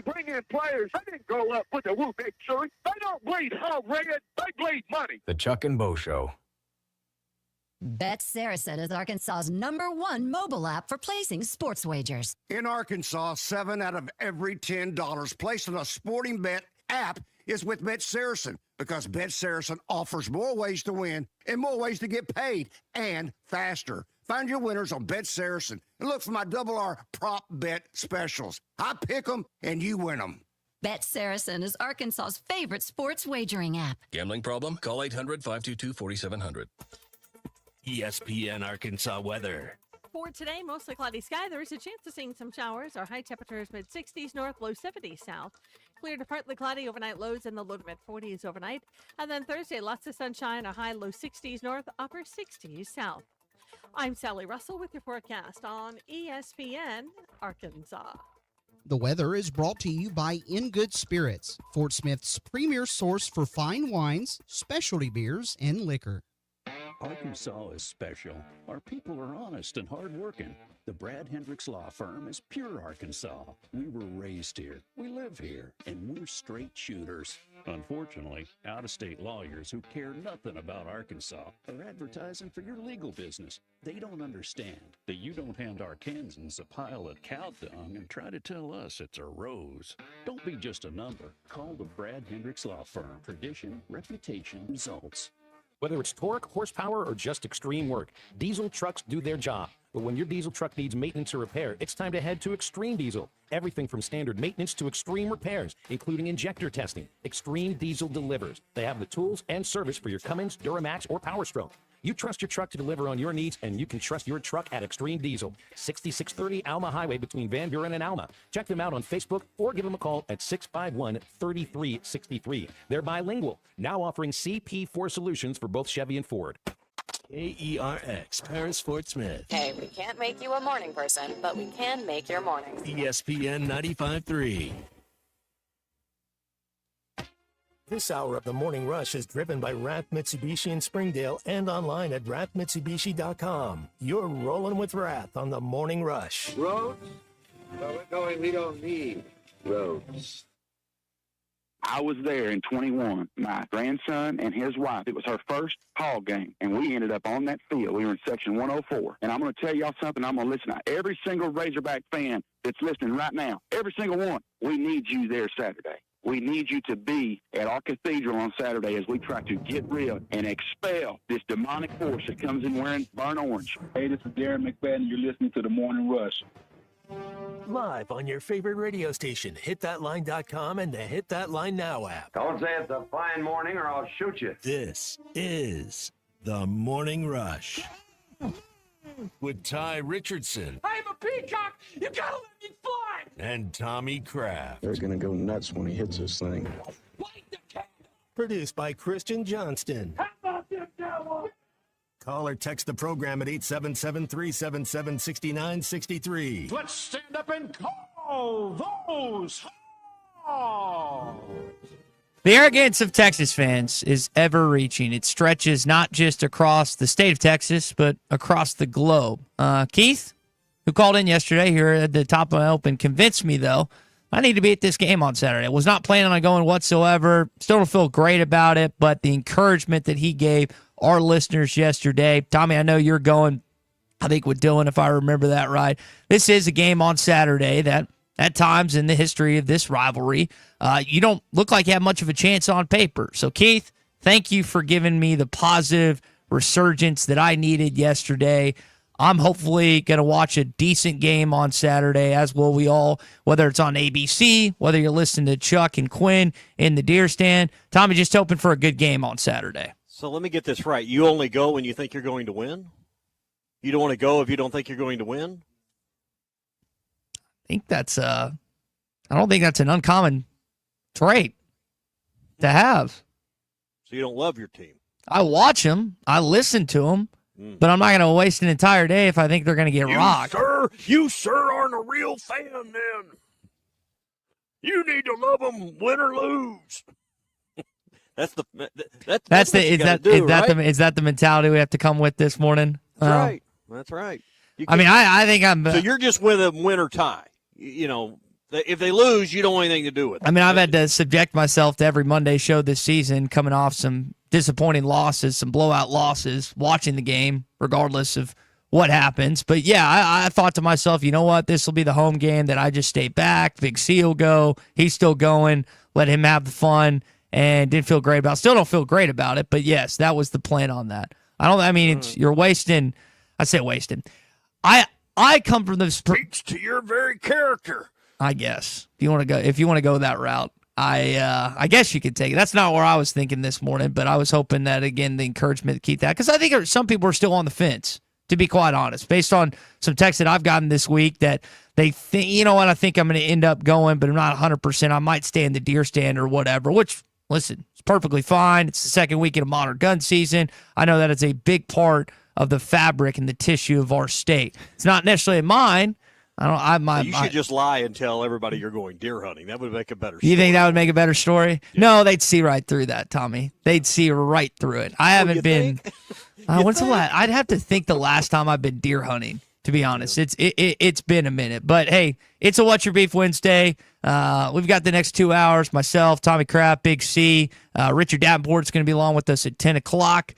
we bring in players, they didn't grow up with a Woo victory. They don't bleed hot red. They bleed money. The Chuck and Bo Show. Bet Saracen is Arkansas's #1 mobile app for placing sports wagers. In Arkansas, 7 out of every $10 placed on a sporting bet app is with Bet Saracen, because Bet Saracen offers more ways to win and more ways to get paid, and faster. Find your winners on Bet Saracen and look for my R prop bet specials. I pick them and you win them. Bet Saracen is Arkansas's favorite sports wagering app. Gambling problem? Call 800-522-4700. ESPN Arkansas weather. For today, mostly cloudy sky. There is a chance of seeing some showers. Our high temperatures mid-60s north, low 70s south. Clear to partly cloudy overnight lows in the low to mid-40s overnight. And then Thursday, lots of sunshine. A high low 60s north, upper 60s south. I'm Sally Russell with your forecast on ESPN Arkansas. The weather is brought to you by In Good Spirits, Fort Smith's premier source for fine wines, specialty beers, and liquor. Arkansas is special. Our people are honest and hardworking. The Brad Hendricks Law Firm is pure Arkansas. We were raised here, we live here, and we're straight shooters. Unfortunately, out-of-state lawyers who care nothing about Arkansas are advertising for your legal business. They don't understand that you don't hand Arkansans a pile of cow dung and try to tell us it's a rose. Don't be just a number. Call the Brad Hendricks Law Firm. Tradition, reputation, results. Whether it's torque, horsepower, or just extreme work, diesel trucks do their job. But when your diesel truck needs maintenance or repair, it's time to head to Extreme Diesel. Everything from standard maintenance to extreme repairs, including injector testing. Extreme Diesel delivers. They have the tools and service for your Cummins, Duramax, or Power Stroke. You trust your truck to deliver on your needs, and you can trust your truck at Extreme Diesel. 6630 Alma Highway between Van Buren and Alma. Check them out on Facebook or give them a call at 651-3363. They're bilingual, now offering CP4 solutions for both Chevy and Ford. KERX, Paris Fort Smith. Hey, we can't make you a morning person, but we can make your morning. ESPN 95.3. This hour of the Morning Rush is driven by Rath Mitsubishi in Springdale and online at rathmitsubishi.com. You're rolling with Rath on the Morning Rush. Roads? Well, we don't need roads. I was there in 21. My grandson and his wife, it was her first Hall game, and we ended up on that field. We were in section 104. And I'm going to tell y'all something. I'm going to listen to every single Razorback fan that's listening right now. Every single one. We need you there Saturday. We need you to be at our cathedral on Saturday as we try to get rid and expel this demonic force that comes in wearing burnt orange. Hey, this is Darren McFadden. You're listening to The Morning Rush. Live on your favorite radio station, hitthatline.com and the Hit That Line Now app. Don't say it's a fine morning or I'll shoot you. This is the Morning Rush with Ty Richardson. I'm a peacock. You gotta let me fly. And Tommy Kraft. They're gonna go nuts when he hits this thing. Produced by Christian Johnston. How about them Cowboys? Call or text the program at 877-377-6963. Let's stand up and call those Hogs. The arrogance of Texas fans is ever-reaching. It stretches not just across the state of Texas, but across the globe. Keith, who called in yesterday here at the top of my open, convinced me, though, I need to be at this game on Saturday. I was not planning on going whatsoever. Still don't feel great about it, but the encouragement that he gave our listeners yesterday. Tommy, I know you're going, I think, with Dylan, if I remember that right. This is a game on Saturday that at times in the history of this rivalry, you don't look like you have much of a chance on paper. So, Keith, thank you for giving me the positive resurgence that I needed yesterday. I'm hopefully going to watch a decent game on Saturday, as will we all, whether it's on ABC, whether you're listening to Chuck and Quinn in the Deer Stand. Tommy, just hoping for a good game on Saturday. So let me get this right. You only go when you think you're going to win? You don't want to go if you don't think you're going to win? I think that's I don't think that's an uncommon trait to have. So you don't love your team? I watch them. I listen to them. But I'm not going to waste an entire day if I think they're going to get rocked. You, sir, aren't a real fan then. You need to love them, win or lose. Is that the mentality we have to come with this morning? That's right. That's right. I think I'm. So you're just with a win or tie. You know, If they lose, you don't want anything to do with it. I mean, I've had to subject myself to every Monday show this season, coming off some disappointing losses, some blowout losses, watching the game, regardless of what happens. But yeah, I thought to myself, you know what? This will be the home game that I just stay back. Big C will go. He's still going. Let him have the fun. And didn't feel great about it. Still don't feel great about it. But yes, that was the plan on that. You're wasting. I say wasting. I come from the speaks to your very character. I guess if you want to go that route, I guess you could take it. That's not where I was thinking this morning, but I was hoping that again the encouragement to keep that, because I think some people are still on the fence, to be quite honest, based on some texts that I've gotten this week that they think, you know what, I think I'm going to end up going, but I'm not 100%. I might stay in the deer stand or whatever. Which, listen, it's perfectly fine. It's the second weekend of modern gun season. I know that it's a big part of the fabric and the tissue of our state. It's not necessarily mine. You should just lie and tell everybody you're going deer hunting. That would make a better story. You think that would make a better story? Yeah. No, they'd see right through that, Tommy. They'd see right through it. I haven't been. When's the last? I'd have to think the last time I've been deer hunting, to be honest. It's been a minute. But hey, it's a What's Your Beef Wednesday. We've got the next 2 hours. Myself, Tommy Kraft, Big C, Richard Davenport's going to be along with us at 10 o'clock.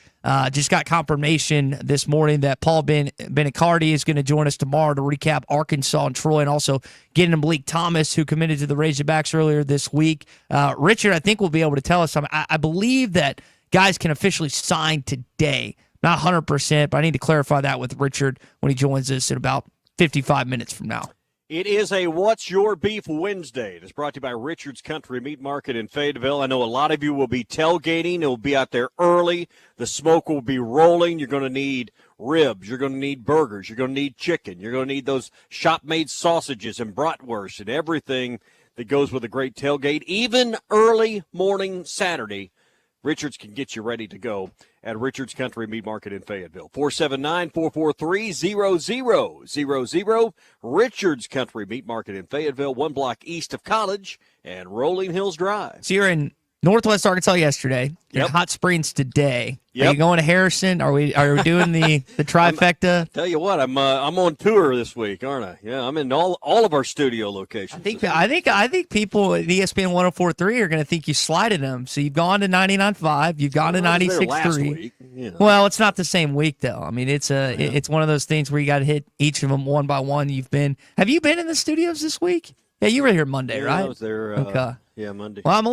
Just got confirmation this morning that Paul Benicardi is going to join us tomorrow to recap Arkansas and Troy, and also getting Malik Thomas, who committed to the Razorbacks earlier this week. Richard, I think, will be able to tell us something. I believe that guys can officially sign today. Not 100%, but I need to clarify that with Richard when he joins us in about 55 minutes from now. It is a What's Your Beef Wednesday. It is brought to you by Richard's Country Meat Market in Fayetteville. I know a lot of you will be tailgating. It will be out there early. The smoke will be rolling. You're going to need ribs. You're going to need burgers. You're going to need chicken. You're going to need those shop-made sausages and bratwurst and everything that goes with a great tailgate. Even early morning Saturday, Richard's can get you ready to go at Richard's Country Meat Market in Fayetteville. 479-443-0000. Richard's Country Meat Market in Fayetteville, 1 block east of College and Rolling Hills Drive. So you're in Northwest Arkansas yesterday. You're in Hot Springs today. Are you going to Harrison? Are we doing the trifecta? Tell you what, I'm on tour this week, aren't I? Yeah, I'm in all of our studio locations. I think people at ESPN 104.3 are going to think you slighted them. So you've gone to 99.5, you've gone to 96.3. You know. Well, it's not the same week though. I mean, it's one of those things where you got to hit each of them one by one. Have you been in the studios this week? Yeah, you were here Monday, right? I was there. Okay. Yeah, Monday. Well, I'm a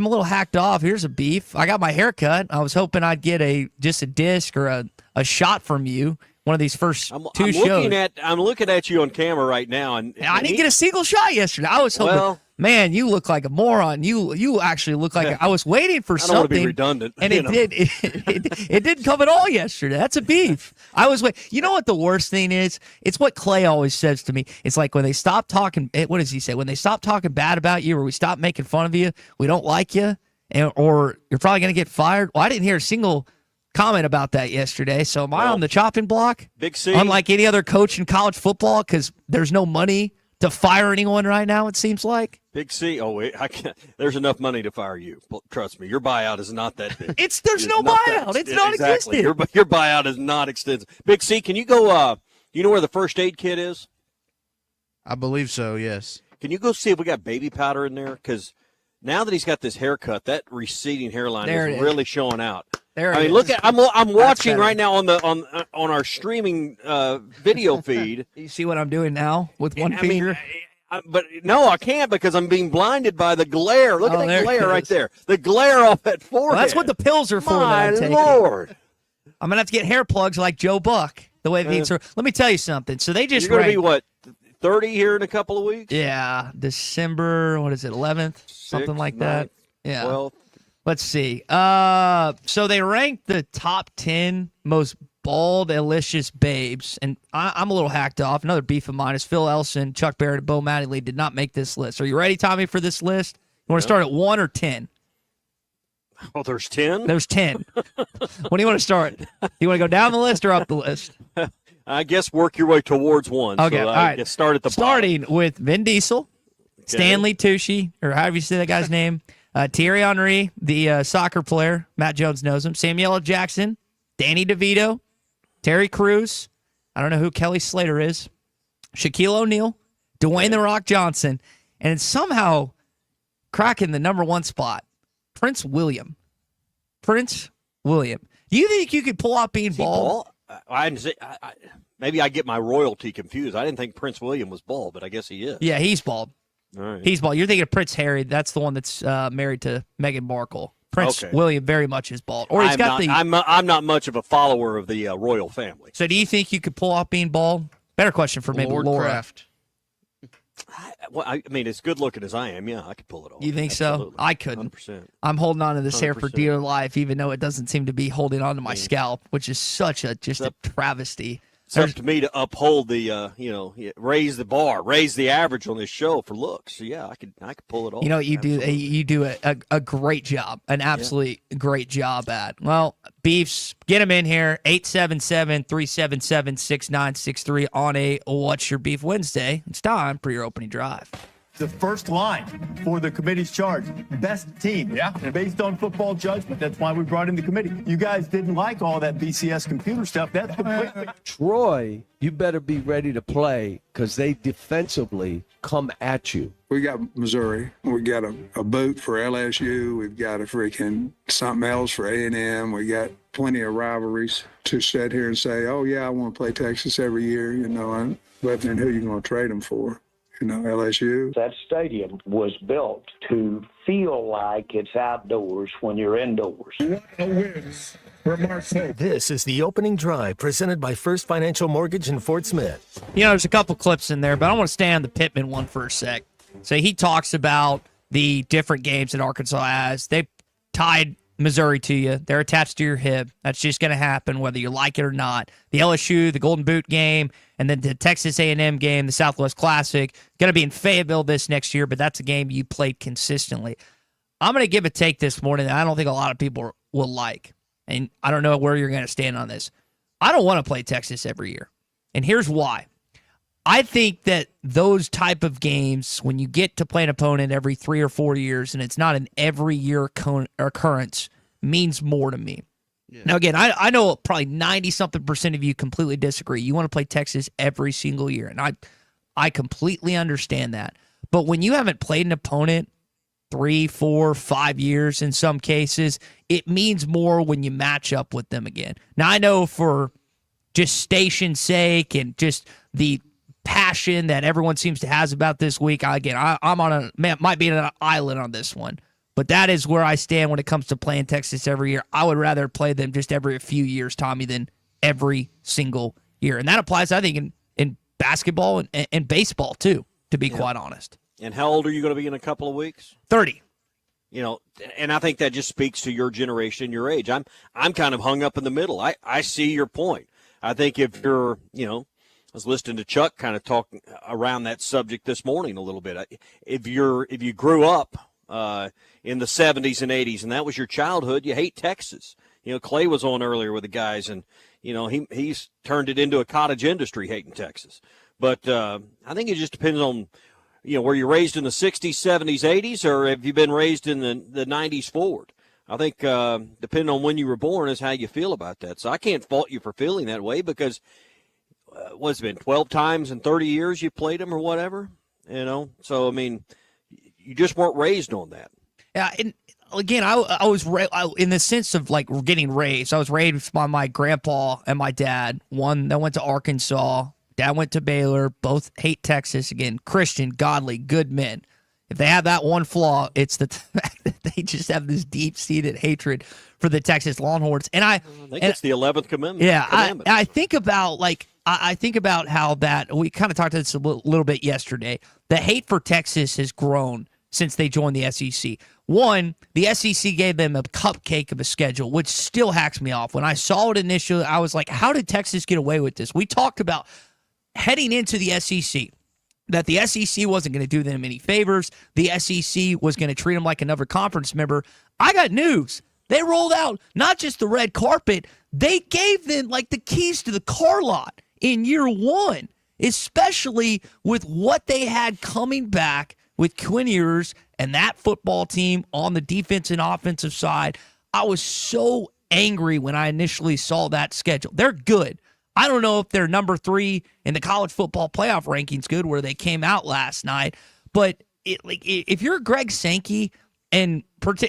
little hacked off. Here's a beef. I got my hair cut. I was hoping I'd get just a disc or a shot from you. One of these first two shows. I'm looking at you on camera right now, and I didn't get a single shot yesterday. I was hoping. Man, you look like a moron. You actually look like I was waiting for something. I don't want to be redundant, and it didn't come at all yesterday. That's a beef. I was waiting. You know what the worst thing is? It's what Clay always says to me. It's like when they stop talking. What does he say? When they stop talking bad about you, or we stop making fun of you, we don't like you, or you're probably going to get fired. Well, I didn't hear a single comment about that yesterday. So am I on the chopping block? Big C. Unlike any other coach in college football, because there's no money to fire anyone right now, it seems like. Big C. Oh, wait, I can't. There's enough money to fire you. Trust me, your buyout is not that big. There's no buyout. It's not exactly. existent. Your buyout is not extensive. Big C, can you go? You know where the first aid kit is? I believe so. Yes. Can you go see if we got baby powder in there? Because now that he's got this haircut, that receding hairline is really showing out. Look at I'm watching right now on our streaming video feed. You see what I'm doing now with one finger? But no, I can't because I'm being blinded by the glare. Look at that glare right there. The glare off that forehead. Well, that's what the pills are for. My Lord. I'm going to have to get hair plugs like Joe Buck. The way things are. Let me tell you something. So they just You're going to be, what, 30 here in a couple of weeks? Yeah. December, 11th? Something like that. Yeah. 12th. Let's see. So they ranked the top 10 most bald, delicious babes, and I'm a little hacked off. Another beef of mine is Phil Elson, Chuck Barrett, and Bo Mattingly did not make this list. Are you ready, Tommy, for this list? You want to start at 1 or 10? Oh, there's 10? There's 10. When do you want to start? You want to go down the list or up the list? I guess work your way towards one. Okay, so all right. Start at the Starting bottom. with Vin Diesel, Stanley Tucci, or however you say that guy's name, Thierry Henry, the soccer player. Matt Jones knows him. Samuel L. Jackson, Danny DeVito, Terry Crews. I don't know who Kelly Slater is. Shaquille O'Neal, Dwayne The Rock Johnson, and somehow cracking the number 1 spot. Prince William. Prince William. Do you think you could pull off being bald? Maybe I get my royalty confused. I didn't think Prince William was bald, but I guess he is. Yeah, he's bald. All right. He's bald. You're thinking of Prince Harry. That's the one that's married to Meghan Markle. Prince William very much is bald. Or I'm not much of a follower of the royal family. So do you think you could pull off being bald? Better question for maybe Lord Laura. Kraft. I mean, as good looking as I am, yeah, I could pull it off. You think Absolutely. so? I couldn't. 100%. I'm holding on to this hair for 100%. dear life, even though it doesn't seem to be holding on to my scalp, which is such a travesty. It's up to me to uphold the, raise the bar, raise the average on this show for looks. So yeah, I could pull it off. You know what you do? You do a great job, an absolutely great job at. Well, Beefs, get him in here, 877-377-6963 on a What's Your Beef Wednesday. It's time for your opening drive. The first line for the committee's charge, best team. Yeah. Based on football judgment. That's why we brought in the committee. You guys didn't like all that BCS computer stuff. That's completely. Troy, you better be ready to play because they defensively come at you. We got Missouri. We got a boot for LSU. We've got a freaking something else for A&M. We got plenty of rivalries to sit here and say, oh, yeah, I want to play Texas every year, but then who are you going to trade them for? LSU. That stadium was built to feel like it's outdoors when you're indoors. This is the opening drive presented by First Financial Mortgage in Fort Smith. There's a couple clips in there, but I want to stay on the Pittman one for a sec. So he talks about the different games that Arkansas has. They tied Missouri to you. They're attached to your hip. That's just going to happen whether you like it or not. The LSU, the Golden Boot game, and then the Texas A&M game, the Southwest Classic, going to be in Fayetteville this next year, but that's a game you played consistently. I'm going to give a take this morning that I don't think a lot of people will like, and I don't know where you're going to stand on this. I don't want to play Texas every year, and here's why. I think that those type of games, when you get to play an opponent every 3 or 4 years, and it's not an every year occurrence, means more to me. Yeah. Now, again, I know probably 90-something% of you completely disagree. You want to play Texas every single year, and I completely understand that. But when you haven't played an opponent 3, 4, 5 years in some cases, it means more when you match up with them again. Now, I know for just station's sake and just the passion that everyone seems to have about this week, I'm on might be on an island on this one. But that is where I stand when it comes to playing Texas every year. I would rather play them just every few years, Tommy, than every single year. And that applies, I think, in basketball and baseball, too, to be quite honest. And how old are you going to be in a couple of weeks? 30. And I think that just speaks to your generation, your age. I'm kind of hung up in the middle. I see your point. I think if you're, I was listening to Chuck kind of talking around that subject this morning a little bit. If you grew up in the 70s and 80s, and that was your childhood, you hate Texas. Clay was on earlier with the guys, and, he's turned it into a cottage industry hating Texas. But I think it just depends on, were you raised in the 60s, 70s, 80s, or have you been raised in the 90s forward? I think depending on when you were born is how you feel about that. So I can't fault you for feeling that way because what's it been, 12 times in 30 years you played them or whatever? So, I mean, you just weren't raised on that. Yeah, and again, I was in the sense of like getting raised. I was raised by my grandpa and my dad. One that went to Arkansas, dad went to Baylor. Both hate Texas. Again, Christian, godly, good men. If they have that one flaw, it's the fact that they just have this deep-seated hatred for the Texas Longhorns. And I think it's the 11th commandment. Yeah, I think about I think about how that we kind of talked about this a little bit yesterday. The hate for Texas has grown since they joined the SEC. One, the SEC gave them a cupcake of a schedule, which still hacks me off. When I saw it initially, I was like, how did Texas get away with this? We talked about heading into the SEC, that the SEC wasn't going to do them any favors. The SEC was going to treat them like another conference member. I got news. They rolled out not just the red carpet, they gave them like the keys to the car lot in year one, especially with what they had coming back with Quinn Ewers and that football team on the defense and offensive side. I was so angry when I initially saw that schedule. They're good. I don't know if they're number 3 in the college football playoff rankings good where they came out last night, but if you're Greg Sankey, and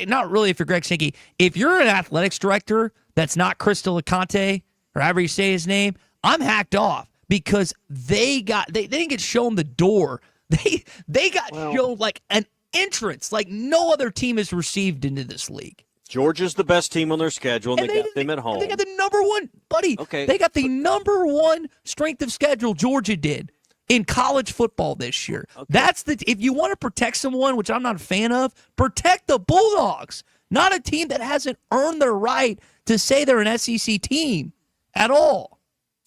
not really if you're Greg Sankey, if you're an athletics director that's not Crystal Aconte, or however you say his name, I'm hacked off because they didn't get shown the door. They got shown like an entrance like no other team has received into this league. Georgia's the best team on their schedule, and they got them at home. They got the number one, buddy. Okay. They got the number one strength of schedule, Georgia did, in college football this year. Okay. That's if you want to protect someone, which I'm not a fan of, protect the Bulldogs, not a team that hasn't earned their right to say they're an SEC team at all.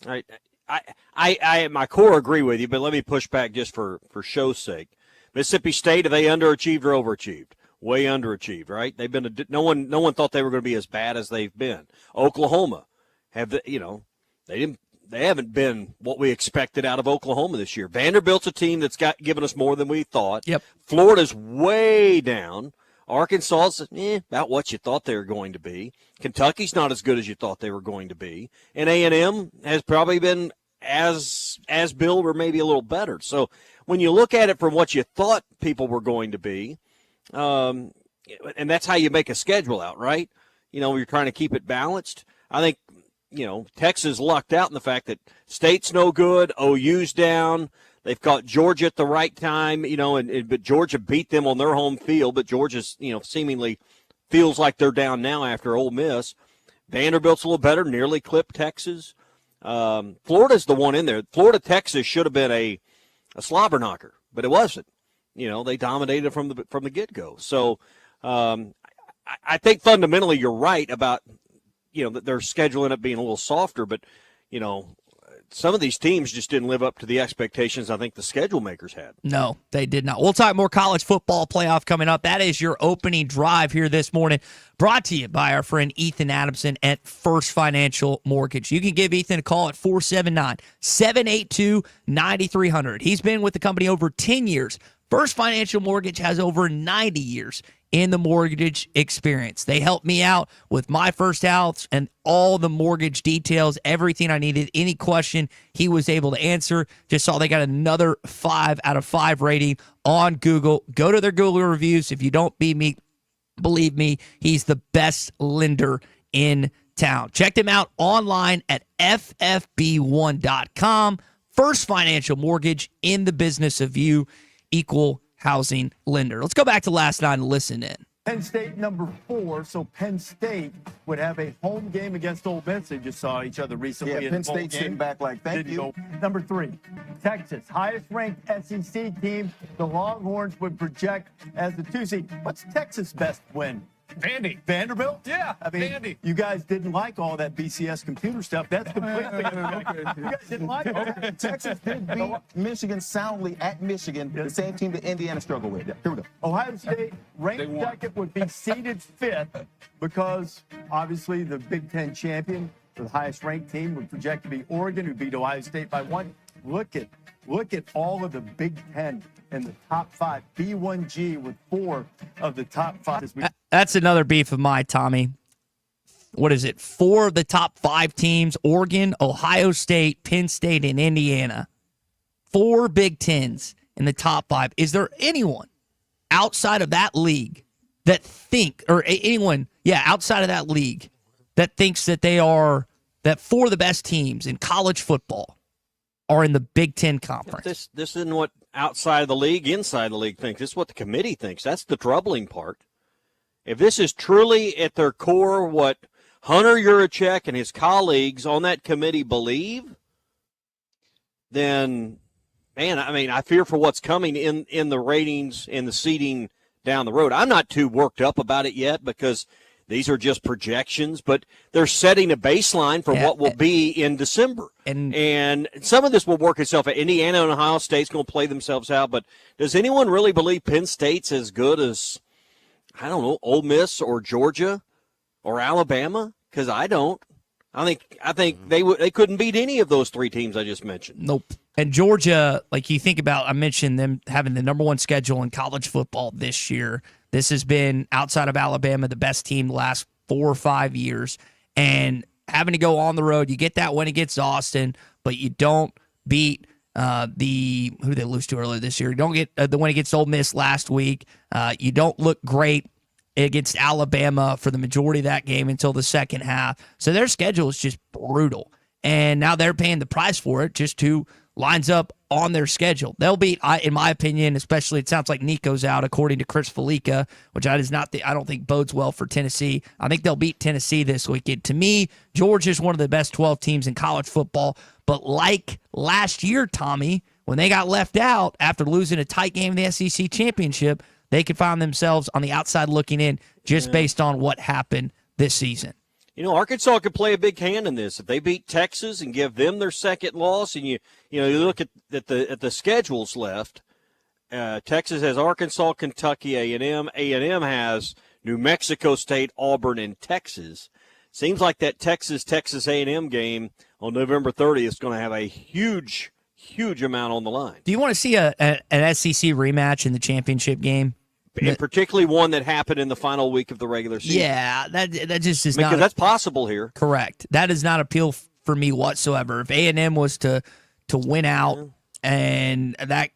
All right. I at my core agree with you, but let me push back just for show's sake. Mississippi State, have they underachieved or overachieved? Way underachieved, right? They've been no one thought they were going to be as bad as they've been. Oklahoma they haven't been what we expected out of Oklahoma this year. Vanderbilt's a team that's given us more than we thought. Yep. Florida's way down. Arkansas's about what you thought they were going to be. Kentucky's not as good as you thought they were going to be. And A&M has probably been as billed or maybe a little better. So when you look at it from what you thought people were going to be, and that's how you make a schedule out, right? You're trying to keep it balanced. I think, Texas lucked out in the fact that State's no good, OU's down. They've caught Georgia at the right time, but Georgia beat them on their home field, but Georgia's, seemingly feels like they're down now after Ole Miss. Vanderbilt's a little better, nearly clipped Texas. Florida's the one in there. Florida-Texas should have been a slobber knocker, but it wasn't. They dominated from the get-go. So I think fundamentally you're right about, that their schedule ended up being a little softer, but, some of these teams just didn't live up to the expectations I think the schedule makers had. No, they did not. We'll talk more college football playoff coming up. That is your opening drive here this morning, brought to you by our friend Ethan Adamson at First Financial Mortgage. You can give Ethan a call at 479-782-9300. He's been with the company over 10 years. First Financial Mortgage has over 90 years in the mortgage experience. They helped me out with my first house and all the mortgage details, everything I needed. Any question he was able to answer. Just saw they got another 5 out of 5 rating on Google. Go to their Google reviews. If you don't believe me, he's the best lender in town. Check them out online at ffb1.com. First Financial Mortgage, in the business of you, equal housing lender. Let's go back to last night and listen in. Penn State number 4, so Penn State would have a home game against Ole Miss. They just saw each other recently. Yeah, Penn State sitting back like, thank you. Number 3, Texas, highest ranked SEC team. The Longhorns would project as the 2 seed. What's Texas' best win? Vanderbilt? Yeah, I mean, you guys didn't like all that BCS computer stuff. That's completely you guys didn't like it. Texas did beat Michigan soundly at Michigan, the same team that Indiana struggled with. Here we go. Ohio State, ranked second, would be seeded 5th because, obviously, the Big Ten champion, the highest ranked team, would project to be Oregon, who beat Ohio State by 1. Look at all of the Big Ten in the top 5. B1G with 4 of the top 5. That's another beef of mine, Tommy. What is it? 4 of the top 5 teams: Oregon, Ohio State, Penn State, and Indiana. 4 Big Tens in the top 5. Is there anyone outside of that league that outside of that league that thinks that that 4 of the best teams in college football are in the Big Ten Conference? This isn't what outside of the league, inside the league thinks. This is what the committee thinks. That's the troubling part. If this is truly at their core what Hunter Yurachek and his colleagues on that committee believe, then, man, I mean, I fear for what's coming in the ratings and the seeding down the road. I'm not too worked up about it yet because these are just projections, but they're setting a baseline for what will be in December. And some of this will work itself out. Indiana and Ohio State's going to play themselves out, but does anyone really believe Penn State's as good as, I don't know, Ole Miss or Georgia or Alabama? Because I don't. I think they couldn't beat any of those 3 teams I just mentioned. Nope. And Georgia, like you think about, I mentioned them having the number 1 schedule in college football this year. This has been, outside of Alabama, the best team the last 4 or 5 years. And having to go on the road, you get that win against Austin, but you don't beat who did they lose to earlier this year? You don't get the win against Ole Miss last week. You don't look great against Alabama for the majority of that game until the second half. So their schedule is just brutal. And now they're paying the price for it, just who lines up on their schedule. They'll beat, in my opinion, especially it sounds like Nico's out, according to Chris Felica, which I don't think bodes well for Tennessee. I think they'll beat Tennessee this weekend. To me, Georgia is one of the best 12 teams in college football. But like last year, Tommy, when they got left out after losing a tight game in the SEC championship, they could find themselves on the outside looking in just based on what happened this season. You know, Arkansas could play a big hand in this if they beat Texas and give them their second loss. And you look at the schedules left. Texas has Arkansas, Kentucky, A&M. A&M has New Mexico State, Auburn, and Texas. Seems like that Texas A&M game on November 30th is going to have a huge amount on the line. Do you want to see an SEC rematch in the championship game? And particularly one that happened in the final week of the regular season. Yeah, that just is not. Because that's possible here. Correct. That does not appeal for me whatsoever. If A&M was to win out, and that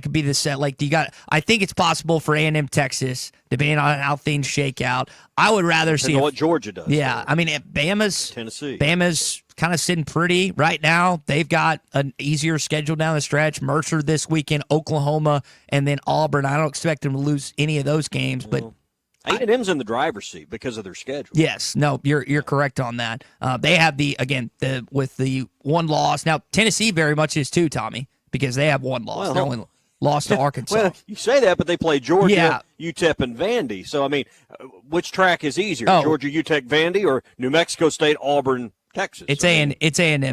could be the set. Like I think it's possible for A&M Texas, depending on how things shake out. I would rather see what Georgia does. Yeah, I mean Tennessee. Bama's kind of sitting pretty right now. They've got an easier schedule down the stretch. Mercer this weekend, Oklahoma, and then Auburn. I don't expect them to lose any of those games, but A&M's in the driver's seat because of their schedule. Yes, no, you're correct on that. They have with the one loss. Now Tennessee very much is too, Tommy, because they have one loss. They only lost to Arkansas. Well, you say that, but they play Georgia, UTEP, and Vandy. So I mean, which track is easier, Georgia, UTEP, Vandy, or New Mexico State, Auburn, Texas? It's A&M,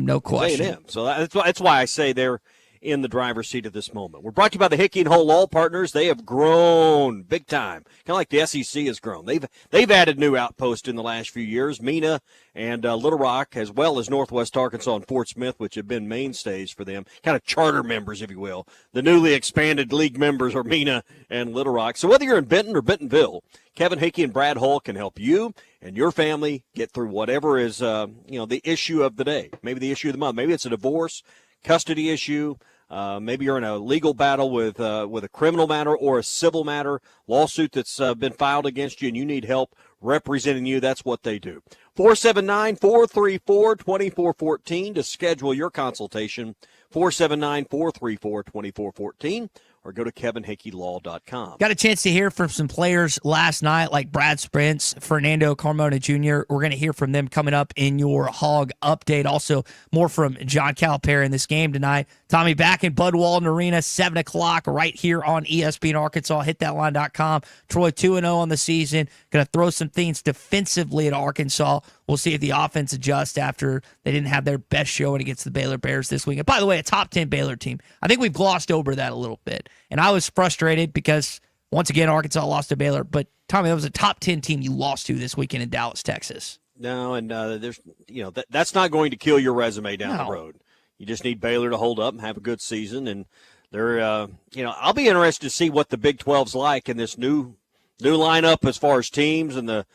no question. A&M. So that's why I say they're in the driver's seat at this moment. We're brought to you by the Hickey and Hole Law Partners. They have grown big time, kind of like the SEC has grown. They've added new outposts in the last few years, Mena and Little Rock, as well as Northwest Arkansas and Fort Smith, which have been mainstays for them, kind of charter members, if you will. The newly expanded league members are Mena and Little Rock. So whether you're in Benton or Bentonville, Kevin Hickey and Brad Hull can help you and your family get through whatever is the issue of the day, maybe the issue of the month. Maybe it's a divorce, custody issue. Maybe you're in a legal battle with a criminal matter or a civil matter, lawsuit that's been filed against you, and you need help representing you. That's what they do. 479-434-2414 to schedule your consultation. 479-434-2414. Or go to kevinhickeylaw.com. Got a chance to hear from some players last night, like Brad Spence, Fernando Carmona Jr. We're going to hear from them coming up in your Hog Update. Also, more from John Calipari in this game tonight. Tommy, back in Bud Walton Arena, 7 o'clock, right here on ESPN Arkansas. HitThatLine.com. Troy 2-0 on the season. Going to throw some things defensively at Arkansas. We'll see if the offense adjusts after they didn't have their best showing against the Baylor Bears this week. And by the way, a top 10 Baylor team. I think we've glossed over that a little bit. And I was frustrated because, once again, Arkansas lost to Baylor. But, Tommy, that was a top 10 team you lost to this weekend in Dallas, Texas. No, and that's not going to kill your resume down the road. You just need Baylor to hold up and have a good season. And they're, I'll be interested to see what the Big 12's like in this new lineup as far as teams and the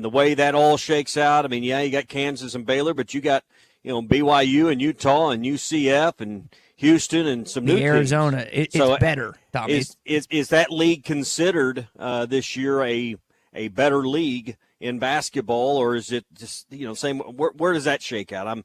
way that all shakes out. I mean, you got Kansas and Baylor, but you got, BYU and Utah and UCF and Houston and some new Arizona. It's better, Tommy. Is that league considered this year a better league in basketball, or is it just same? Where does that shake out?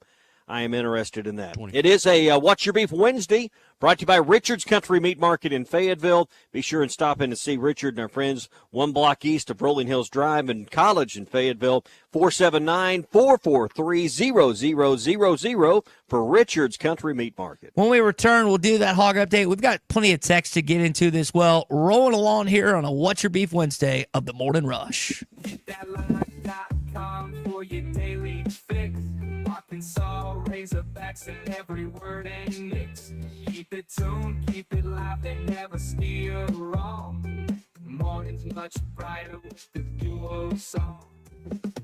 I am interested in that. It is a What's Your Beef Wednesday, brought to you by Richard's Country Meat Market in Fayetteville. Be sure and stop in to see Richard and our friends 1 block east of Rolling Hills Drive and College in Fayetteville. 479-443-0000 for Richard's Country Meat Market. When we return, we'll do that Hog Update. We've got plenty of text to get into this. Well, rolling along here on a What's Your Beef Wednesday of the Morning Rush. HitThatLine.com for your daily fix. Arkansas, Razorbacks, and every word and mix. Keep it tuned, keep it live, they never steer wrong. Morning's much brighter with the duo song.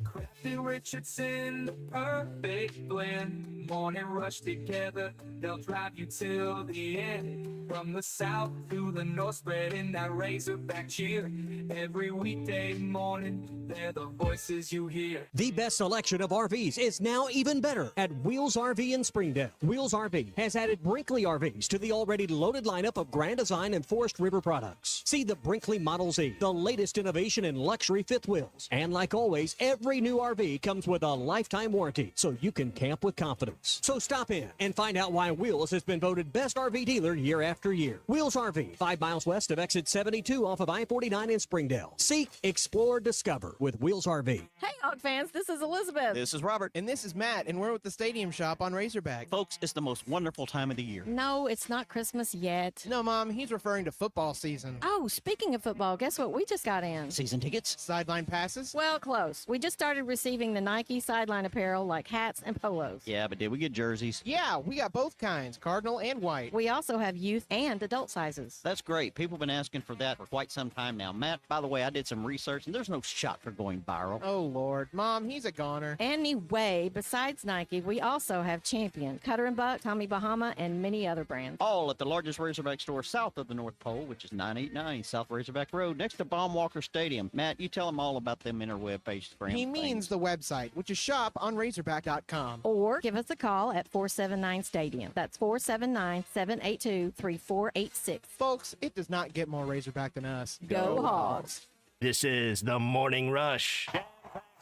Kraft and Richardson, the perfect blend. Morning Rush together, they'll drive you till the end. From the south to the north, spreading that Razorback cheer. Every weekday morning, they're the voices you hear. The best selection of RVs is now even better at Wheels RV in Springdale. Wheels RV has added Brinkley RVs to the already loaded lineup of Grand Design and Forest River products. See the Brinkley Model Z, the latest innovation in luxury fifth wheels. And like always, every new RV comes with a lifetime warranty, so you can camp with confidence. So stop in and find out why Wheels has been voted best RV dealer year after year. Wheels RV, 5 miles west of exit 72 off of I-49 in Springdale. Seek, explore, discover with Wheels RV. Hey, Hawk fans, this is Elizabeth. This is Robert. And this is Matt, and we're with the Stadium Shop on Razorback. Folks, it's the most wonderful time of the year. No, it's not Christmas yet. No, Mom, he's referring to football season. Oh, speaking of football, guess what we just got in? Season tickets? Sideline passes? Well, close. We just started receiving the Nike sideline apparel like hats and polos. Yeah, but did we get jerseys? Yeah, we got both kinds, cardinal and white. We also have youth and adult sizes. That's great. People have been asking for that for quite some time now. Matt, by the way, I did some research, and there's no shot for going viral. Oh, Lord. Mom, he's a goner. Anyway, besides Nike, we also have Champion, Cutter & Buck, Tommy Bahama, and many other brands. All at the largest Razorback store south of the North Pole, which is 989 South Razorback Road, next to Baumwalker Stadium. Matt, you tell them all about them interweb page. He means the website, which is shoponrazorback.com. Or give us a call at 479-STADIUM. That's 479-782-3486. Folks, it does not get more Razorback than us. Go Hogs! This is the Morning Rush.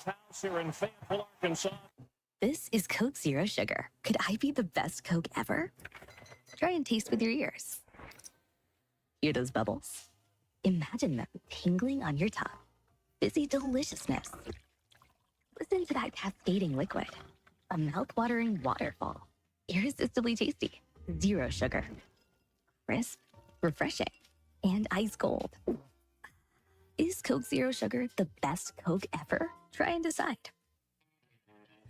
House here in Fayetteville, Arkansas. This is Coke Zero Sugar. Could I be the best Coke ever? Try and taste with your ears. Hear those bubbles? Imagine them tingling on your tongue. Fizzy deliciousness. Listen to that cascading liquid. A mouth-watering waterfall. Irresistibly tasty. Zero sugar. Crisp, refreshing, and ice cold. Is Coke Zero Sugar the best Coke ever? Try and decide.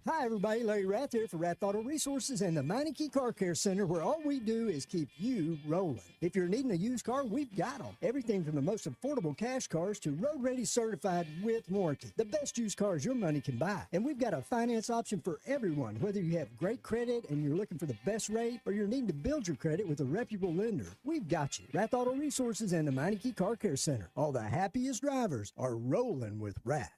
Hi, everybody. Larry Rath here for Rath Auto Resources and the Meineke Car Care Center, where all we do is keep you rolling. If you're needing a used car, we've got them. Everything from the most affordable cash cars to road-ready certified with warranty. The best used cars your money can buy. And we've got a finance option for everyone, whether you have great credit and you're looking for the best rate or you're needing to build your credit with a reputable lender. We've got you. Rath Auto Resources and the Meineke Car Care Center. All the happiest drivers are rolling with Rath.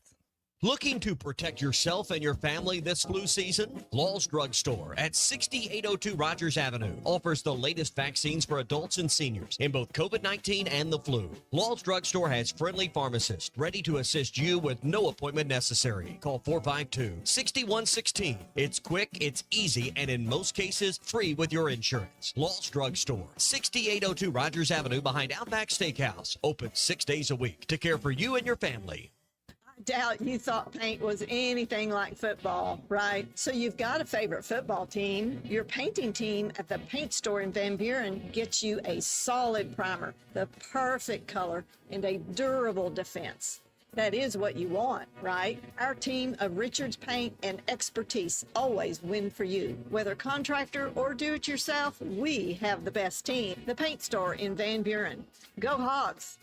Looking to protect yourself and your family this flu season? Law's Drug Store at 6802 Rogers Avenue offers the latest vaccines for adults and seniors in both COVID-19 and the flu. Law's Drug Store has friendly pharmacists ready to assist you with no appointment necessary. Call 452-6116. It's quick, it's easy, and in most cases, free with your insurance. Law's Drug Store, 6802 Rogers Avenue behind Outback Steakhouse. Open 6 days a week to care for you and your family. Doubt you thought paint was anything like football, right? So you've got a favorite football team. Your painting team at the paint store in Van Buren gets you a solid primer, the perfect color, and a durable defense. That is what you want, right? Our team of Richards Paint and expertise always win for you. Whether contractor or do-it-yourself, we have the best team. The paint store in Van Buren. Go Hogs!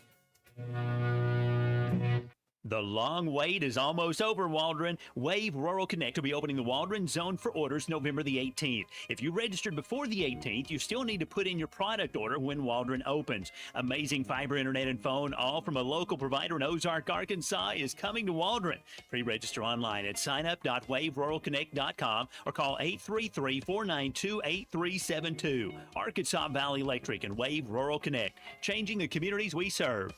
The long wait is almost over, Waldron. Wave Rural Connect will be opening the Waldron Zone for orders November the 18th. If you registered before the 18th, you still need to put in your product order when Waldron opens. Amazing fiber internet and phone, all from a local provider in Ozark, Arkansas, is coming to Waldron. Pre-register online at signup.waveruralconnect.com or call 833-492-8372. Arkansas Valley Electric and Wave Rural Connect, changing the communities we serve.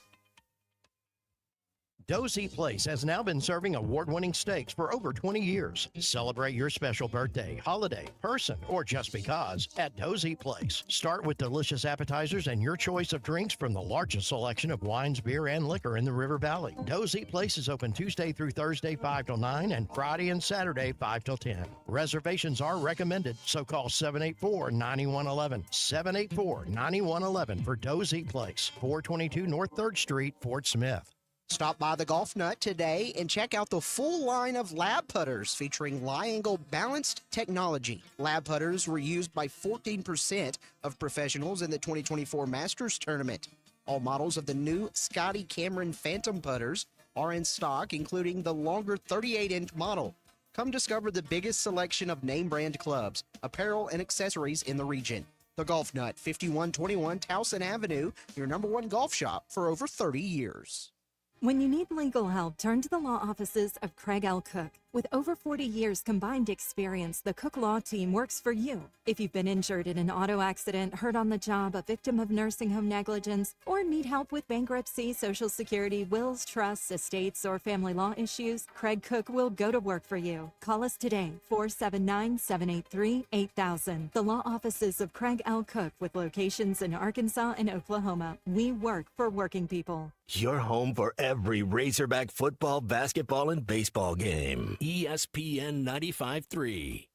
Dozy Place has now been serving award-winning steaks for over 20 years. Celebrate your special birthday, holiday, person, or just because at Dozy Place. Start with delicious appetizers and your choice of drinks from the largest selection of wines, beer, and liquor in the River Valley. Dozy Place is open Tuesday through Thursday 5 till 9 and Friday and Saturday 5 till 10. Reservations are recommended, so call 784-9111. 784-9111 for Dozy Place, 422 North 3rd Street, Fort Smith. Stop by the Golf Nut today and check out the full line of lab putters featuring Lie-Angle balanced technology. Lab putters were used by 14% of professionals in the 2024 Masters Tournament. All models of the new Scotty Cameron Phantom putters are in stock, including the longer 38-inch model. Come discover the biggest selection of name brand clubs, apparel, and accessories in the region. The Golf Nut, 5121 Towson Avenue, your #1 golf shop for over 30 years. When you need legal help, turn to the law offices of Craig L. Cook. With over 40 years combined experience, the Cook Law Team works for you. If you've been injured in an auto accident, hurt on the job, a victim of nursing home negligence, or need help with bankruptcy, Social Security, wills, trusts, estates, or family law issues, Craig Cook will go to work for you. Call us today, 479-783-8000. The law offices of Craig L. Cook with locations in Arkansas and Oklahoma. We work for working people. Your home for every Razorback football, basketball, and baseball game. ESPN 95.3.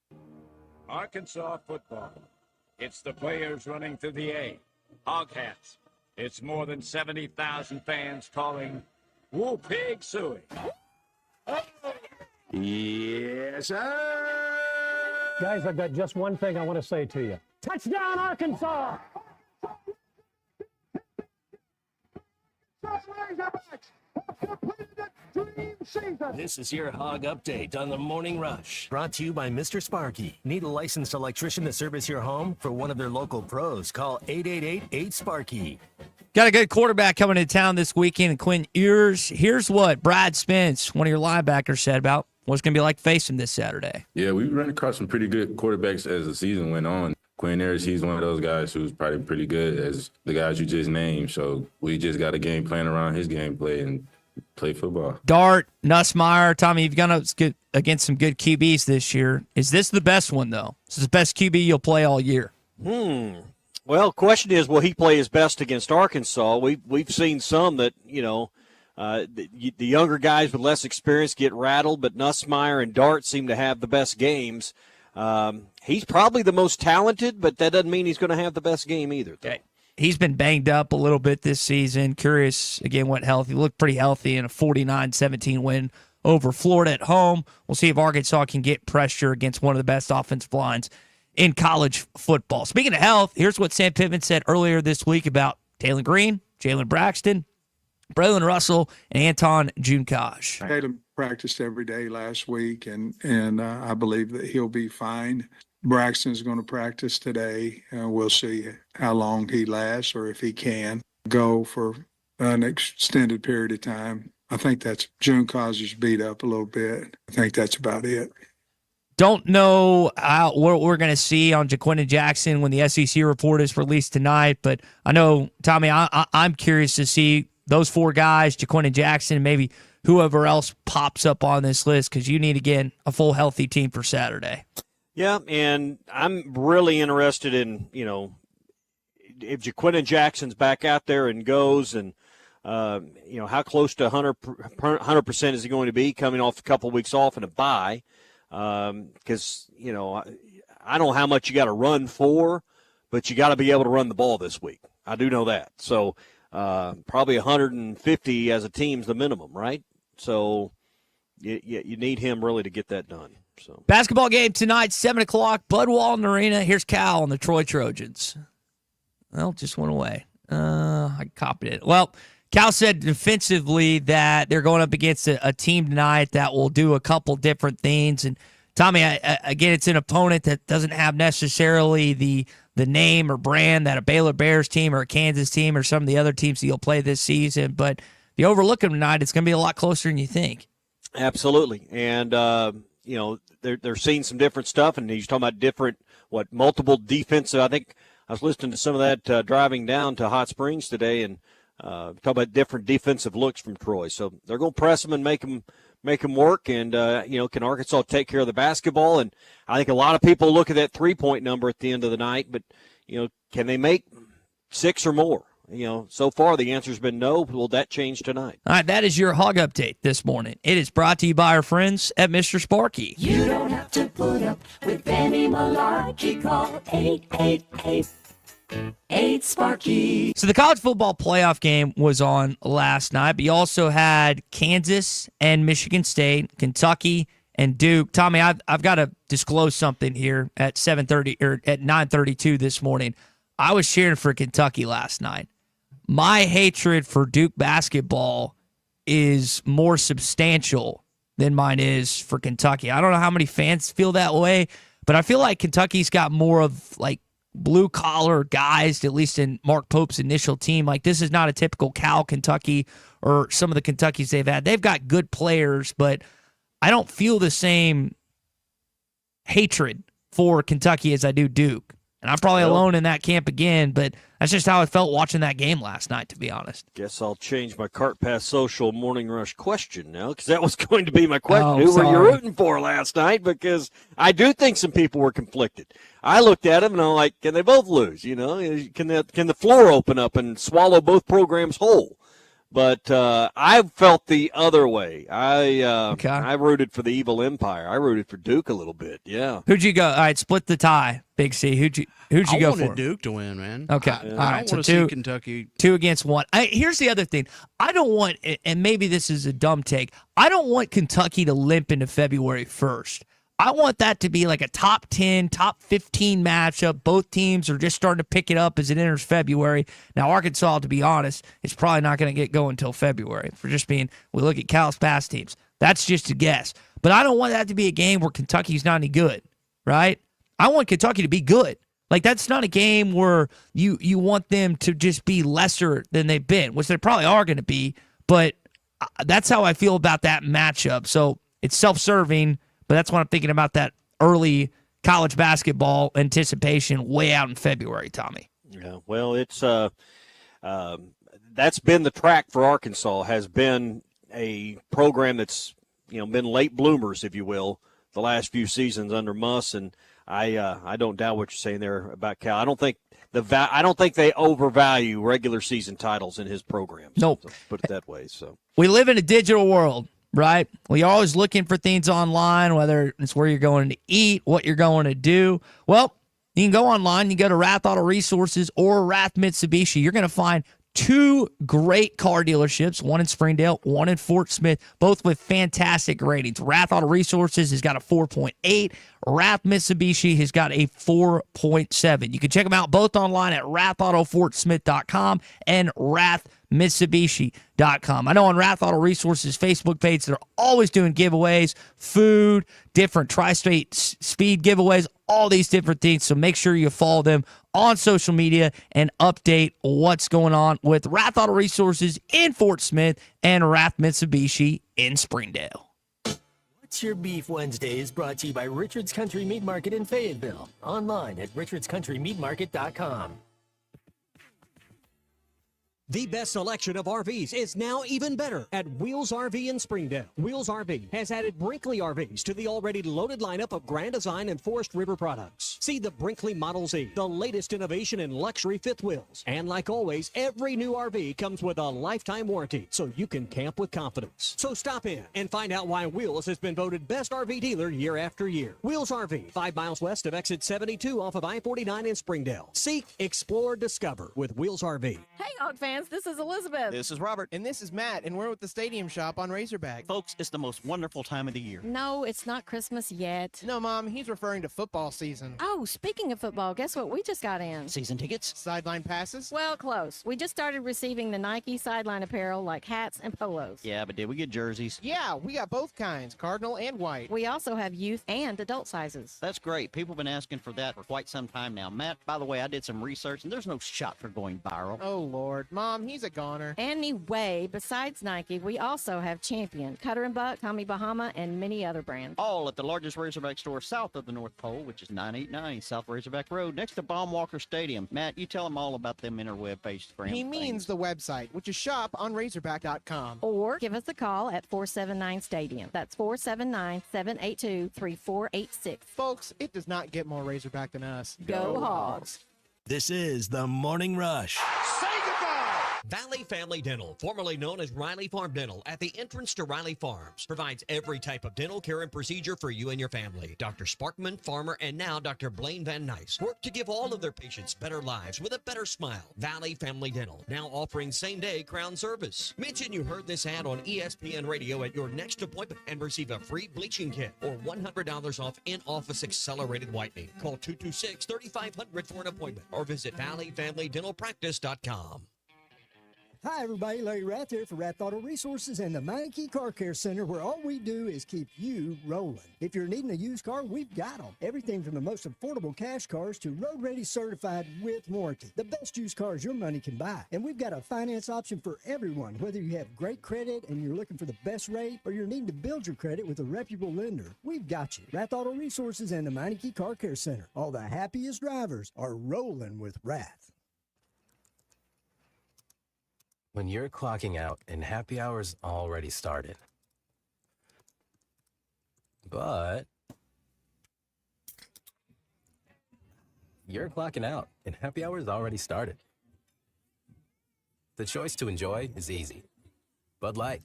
Arkansas football. It's the players running through the A. Hog hats. It's more than 70,000 fans calling Woo Pig Suey. Yes, sir. Guys, I've got just one thing I want to say to you. Touchdown, Arkansas! This is your Hog Update on the Morning Rush. Brought to you by Mr. Sparky. Need a licensed electrician to service your home? For one of their local pros, call 888-8-SPARKY. Got a good quarterback coming to town this weekend, Quinn Ewers. Here's what Brad Spence, one of your linebackers, said about what's going to be like facing this Saturday. Yeah, we ran across some pretty good quarterbacks as the season went on. Quinn Ewers, he's one of those guys who's probably pretty good as the guys you just named. So we just got a game plan around his gameplay and play football. Dart, Nussmeier, Tommy, you've gone up against some good QBs this year. Is this the best one, though? Is this the best QB you'll play all year? Well, question is, will he play his best against Arkansas? We've seen some that, the younger guys with less experience get rattled, but Nussmeier and Dart seem to have the best games. He's probably the most talented, but that doesn't mean he's going to have the best game either. Okay. He's been banged up a little bit this season. Curious, again, what health. He looked pretty healthy in a 49-17 win over Florida at home. We'll see if Arkansas can get pressure against one of the best offensive lines in college football. Speaking of health, here's what Sam Pittman said earlier this week about Taylor Green, Jalen Braxton, Braylon Russell, and Anton Junkaj. Taylor practiced every day last week, and I believe that he'll be fine. Braxton's going to practice today. We'll see how long he lasts or if he can go for an extended period of time. I think that's Junkaj is beat up a little bit. I think that's about it. Don't know what we're going to see on Jaquindon Jackson when the SEC report is released tonight, but I know, Tommy, I'm curious to see those four guys, Jaquindon Jackson, maybe whoever else pops up on this list, because you need, again, a full healthy team for Saturday. Yeah, and I'm really interested in, if Jaquindon Jackson's back out there and goes and, how close to 100% is he going to be coming off a couple of weeks off and a bye? Because, I don't know how much you got to run for, but you got to be able to run the ball this week. I do know that. So probably 150 as a team's the minimum, right? So you need him really to get that done. So basketball game tonight, 7 o'clock, Bud Walton Arena. Here's Cal on the Troy Trojans. Well, just went away. I copied it. Well, Cal said defensively that they're going up against a team tonight that will do a couple different things. And Tommy, again, it's an opponent that doesn't have necessarily the name or brand that a Baylor Bears team or a Kansas team or some of the other teams that you'll play this season. But if you overlook them tonight, it's going to be a lot closer than you think. Absolutely. And, they're seeing some different stuff, and he's talking about multiple defensive. I think I was listening to some of that driving down to Hot Springs today, and talk about different defensive looks from Troy. So they're going to press them and make them work. And can Arkansas take care of the basketball? And I think a lot of people look at that 3-point number at the end of the night, but can they make 6 or more? So far the answer's been no. Will that change tonight? All right, that is your Hog Update this morning. It is brought to you by our friends at Mr. Sparky. You don't have to put up with any malarkey. Call 888-8-SPARKY. So the college football playoff game was on last night, but you also had Kansas and Michigan State, Kentucky and Duke. Tommy, I've got to disclose something here at 7:30 or at 9:32 this morning. I was cheering for Kentucky last night. My hatred for Duke basketball is more substantial than mine is for Kentucky. I don't know how many fans feel that way, but I feel like Kentucky's got more of like blue collar guys, at least in Mark Pope's initial team. Like, this is not a typical Cal Kentucky or some of the Kentuckys they've had. They've got good players, but I don't feel the same hatred for Kentucky as I do Duke. And I'm probably alone in that camp again, but that's just how I felt watching that game last night, to be honest. Guess I'll change my Cart Pass Social Morning Rush question now, because that was going to be my question. Oh, Who were you sorry. rooting for last night? Because I do think some people were conflicted. I looked at them and I'm like, can they both lose? You know, can the floor open up and swallow both programs whole? But I felt the other way. I rooted for the evil empire. I rooted for Duke a little bit. Yeah. Who'd you go? All right, split the tie, Big C. Who'd you I go wanted for? Duke to win, man. Okay. I All right. want So to two, see Kentucky. 2 against 1. Here's the other thing. I don't want, and maybe this is a dumb take, I don't want Kentucky to limp into February 1st. I want that to be like a top 10, top 15 matchup. Both teams are just starting to pick it up as it enters February. Now, Arkansas, to be honest, is probably not going to get going until February. For just being, we look at Cal's past teams. That's just a guess. But I don't want that to be a game where Kentucky's not any good, right? I want Kentucky to be good. Like, that's not a game where you want them to just be lesser than they've been, which they probably are going to be. But that's how I feel about that matchup. So it's self-serving. But that's what I'm thinking about, that early college basketball anticipation way out in February, Tommy. Yeah, well, it's that's been the track for Arkansas, has been a program that's, been late bloomers, if you will, the last few seasons under Muss, and I don't doubt what you're saying there about Cal. I don't think they overvalue regular season titles in his program. Nope. So put it that way. So we live in a digital world. Right? Well, you're always looking for things online, whether it's where you're going to eat, what you're going to do. Well, you can go online. You go to Rath Auto Resources or Rath Mitsubishi. You're going to find 2 great car dealerships, one in Springdale, one in Fort Smith, both with fantastic ratings. Rath Auto Resources has got a 4.8. Rath Mitsubishi has got a 4.7. You can check them out both online at rathautofortsmith.com and rathmitsubishi.com. I know on Rath Auto Resources Facebook page, they're always doing giveaways, food, different tri-state speed giveaways, all these different things. So make sure you follow them on social media and update what's going on with Rath Auto Resources in Fort Smith and Rath Mitsubishi in Springdale. What's Your Beef Wednesday is brought to you by Richard's Country Meat Market in Fayetteville. Online at richardscountrymeatmarket.com. The best selection of RVs is now even better at Wheels RV in Springdale. Wheels RV has added Brinkley RVs to the already loaded lineup of Grand Design and Forest River products. See the Brinkley Model Z, the latest innovation in luxury fifth wheels. And like always, every new RV comes with a lifetime warranty, so you can camp with confidence. So stop in and find out why Wheels has been voted best RV dealer year after year. Wheels RV, 5 miles west of exit 72 off of I-49 in Springdale. Seek, explore, discover with Wheels RV. Hey, Hawk fans, this is Elizabeth. This is Robert. And this is Matt, and we're with the Stadium Shop on Razorback. Folks, it's the most wonderful time of the year. No, it's not Christmas yet. No, Mom, he's referring to football season. Oh, speaking of football, guess what we just got in? Season tickets? Sideline passes? Well, close. We just started receiving the Nike sideline apparel like hats and polos. Yeah, but did we get jerseys? Yeah, we got both kinds, cardinal and white. We also have youth and adult sizes. That's great. People have been asking for that for quite some time now. Matt, by the way, I did some research, and there's no shot for going viral. Oh, Lord. Mom, he's a goner. Anyway, besides Nike, we also have Champion, Cutter & Buck, Tommy Bahama, and many other brands. All at the largest Razorback store south of the North Pole, which is 989 South Razorback Road, next to Baumwalker Stadium. Matt, you tell them all about them interweb-based brands. He means the website, which is shop on razorback.com. Or give us a call at 479-STADIUM. That's 479-782-3486. Folks, it does not get more Razorback than us. Go Hogs! This is the Morning Rush. Valley Family Dental, formerly known as Riley Farm Dental, at the entrance to Riley Farms, provides every type of dental care and procedure for you and your family. Dr. Sparkman, Farmer, and now Dr. Blaine Van Nice work to give all of their patients better lives with a better smile. Valley Family Dental, now offering same-day crown service. Mention you heard this ad on ESPN Radio at your next appointment and receive a free bleaching kit or $100 off in-office accelerated whitening. Call 226-3500 for an appointment or visit valleyfamilydentalpractice.com. Hi, everybody. Larry Rath here for Rath Auto Resources and the Meineke Car Care Center, where all we do is keep you rolling. If you're needing a used car, we've got them. Everything from the most affordable cash cars to road-ready certified with warranty. The best used cars your money can buy. And we've got a finance option for everyone, whether you have great credit and you're looking for the best rate or you're needing to build your credit with a reputable lender. We've got you. Rath Auto Resources and the Meineke Car Care Center. All the happiest drivers are rolling with Rath. When you're clocking out and happy hour's already started. But you're clocking out and happy hour's already started. The choice to enjoy is easy. Bud Light.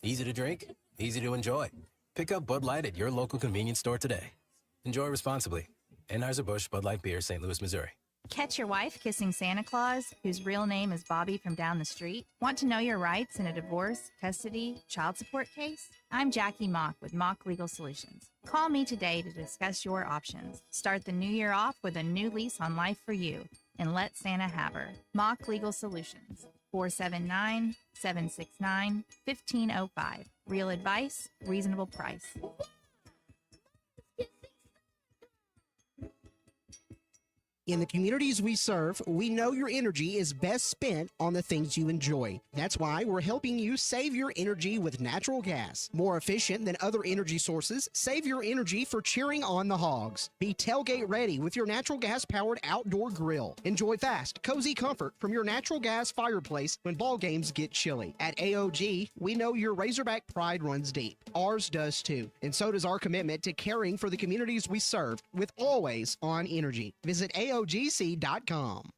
Easy to drink, easy to enjoy. Pick up Bud Light at your local convenience store today. Enjoy responsibly. Anheuser-Busch Bud Light Beer, St. Louis, Missouri. Catch your wife kissing Santa Claus, whose real name is Bobby from down the street? Want to know your rights in a divorce, custody, child support case? I'm Jackie Mock with Mock Legal Solutions. Call me today to discuss your options. Start the new year off with a new lease on life for you, and let Santa have her. Mock Legal Solutions, 479-769-1505. Real advice, reasonable price. In the communities we serve, we know your energy is best spent on the things you enjoy. That's why we're helping you save your energy with natural gas. More efficient than other energy sources, save your energy for cheering on the Hogs. Be tailgate ready with your natural gas-powered outdoor grill. Enjoy fast, cozy comfort from your natural gas fireplace when ball games get chilly. At AOG, we know your Razorback pride runs deep. Ours does too. And so does our commitment to caring for the communities we serve with Always On Energy. Visit AOGC.com.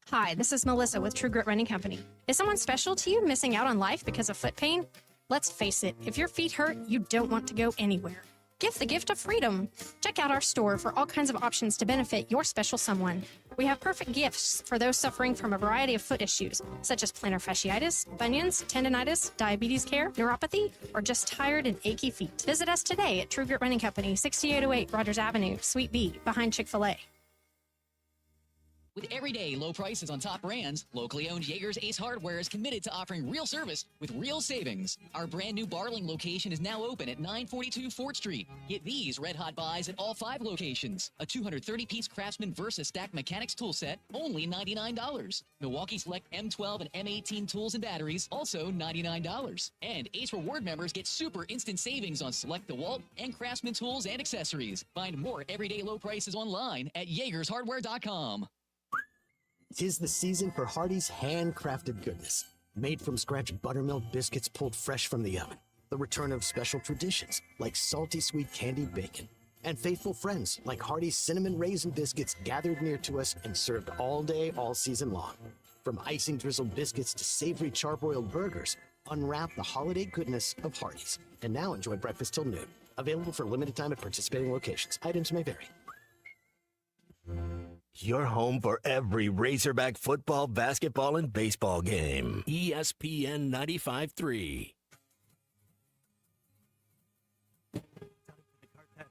Hi, this is Melissa with True Grit Running Company. Is someone special to you missing out on life because of foot pain? Let's face it, if your feet hurt, you don't want to go anywhere. Give the gift of freedom. Check out our store for all kinds of options to benefit your special someone. We have perfect gifts for those suffering from a variety of foot issues, such as plantar fasciitis, bunions, tendonitis, diabetes care, neuropathy, or just tired and achy feet. Visit us today at True Grit Running Company, 6808 Rogers Avenue, Suite B, behind Chick-fil-A. With everyday low prices on top brands, locally owned Jaeger's Ace Hardware is committed to offering real service with real savings. Our brand new Barling location is now open at 942 Fort Street. Get these red-hot buys at all 5 locations. A 230-piece Craftsman Versa Stack Mechanics tool set, only $99. Milwaukee Select M12 and M18 tools and batteries, also $99. And Ace Reward members get super instant savings on select DeWalt and Craftsman tools and accessories. Find more everyday low prices online at JaegersHardware.com. 'Tis the season for Hardee's handcrafted goodness. Made from scratch buttermilk biscuits pulled fresh from the oven. The return of special traditions like salty sweet candied bacon. And faithful friends like Hardee's cinnamon raisin biscuits gathered near to us and served all day, all season long. From icing drizzled biscuits to savory charbroiled burgers, unwrap the holiday goodness of Hardee's. And now enjoy breakfast till noon. Available for limited time at participating locations. Items may vary. Your home for every Razorback football, basketball, and baseball game. ESPN 95.3.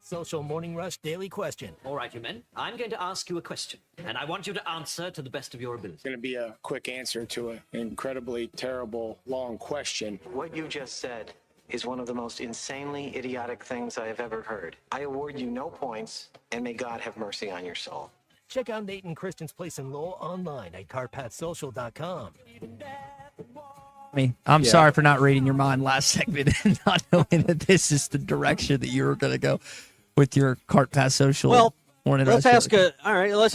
Social Morning Rush Daily Question. All right, you men. I'm going to ask you a question, and I want you to answer to the best of your ability. It's going to be a quick answer to an incredibly terrible, long question. What you just said is one of the most insanely idiotic things I have ever heard. I award you no points, and may God have mercy on your soul. Check out Nate and Kristen's Place in Lowell online at CarpathSocial.com. I'm sorry for not reading your mind last segment and not knowing that this is the direction that you were going to go with your Cart Pass Social. Well, morning let's rush.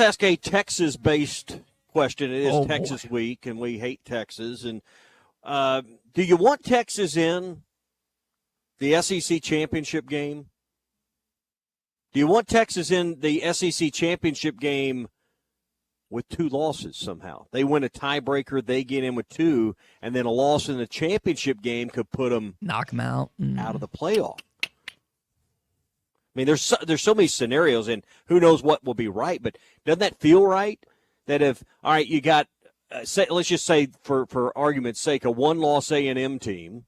ask a Texas-based question. It is Texas week, and we hate Texas. And do you want Texas in the SEC championship game? Do you want Texas in the SEC championship game with 2 losses somehow? They win a tiebreaker, they get in with 2, and then a loss in the championship game could put them knock them out of the playoff. I mean, there's so many scenarios, and who knows what will be right. But doesn't that feel right? That if you got let's just say for argument's sake, a 1-loss A&M team.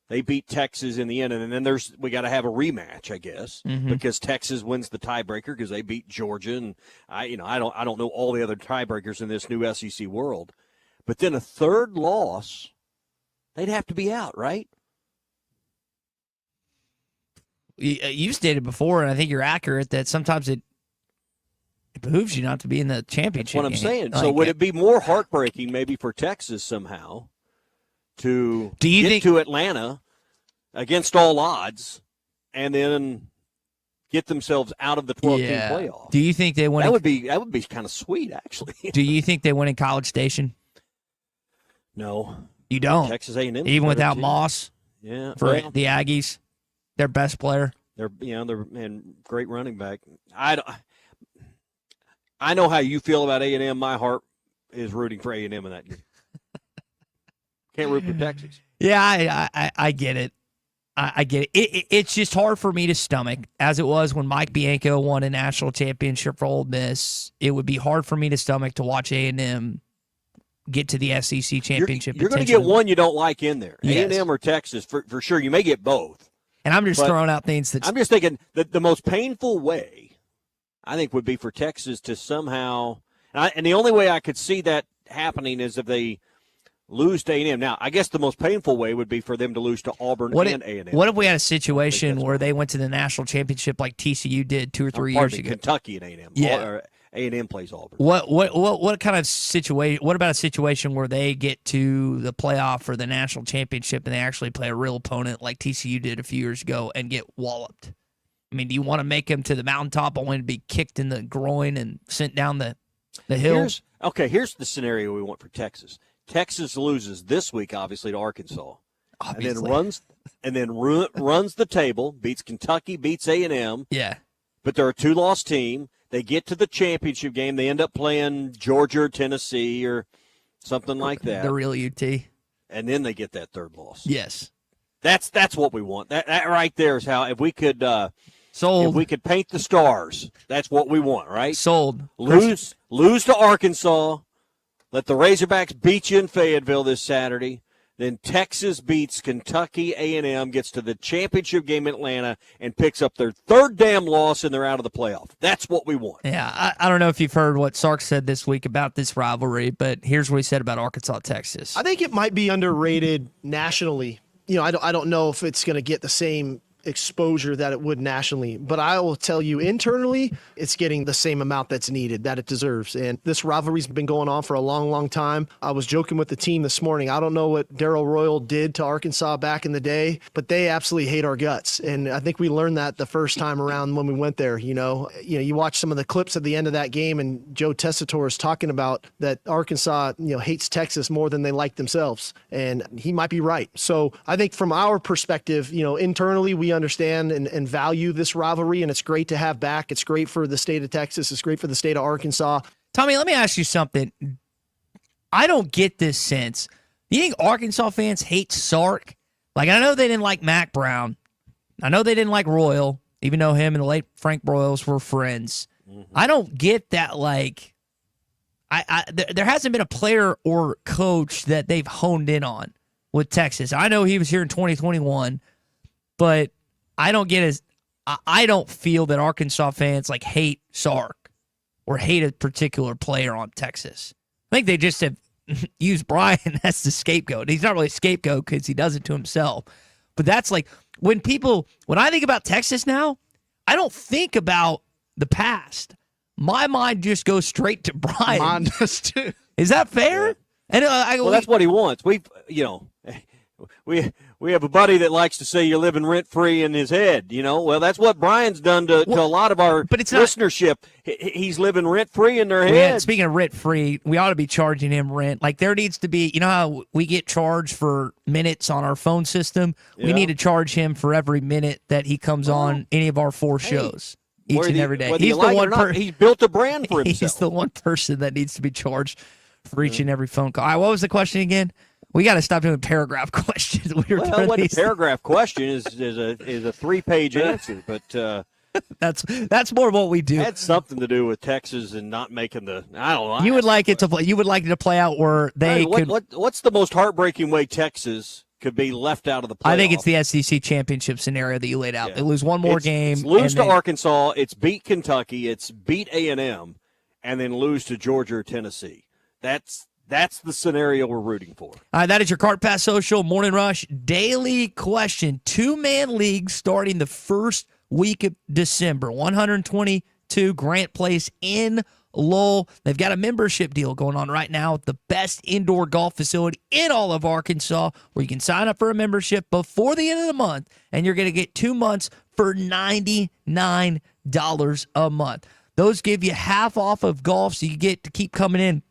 They beat Texas in the end, and then we got to have a rematch, I guess, because Texas wins the tiebreaker because they beat Georgia, and I don't know all the other tiebreakers in this new SEC world. But then a 3rd loss they'd have to be out, right? You've stated before, and I think you're accurate, that sometimes it behooves you not to be in the championship. That's what I'm game. saying. So would it be more heartbreaking maybe for Texas somehow to get to Atlanta against all odds and then get themselves out of the 12-team playoff? Do you think they win? That would be kind of sweet, actually. Do you think they win in College Station? No, you don't. Texas A&M, even without too. Moss. Yeah, for well, the Aggies, their best player. They're and great running back. I know how you feel about A&M. My heart is rooting for A&M in that game. Can't root for Texas. Yeah, I get it. I get it. It's just hard for me to stomach, as it was when Mike Bianco won a national championship for Ole Miss. It would be hard for me to stomach to watch A&M get to the SEC championship. You're going to get one you don't like in there, Yes. A&M or Texas for sure. You may get both. And I'm just throwing out things that I'm just thinking that the most painful way, I think, would be for Texas to somehow, and the only way I could see that happening is if they lose to A&M. Now, I guess the most painful way would be for them to lose to Auburn and A&M. What if we had a situation where they went to the national championship like TCU did 2 or 3 years ago? Kentucky and A&M. Yeah. Or A&M plays Auburn. What kind of situation? What about a situation where they get to the playoff for the national championship and they actually play a real opponent like TCU did a few years ago and get walloped? I mean, do you want to make them to the mountaintop only to be kicked in the groin and sent down the hill? Here's the scenario we want for Texas. Texas loses this week, obviously, to Arkansas, Obviously. and then runs the table, beats Kentucky, beats A&M. Yeah, but they're a 2-loss team. They get to the championship game. They end up playing Georgia or Tennessee or something like that. The real UT. And then they get that third loss. Yes, that's what we want. That right there is how if we could sold. If we could paint the stars, that's what we want, right? Sold. Lose to Arkansas. Let the Razorbacks beat you in Fayetteville this Saturday. Then Texas beats Kentucky A&M, gets to the championship game in Atlanta, and picks up their third damn loss, and they're out of the playoff. That's what we want. Yeah, I don't know if you've heard what Sark said this week about this rivalry, but here's what he said about Arkansas, Texas. I think it might be underrated nationally. I don't know if it's going to get the same exposure that it would nationally, but I will tell you internally, it's getting the same amount that's needed, that it deserves. And this rivalry's been going on for a long, long time. I was joking with the team this morning. I don't know what Darrell Royal did to Arkansas back in the day, but they absolutely hate our guts. And I think we learned that the first time around when we went there. You watch some of the clips at the end of that game, and Joe Tessitore is talking about that Arkansas, hates Texas more than they like themselves. And he might be right. So I think from our perspective, internally, we understand and value this rivalry, and it's great to have back. It's great for the state of Texas. It's great for the state of Arkansas. Tommy, let me ask you something. I don't get this sense. You think Arkansas fans hate Sark? Like, I know they didn't like Mac Brown. I know they didn't like Royal, even though him and the late Frank Broyles were friends. Mm-hmm. I don't get that, like, there hasn't been a player or coach that they've honed in on with Texas. I know he was here in 2021, but I don't feel that Arkansas fans like hate Sark or hate a particular player on Texas. I think they just have used Brian as the scapegoat. He's not really a scapegoat because he does it to himself. But that's like when I think about Texas now, I don't think about the past. My mind just goes straight to Brian. Mine does too. Is that fair? And that's what he wants. We have a buddy that likes to say you're living rent-free in his head, Well, that's what Brian's done to a lot of our listenership. He's living rent-free in their heads. Speaking of rent-free, we ought to be charging him rent. Like, there needs to be, how we get charged for minutes on our phone system? Yeah. We need to charge him for every minute that he comes on any of our 4 shows each and every day. He's the one he's built a brand for himself. He's the one person that needs to be charged for each and every phone call. All right, what was the question again? We got to stop doing paragraph questions. A paragraph question is a 3-page answer, but that's more what we do. That's something to do with Texas and not making the. I don't know. You would like it to play. You would like it to play out where they could. What's the most heartbreaking way Texas could be left out of the playoff? I think it's the SEC championship scenario that you laid out. Yeah. They lose one more game. It's lose to Arkansas. It's beat Kentucky. It's beat A&M, and then lose to Georgia or Tennessee. That's the scenario we're rooting for. That is your Cart Pass Social Morning Rush daily question. 2-man league starting the first week of December. 122 Grant Place in Lowell. They've got a membership deal going on right now with the best indoor golf facility in all of Arkansas, where you can sign up for a membership before the end of the month, and you're going to get 2 months for $99 a month. Those give you half off of golf, so you get to keep coming in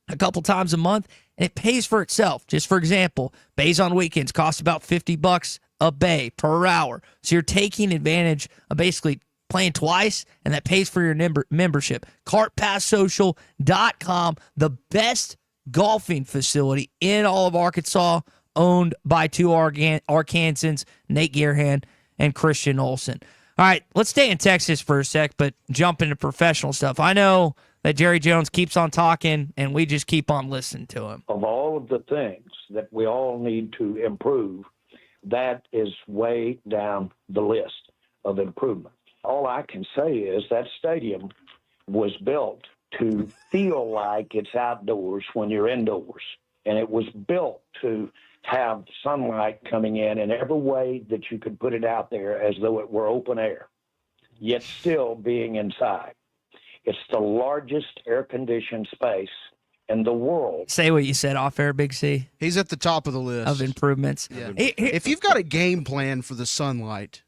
a couple times a month, and it pays for itself. Just for example, bays on weekends cost about $50 a bay per hour. So you're taking advantage of basically playing twice, and that pays for your membership. CartPassSocial.com, the best golfing facility in all of Arkansas, owned by 2 Arkansans, Nate Gearhan and Christian Olson. All right, let's stay in Texas for a sec, but jump into professional stuff. I know that Jerry Jones keeps on talking, and we just keep on listening to him. Of all of the things that we all need to improve, that is way down the list of improvement. All I can say is that stadium was built to feel like it's outdoors when you're indoors, and it was built to have sunlight coming in every way that you could put it out there as though it were open air, yet still being inside. It's the largest air-conditioned space in the world. Say what you said off air, Big C. He's at the top of the list of improvements. Yeah. If you've got a game plan for the sunlight,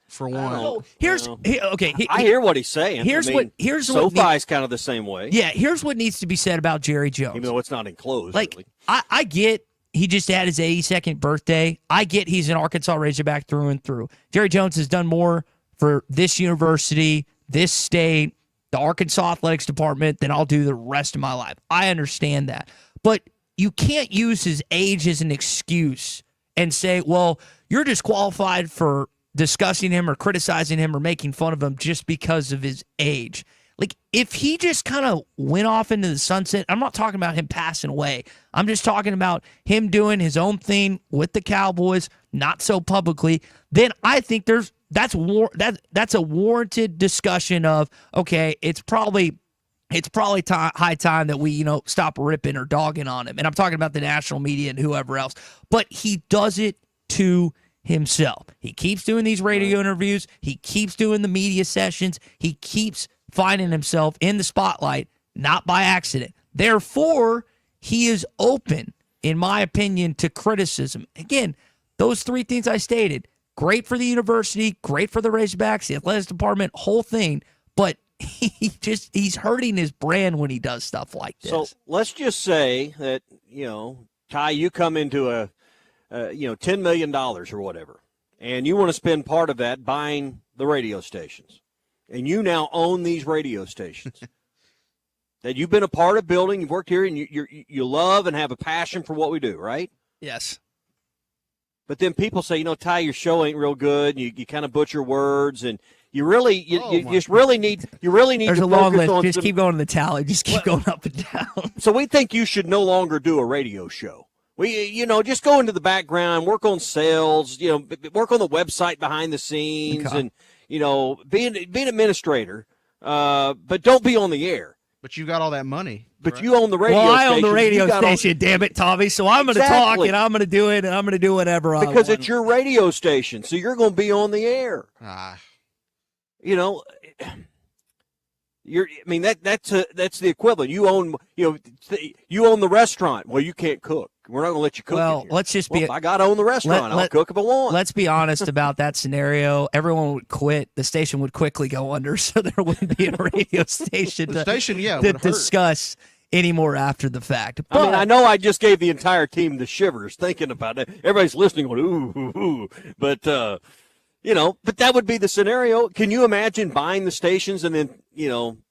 for one, I hear what he's saying. Here's what SoFi's kind of the same way. Yeah, here's what needs to be said about Jerry Jones. Even though it's not enclosed. Like, really. I get he just had his 82nd birthday. I get he's an Arkansas Razorback through and through. Jerry Jones has done more for this university, this state, the Arkansas Athletics Department than I'll do the rest of my life. I understand that. But you can't use his age as an excuse and say, well, you're disqualified for discussing him or criticizing him or making fun of him just because of his age. Like, if he just kind of went off into the sunset, I'm not talking about him passing away. I'm just talking about him doing his own thing with the Cowboys, not so publicly, then I think that's a warranted discussion of, okay, it's probably high time that we, stop ripping or dogging on him. And I'm talking about the national media and whoever else. But he does it to himself. He keeps doing these radio interviews. He keeps doing the media sessions. He keeps finding himself in the spotlight, not by accident. Therefore, he is open, in my opinion, to criticism. Again, those 3 things I stated, great for the university, great for the Razorbacks, the athletics department, whole thing, but he's hurting his brand when he does stuff like this. So let's just say that, Ty, you come into a $10 million or whatever, and you want to spend part of that buying the radio stations. And you now own these radio stations that you've been a part of building. You've worked here, and you love and have a passion for what we do, right? Yes. But then people say, Ty, your show ain't real good. You kind of butcher words, and you really need There's to a long focus list. on Just keep going to the tally. Just keep going up and down. So we think you should no longer do a radio show. We, just go into the background, work on sales, work on the website behind the scenes, and be an administrator, but don't be on the air. But you got all that money. But you own the radio station. Well, I own the radio station, damn it, Tommy. So I'm going to talk, and I'm going to do it, and I'm going to do whatever I want. Because it's your radio station, so you're going to be on the air. That's the equivalent. You own the restaurant. Well, you can't cook. We're not going to let you cook. Well, let's just be. I got to own the restaurant. I'll cook if I want. Let's be honest about that scenario. Everyone would quit. The station would quickly go under, so there wouldn't be a radio station to discuss anymore after the fact. But, I know I just gave the entire team the shivers thinking about it. Everybody's listening going, ooh. But, but that would be the scenario. Can you imagine buying the stations and then,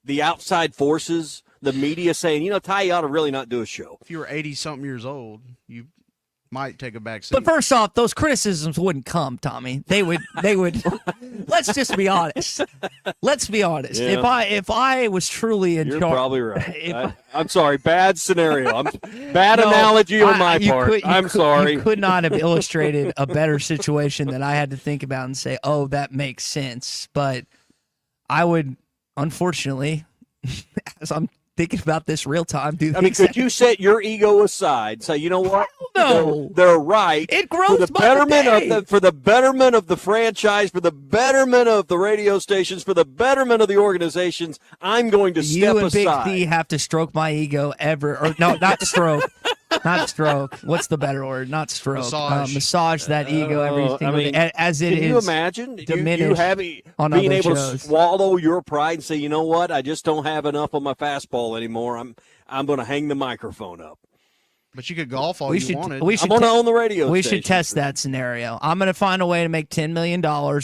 the outside forces, the media saying, Ty, you ought to really not do a show. If you were 80-something years old, you might take a back seat. But first off, those criticisms wouldn't come, Tommy. They would. Let's just be honest. Let's be honest. Yeah. If I was truly in charge, you're probably right. I'm sorry. Bad scenario. Bad analogy on my part. I'm sorry. You could not have illustrated a better situation that I had to think about and say, "Oh, that makes sense." But I would, unfortunately, as I'm thinking about this real time. Do I mean, could you set your ego aside? Say, you know what? No. They're right. It grows for the by betterment the day. of for the betterment of the franchise, for the betterment of the radio stations, for the betterment of the organizations. I'm going to step You and Big aside. D have to stroke my ego or no, not stroke. Not stroke. What's the better word? Not stroke. Massage that ego every single day, as it is. Can you imagine you diminished having on being other able shows. to swallow your pride and say, you know what? I just don't have enough on my fastball anymore. I'm going to hang the microphone up. But you could golf all you wanted. I'm going to own the radio We station. should test that scenario. I'm going to find a way to make $10 million,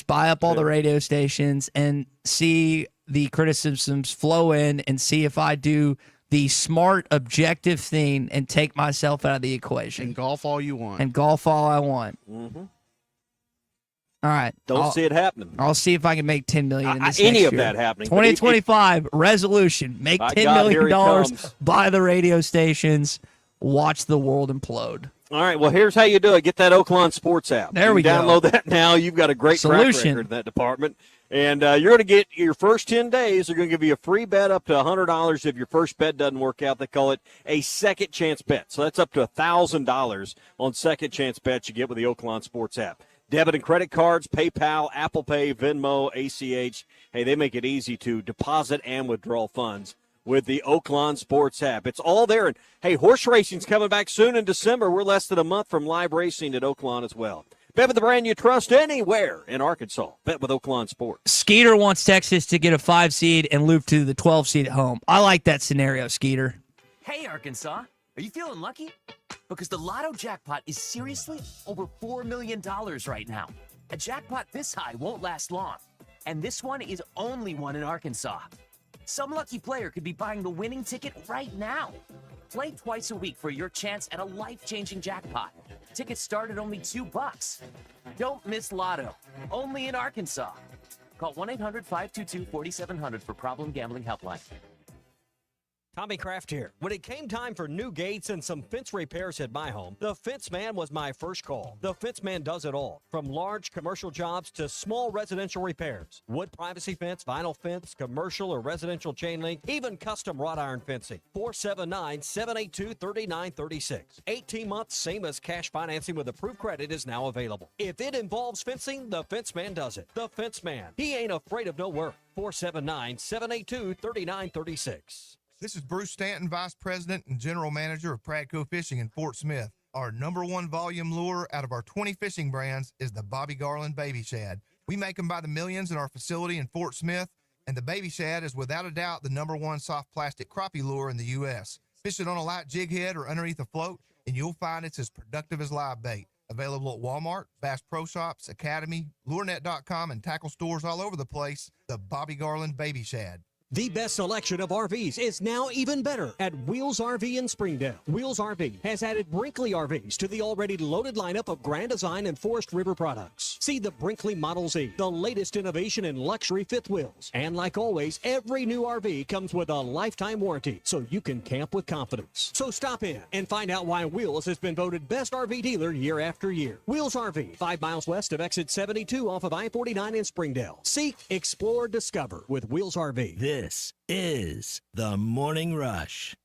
buy up all the radio stations, and see the criticisms flow in and see if I do the smart, objective thing and take myself out of the equation. And golf all you want. And golf all I want. Mm-hmm. All right. Don't see it happening. I'll see if I can make $10 million in this Any next of year. that happening. 2025 resolution: make By $10 God, million here he dollars, comes. buy the radio stations, watch the world implode. All right, well, here's how you do it. Get that Oaklawn Sports app. There we go. Download that now. You've got a great track Solution. record in that department. And you're going to get your first 10 days. They're going to give you a free bet up to $100 if your first bet doesn't work out. They call it a second chance bet. So that's up to $1,000 on second chance bets you get with the Oaklawn Sports app. Debit and credit cards, PayPal, Apple Pay, Venmo, ACH. Hey, they make it easy to deposit and withdraw funds with the Oaklawn Sports app. It's all there. And, hey, horse racing's coming back soon in December. We're less than a month from live racing at Oaklawn as well. Bet with the brand you trust anywhere in Arkansas. Bet with Oaklawn Sports. Skeeter wants Texas to get a 5 seed and move to the 12 seed at home. I like that scenario, Skeeter. Hey, Arkansas, are you feeling lucky? Because the Lotto jackpot is seriously over $4 million right now. A jackpot this high won't last long. And this one is only one in Arkansas. Some lucky player could be buying the winning ticket right now. Play twice a week for your chance at a life-changing jackpot. Tickets start at only $2. Don't miss Lotto. Only in Arkansas. Call 1-800-522-4700 for Problem Gambling Helpline. Tommy Kraft here. When it came time for new gates and some fence repairs at my home, the Fence Man was my first call. The Fence Man does it all, from large commercial jobs to small residential repairs. Wood privacy fence, vinyl fence, commercial or residential chain link, even custom wrought iron fencing. 479-782-3936. 18 months, same as cash financing with approved credit is now available. If it involves fencing, the Fence Man does it. The Fence Man. He ain't afraid of no work. 479-782-3936. This is Bruce Stanton, Vice President and General Manager of Pradco Fishing in Fort Smith. Our #1 volume lure out of our 20 fishing brands is the Bobby Garland Baby Shad. We make them by the millions in our facility in Fort Smith, and the Baby Shad is without a doubt the #1 soft plastic crappie lure in the U.S. Fish it on a light jig head or underneath a float, and you'll find it's as productive as live bait. Available at Walmart, Bass Pro Shops, Academy, LureNet.com, and tackle stores all over the place. The Bobby Garland Baby Shad. The best selection of RVs is now even better at Wheels RV in Springdale. Wheels RV has added Brinkley RVs to the already loaded lineup of Grand Design and Forest River products. See the Brinkley Model Z, the latest innovation in luxury fifth wheels. And like always, every new RV comes with a lifetime warranty, so you can camp with confidence. So stop in and find out why Wheels has been voted best RV dealer year after year. Wheels RV, 5 miles west of exit 72 off of I-49 in Springdale. Seek, explore, discover with Wheels RV. This is the Morning Rush.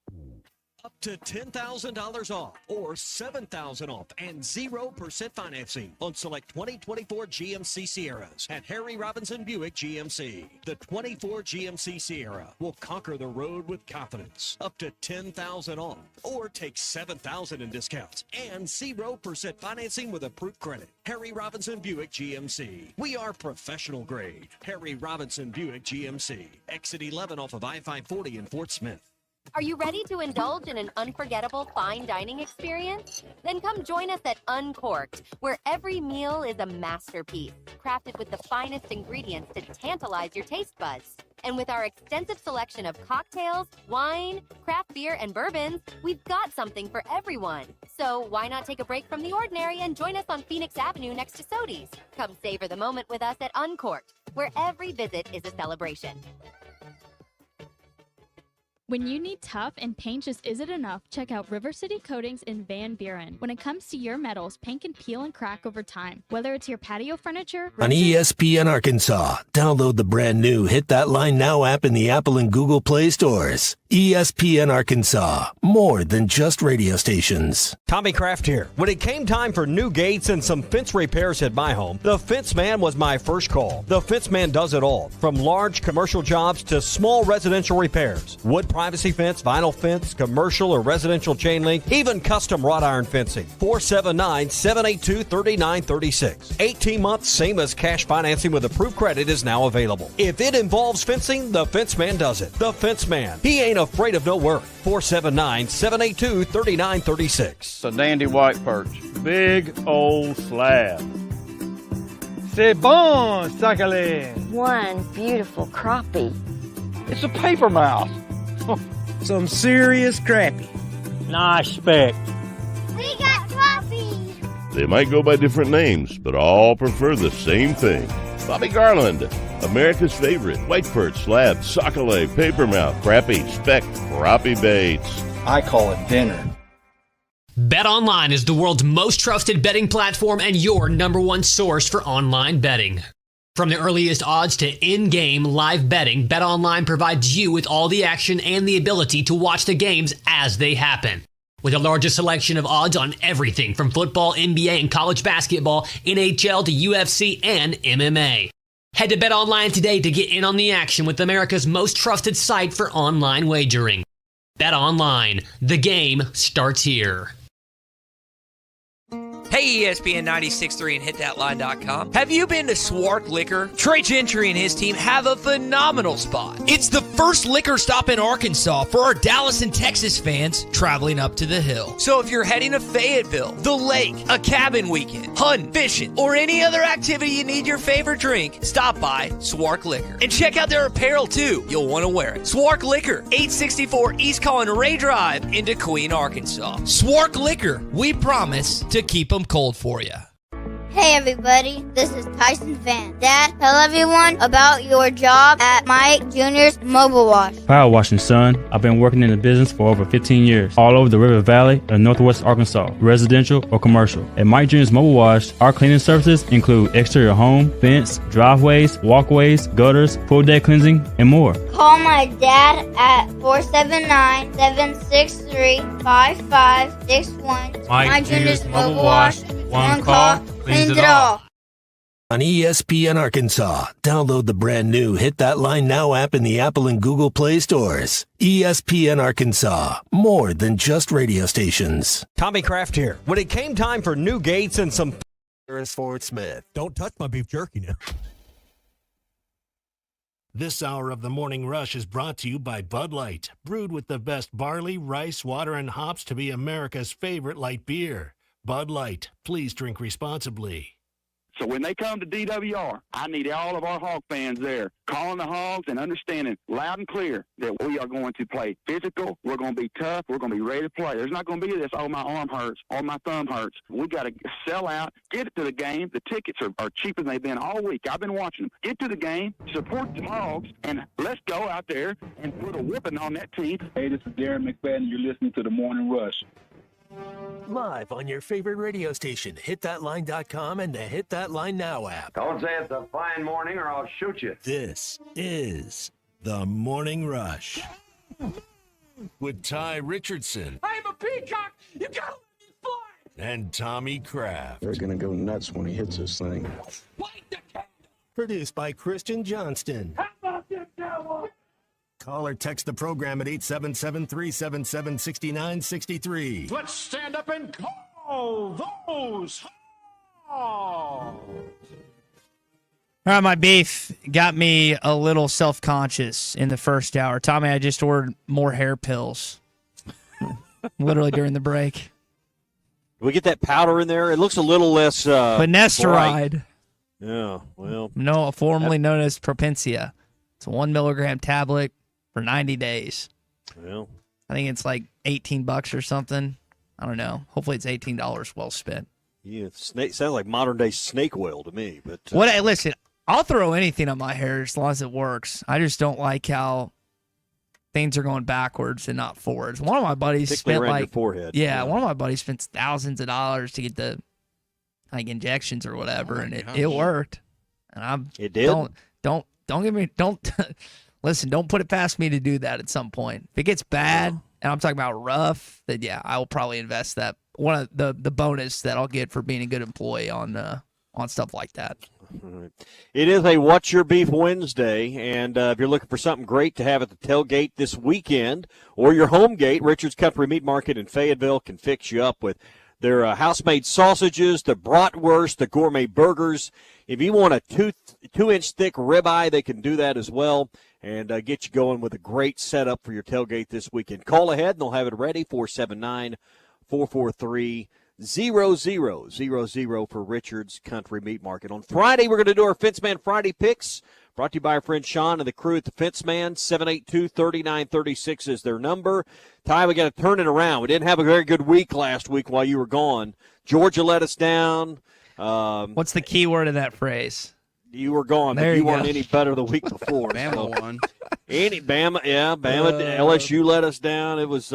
Up to $10,000 off or $7,000 off and 0% financing on select 2024 GMC Sierras at Harry Robinson Buick GMC. The 24 GMC Sierra will conquer the road with confidence. Up to $10,000 off or take $7,000 in discounts and 0% financing with approved credit. Harry Robinson Buick GMC. We are professional grade. Harry Robinson Buick GMC. Exit 11 off of I-540 in Fort Smith. Are you ready to indulge in an unforgettable fine dining experience? Then come join us at Uncorked, where every meal is a masterpiece, crafted with the finest ingredients to tantalize your taste buds. And with our extensive selection of cocktails, wine, craft beer, and bourbons, we've got something for everyone. So why not take a break from the ordinary and join us on Phoenix Avenue next to Sodi's? Come savor the moment with us at Uncorked, where every visit is a celebration. When you need tough and paint just isn't enough, check out River City Coatings in Van Buren. When it comes to your metals, paint can peel and crack over time. Whether it's your patio furniture, On ESPN Arkansas, download the brand new Hit That Line Now app in the Apple and Google Play stores. ESPN Arkansas, more than just radio stations. Tommy Kraft here. When it came time for new gates and some fence repairs at my home, the Fence Man was my first call. The Fence Man does it all, from large commercial jobs to small residential repairs. Wood privacy fence, vinyl fence, commercial or residential chain link, even custom wrought iron fencing. 479-782-3936. 18 months, same as cash financing with approved credit is now available. If it involves fencing, the Fence Man does it. The Fence Man. He ain't afraid of no work. 479-782-3936. It's a dandy white perch. Big old slab. C'est bon, Sakhalin. One beautiful crappie. It's a paper mouse. Some serious crappie. Nice speck. We got crappies. They might go by different names, but all prefer the same thing. Bobby Garland, America's favorite white perch, slab, sockeye, papermouth, crappie, speck, crappie baits. I call it dinner. BetOnline is the world's most trusted betting platform and your number one source for online betting. From the earliest odds to in-game live betting, BetOnline provides you with all the action and the ability to watch the games as they happen. With the largest selection of odds on everything from football, NBA, and college basketball, NHL to UFC and MMA. Head to BetOnline today to get in on the action with America's most trusted site for online wagering. BetOnline, the game starts here. Hey, ESPN 96.3 and hitthatline.com. Have you been to Swark Liquor? Trey Gentry and his team have a phenomenal spot. It's the first liquor stop in Arkansas for our Dallas and Texas fans traveling up to the hill. So if you're heading to Fayetteville, the lake, a cabin weekend, hunting, fishing, or any other activity you need your favorite drink, stop by Swark Liquor. And check out their apparel too. You'll want to wear it. Swark Liquor, 864 East Collin Ray Drive in Queen, Arkansas. Swark Liquor, we promise to keep them cold for you. Hey everybody, this is Tyson Van. Dad, tell everyone about your job at Mike Jr.'s Mobile Wash. Power washing, son. I've been working in the business for over 15 years, all over the River Valley and Northwest Arkansas, residential or commercial. At Mike Jr.'s Mobile Wash, our cleaning services include exterior home, fence, driveways, walkways, gutters, pool deck cleansing, and more. Call my dad at 479-763-5561. Mike Jr.'s Mobile Wash. One call, cleans it all. On ESPN Arkansas, download the brand new Hit That Line Now app in the Apple and Google Play stores. ESPN Arkansas, more than just radio stations. Tommy Kraft here. When it came time for new gates and some in Fort Smith. Don't touch my beef jerky now. This hour of the Morning Rush is brought to you by Bud Light, brewed with the best barley, rice, water, and hops to be America's favorite light beer. Bud Light, please drink responsibly. So when they come to DWR, I need all of our Hog fans there, calling the Hogs and understanding loud and clear that we are going to play physical, we're going to be tough, we're going to be ready to play. There's not going to be this, oh, my arm hurts, or my thumb hurts. We got to sell out, get it to the game. The tickets are cheaper than they've been all week. I've been watching them. Get to the game, support the Hogs, and let's go out there and put a whooping on that team. Hey, this is Darren McFadden. You're listening to the Morning Rush. Live on your favorite radio station, hitthatline.com and the Hit That Line Now app. Don't say it's a fine morning or I'll shoot you. This is the Morning Rush with Ty Richardson. I'm a peacock. You gotta let me fly. And Tommy Kraft. They're gonna go nuts when he hits this thing. Produced by Christian Johnston. How about them Cowboys? Call or text the program at 877-377-6963. Let's stand up and call those Hogs. All right, my beef got me a little self-conscious in the first hour. Tommy, I just ordered more hair pills. Literally during the break. We get that powder in there. It looks a little less finasteride. bright. Yeah, well. No, formerly known as Propencia. It's a 1 milligram tablet for 90 days. Well, I think it's like $18 or something. I don't know. Hopefully it's $18 well spent. Yeah, snake sounds like modern day snake oil to me. But listen, I'll throw anything on my hair as long as it works. I just don't like how things are going backwards and not forwards. One of my buddies spent around your forehead. Yeah, one of my buddies spent thousands of dollars to get the injections or whatever, and it worked. And it did. Don't get me listen, don't put it past me to do that at some point. If it gets bad, and I'm talking about rough, then yeah, I will probably invest that. One of the bonus that I'll get for being a good employee on stuff like that. It is a What's Your Beef Wednesday, and if you're looking for something great to have at the tailgate this weekend or your home gate, Richard's Country Meat Market in Fayetteville can fix you up with their house-made sausages, the bratwurst, the gourmet burgers. If you want a 2-inch thick ribeye, they can do that as well and get you going with a great setup for your tailgate this weekend. Call ahead, and they'll have it ready, 479-443-0000 for Richard's Country Meat Market. On Friday, we're going to do our Fence Man Friday picks, brought to you by our friend Sean and the crew at the Fence Man. 782-3936 is their number. Ty, we got to turn it around. We didn't have a very good week last week while you were gone. Georgia let us down. What's the key word of that phrase? You were gone, but you weren't any better the week before. Bama won. Bama, LSU let us down. It was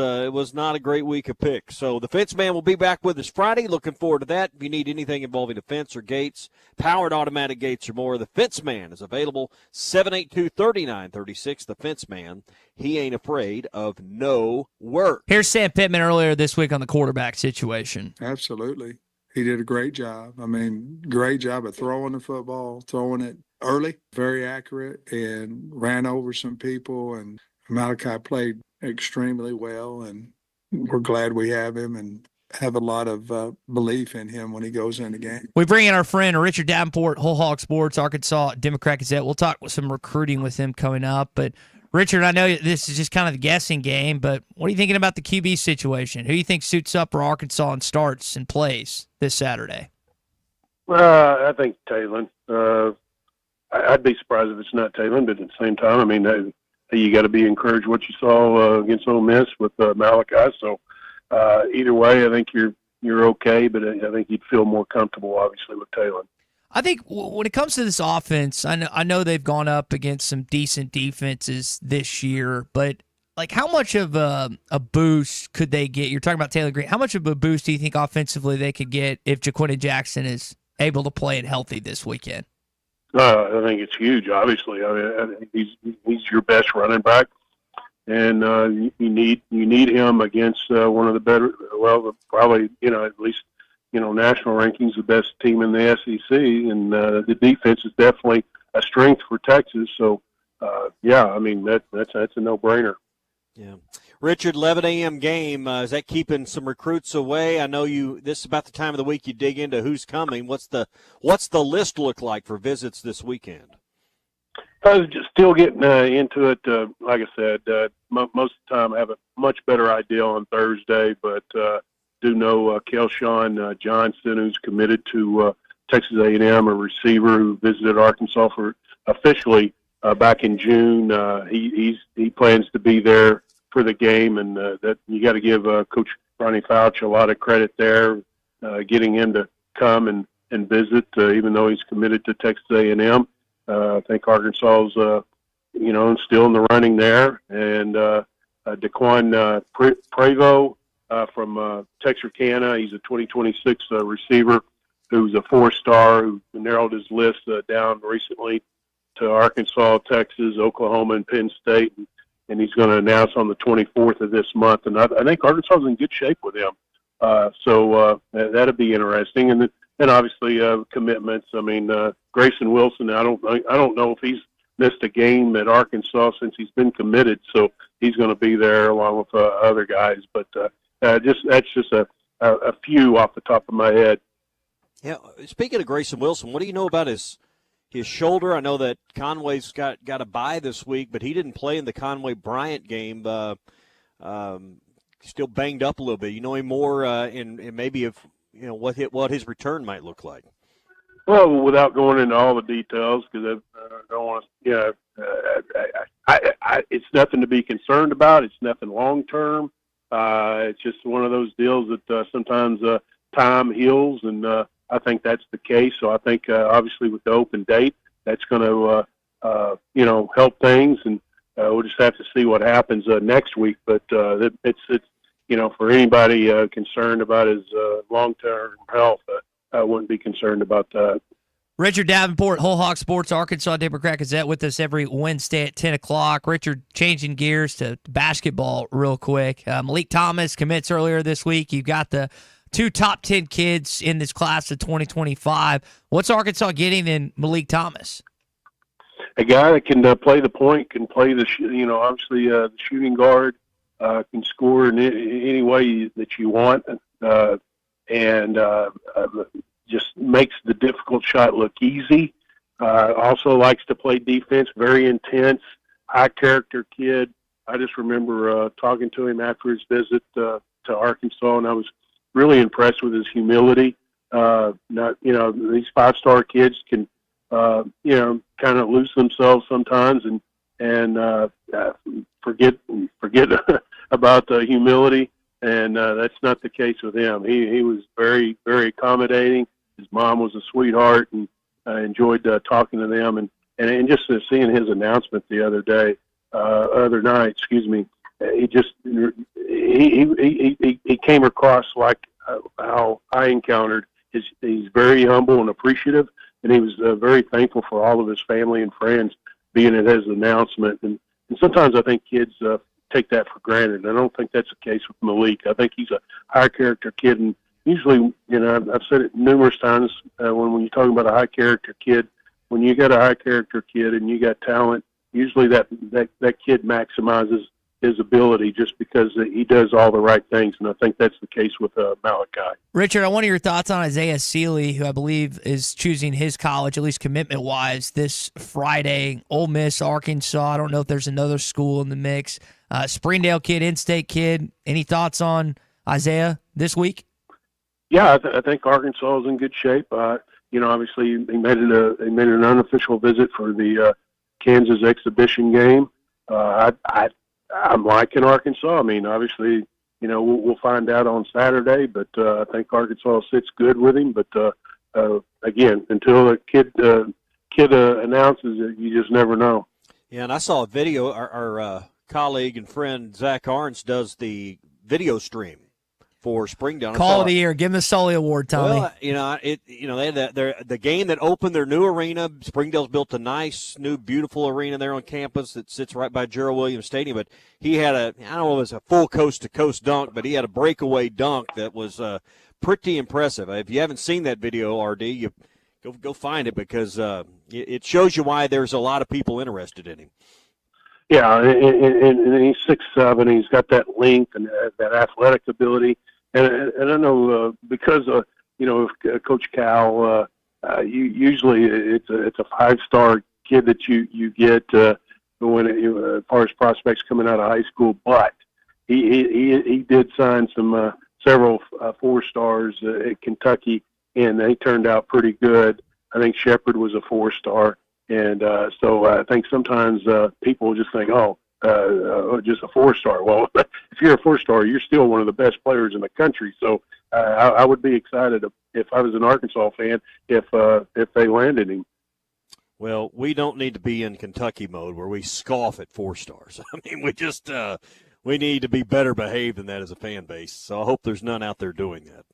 not a great week of picks. So the Fence Man will be back with us Friday. Looking forward to that. If you need anything involving a fence or gates, powered automatic gates or more, the Fence Man is available. 782-3936. The Fence Man. He ain't afraid of no work. Here's Sam Pittman earlier this week on the quarterback situation. Absolutely. He did a great job. I mean, great job of throwing the football, throwing it early, very accurate, and ran over some people. And Malachi played extremely well, and we're glad we have him and have a lot of belief in him when he goes in the game. We bring in our friend Richard Davenport, Whole Hog Sports, Arkansas Democrat Gazette. We'll talk with some recruiting with him coming up. But, Richard, I know this is just kind of the guessing game, but what are you thinking about the QB situation? Who do you think suits up for Arkansas and starts and plays this Saturday? I think Talon. I'd be surprised if it's not Talon, but at the same time, I mean, you got to be encouraged what you saw against Ole Miss with Malachi. So either way, I think you're okay, but I think you'd feel more comfortable, obviously, with Talon. I think when it comes to this offense, I know they've gone up against some decent defenses this year, but like how much of a boost could they get? You're talking about Taylor Green. How much of a boost do you think offensively they could get if Jaquinta Jackson is able to play it healthy this weekend? I think it's huge, obviously. I mean, I think he's your best running back, and you need him against one of the better, probably, at least, national rankings, the best team in the SEC, and the defense is definitely a strength for Texas. So, I mean, that's a no-brainer. Yeah. Richard, 11 a.m. game, is that keeping some recruits away? I know this is about the time of the week you dig into who's coming. What's the list look like for visits this weekend? I was just still getting into it. Like I said, most of the time I have a much better idea on Thursday, but do know Kelshawn Johnson, who's committed to Texas A&M, a receiver who visited Arkansas for officially back in June. He plans to be there for the game, and that you got to give Coach Ronnie Fouch a lot of credit there, getting him to come and visit, even though he's committed to Texas A&M. I think Arkansas is, still in the running there, and Daquan Prevost from Texarkana. He's a 2026 receiver who's a 4-star who narrowed his list down recently to Arkansas, Texas, Oklahoma, and Penn State. And he's going to announce on the 24th of this month. And I think Arkansas is in good shape with him. So that'll be interesting. And then obviously commitments. I mean, Grayson Wilson, I don't know if he's missed a game at Arkansas since he's been committed. So he's going to be there along with other guys. But that's just a few off the top of my head. Yeah. Speaking of Grayson Wilson, what do you know about his shoulder? I know that Conway's got a bye this week, but he didn't play in the Conway-Bryant game. Still banged up a little bit. You know him more in maybe if what his return might look like. Well, without going into all the details, because I don't want to. It's nothing to be concerned about. It's nothing long term. It's just one of those deals that sometimes time heals, and I think that's the case. So I think obviously with the open date, that's going to help things, and we'll just have to see what happens next week. But it's for anybody concerned about his long-term health, I wouldn't be concerned about Richard Davenport, Whole Hog Sports, Arkansas Democrat Gazette, with us every Wednesday at 10 o'clock. Richard, changing gears to basketball real quick. Malik Thomas commits earlier this week. You've got the 2 top 10 kids in this class of 2025. What's Arkansas getting in Malik Thomas? A guy that can play the point, can play the obviously the shooting guard, can score in any way that you want, and just makes the difficult shot look easy. Also likes to play defense, very intense, high character kid. I just remember talking to him after his visit to Arkansas, and I was really impressed with his humility. These 5-star kids can kind of lose themselves sometimes and forget about humility, and that's not the case with him. He was very, very accommodating. His mom was a sweetheart, and I enjoyed talking to them and just seeing his announcement the other night. He came across like how I encountered. He's very humble and appreciative, and he was very thankful for all of his family and friends being at his announcement. And sometimes I think kids take that for granted. And I don't think that's the case with Malik. I think he's a high character kid, and usually, I've said it numerous times when you're talking about a high character kid, when you got a high character kid and you got talent, usually that kid maximizes his ability just because he does all the right things, and I think that's the case with Malachi. Richard, I want your thoughts on Isaiah Sealy, who I believe is choosing his college, at least commitment-wise, this Friday. Ole Miss, Arkansas. I don't know if there's another school in the mix. Springdale kid, in-state kid. Any thoughts on Isaiah this week? Yeah, I think Arkansas is in good shape. Obviously, he made an unofficial visit for the Kansas exhibition game. I'm liking Arkansas. I mean, obviously, we'll find out on Saturday, but I think Arkansas sits good with him. But again, until the kid announces it, you just never know. Yeah, and I saw a video. Our colleague and friend Zach Arns does the video stream for Springdale. Call of the year. Give him the Sully Award, Tommy. Well, they had the game that opened their new arena. Springdale's built a nice, new, beautiful arena there on campus that sits right by Gerald Williams Stadium. But he had I don't know if it was a full coast-to-coast dunk, but he had a breakaway dunk that was pretty impressive. If you haven't seen that video, RD, you go find it because it shows you why there's a lot of people interested in him. Yeah, and he's 6'7". He's got that length and that athletic ability. And I know because of Coach Cal, usually it's a 5-star kid that you get when as far as prospects coming out of high school. But he did sign several 4-stars at Kentucky, and they turned out pretty good. I think Shepherd was a 4-star, and so I think sometimes people just think, just a 4-star. Well, if you're a 4-star, you're still one of the best players in the country. So I would be excited if I was an Arkansas fan if they landed him. Well, we don't need to be in Kentucky mode where we scoff at 4-stars. I mean, we need to be better behaved than that as a fan base. So I hope there's none out there doing that.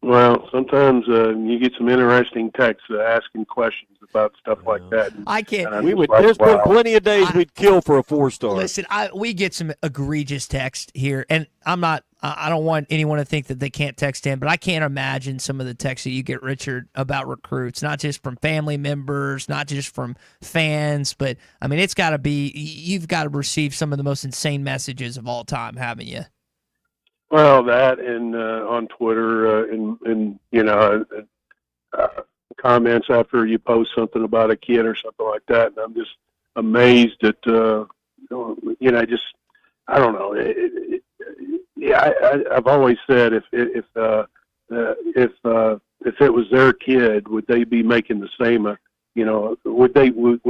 Well, sometimes you get some interesting texts asking questions about stuff like that. I can't. There's been plenty of days we'd kill for a 4-star. Listen, we get some egregious text here, and I don't want anyone to think that they can't text in, but I can't imagine some of the texts that you get, Richard, about recruits, not just from family members, not just from fans, but I mean, it's got to be, you've got to receive some of the most insane messages of all time, haven't you? Well, that and on Twitter and comments after you post something about a kid or something like that, and I'm just amazed at I don't know. I've always said if it was their kid, would they be making the same? Would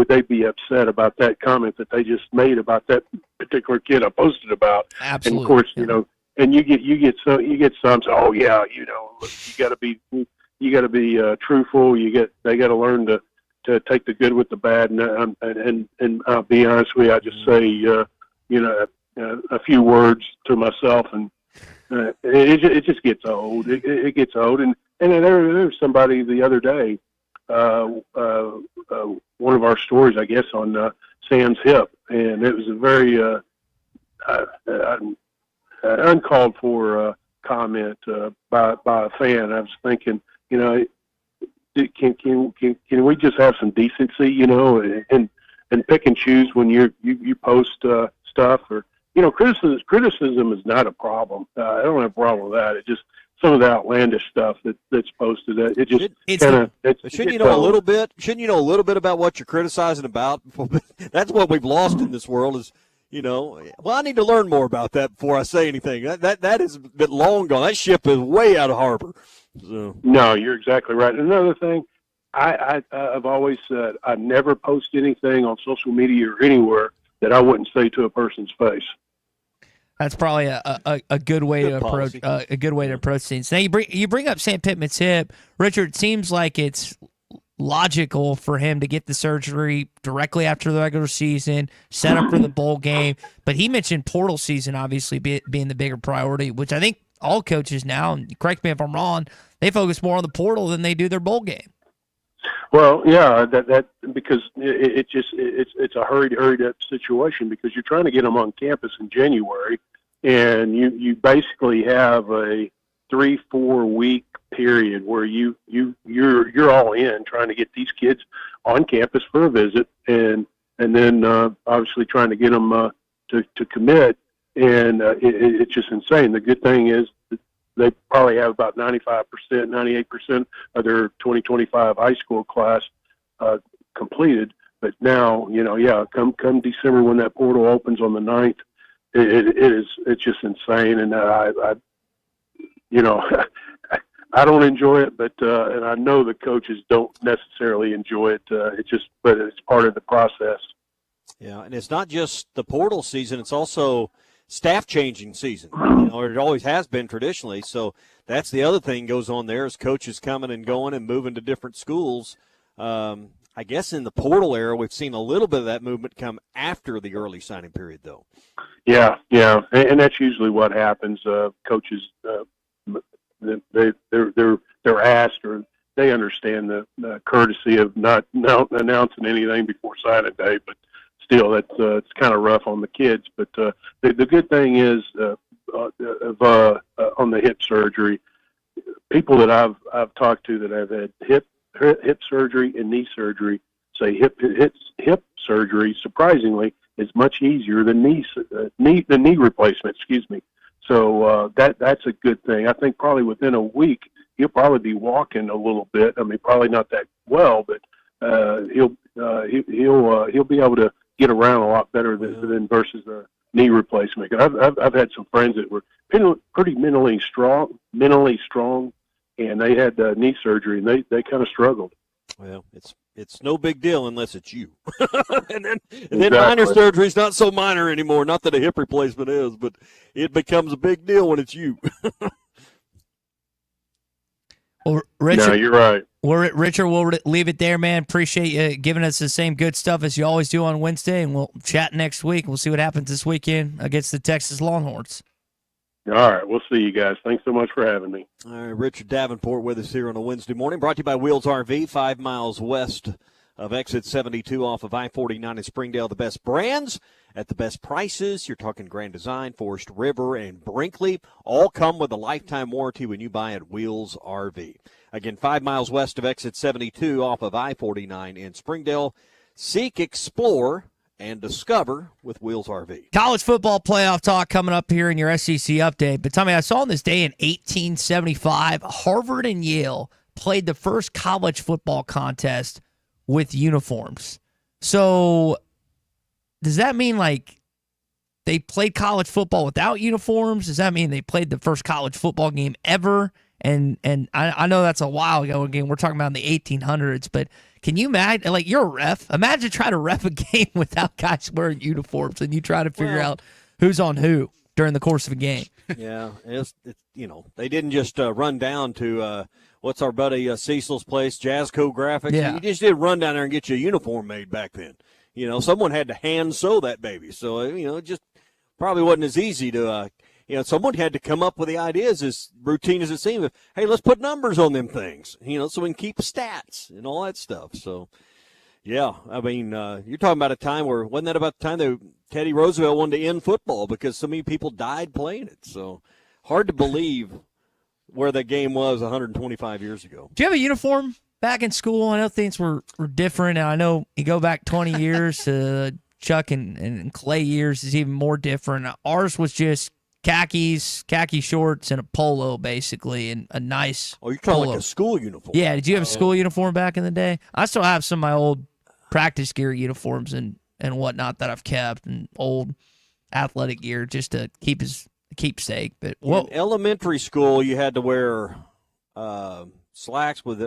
they be upset about that comment that they just made about that particular kid I posted about? Absolutely. And of course, and you get some. So, you got to be truthful. They got to learn to take the good with the bad. And I'll be honest with you, I just say a few words to myself, and it just gets old. It gets old. And then there was somebody the other day one of our stories, I guess, on Sam's hip, and it was a very uncalled for comment by a fan. I was thinking, you know, can we just have some decency, you know, and pick and choose when you post stuff, or, you know, criticism is not a problem. I don't have a problem with that. It just some of the outlandish stuff that's posted. It just shouldn't you know a little bit? Shouldn't you know a little bit about what you're criticizing about? That's what we've lost in this world. Is, you know, well, I need to learn more about that before I say anything. That is a bit long gone. That ship is way out of harbor. So. No, you're exactly right. Another thing, I've always said I never post anything on social media or anywhere that I wouldn't say to a person's face. That's probably a good way to approach a good way to approach things. Now you bring up Sam Pittman's hip, Richard. It seems like it's logical for him to get the surgery directly after the regular season, set up for the bowl game. But he mentioned portal season obviously being the bigger priority, which I think all coaches now, and correct me if I'm wrong, they focus more on the portal than they do their bowl game. Well, yeah, that because it's a hurried up situation, because you're trying to get them on campus in January, and you basically have a 3-4 week period where you're all in trying to get these kids on campus for a visit, and then obviously trying to get them to commit, and it's just insane. The good thing is they probably have about 95%, 98% of their 2025 high school class completed. But now, you know, yeah, come December when that portal opens on the 9th, it's just insane. And I you know, I don't enjoy it, but and I know the coaches don't necessarily enjoy it. But it's part of the process. Yeah, and it's not just the portal season; it's also staff changing season. You know, it always has been traditionally. So that's the other thing goes on there, is coaches coming and going and moving to different schools. I guess in the portal era, we've seen a little bit of that movement come after the early signing period, though. Yeah, and that's usually what happens. Coaches, they're asked, or they understand the courtesy of not announcing anything before signing day, but still, it's kind of rough on the kids. But the good thing is on the hip surgery, people that I've talked to that have had hip surgery and knee surgery say hip surgery, surprisingly, is much easier than knee replacement. Excuse me. So that's a good thing. I think probably within a week he'll probably be walking a little bit. I mean, probably not that well, but he'll be able to get around a lot better than versus the knee replacement. I've had some friends that were pretty mentally strong, and they had knee surgery, and they kind of struggled. Well, it's no big deal unless it's you. and then minor surgery is not so minor anymore. Not that a hip replacement is, but it becomes a big deal when it's you. Well, Richard, no, you're right. Richard, we'll leave it there, man. Appreciate you giving us the same good stuff as you always do on Wednesday, and we'll chat next week. We'll see what happens this weekend against the Texas Longhorns. All right, we'll see you guys. Thanks so much for having me. All right, Richard Davenport with us here on a Wednesday morning, brought to you by Wheels RV, 5 miles west of exit 72 off of I-49 in Springdale. The best brands at the best prices. You're talking Grand Design, Forest River, and Brinkley. All come with a lifetime warranty when you buy at Wheels RV. Again, 5 miles west of exit 72 off of I-49 in Springdale. Seek, explore, and discover with Wheels RV. College football playoff talk coming up here in your SEC update. But Tommy, I saw on this day in 1875, Harvard and Yale played the first college football contest with uniforms. So does that mean like they played college football without uniforms? Does that mean they played the first college football game ever? And I know that's a while ago. Again, we're talking about in the 1800s, but can you imagine, like, you're a ref. Imagine trying to ref a game without guys wearing uniforms, and you try to figure out who's on who during the course of a game. Yeah, it's you know, they didn't just run down to what's our buddy Cecil's place, Jazzco Graphics. Yeah. You just didn't run down there and get you a uniform made back then. You know, someone had to hand sew that baby. So, you know, it just probably wasn't as easy to someone had to come up with the ideas, as routine as it seems. Hey, let's put numbers on them things, so we can keep stats and all that stuff. So, yeah, I mean, you're talking about a time where, wasn't that about the time that Teddy Roosevelt wanted to end football because so many people died playing it? So, hard to believe where that game was 125 years ago. Do you have a uniform back in school? I know things were different, and I know you go back 20 years, Chuck and Clay years is even more different. Ours was just khaki shorts, and a polo, basically, and a nice Oh, you're talking polo. like a school uniform. Yeah, did you have a school uniform back in the day? I still have some of my old practice gear uniforms and whatnot that I've kept, and old athletic gear just to keepsake. But In elementary school, you had to wear slacks with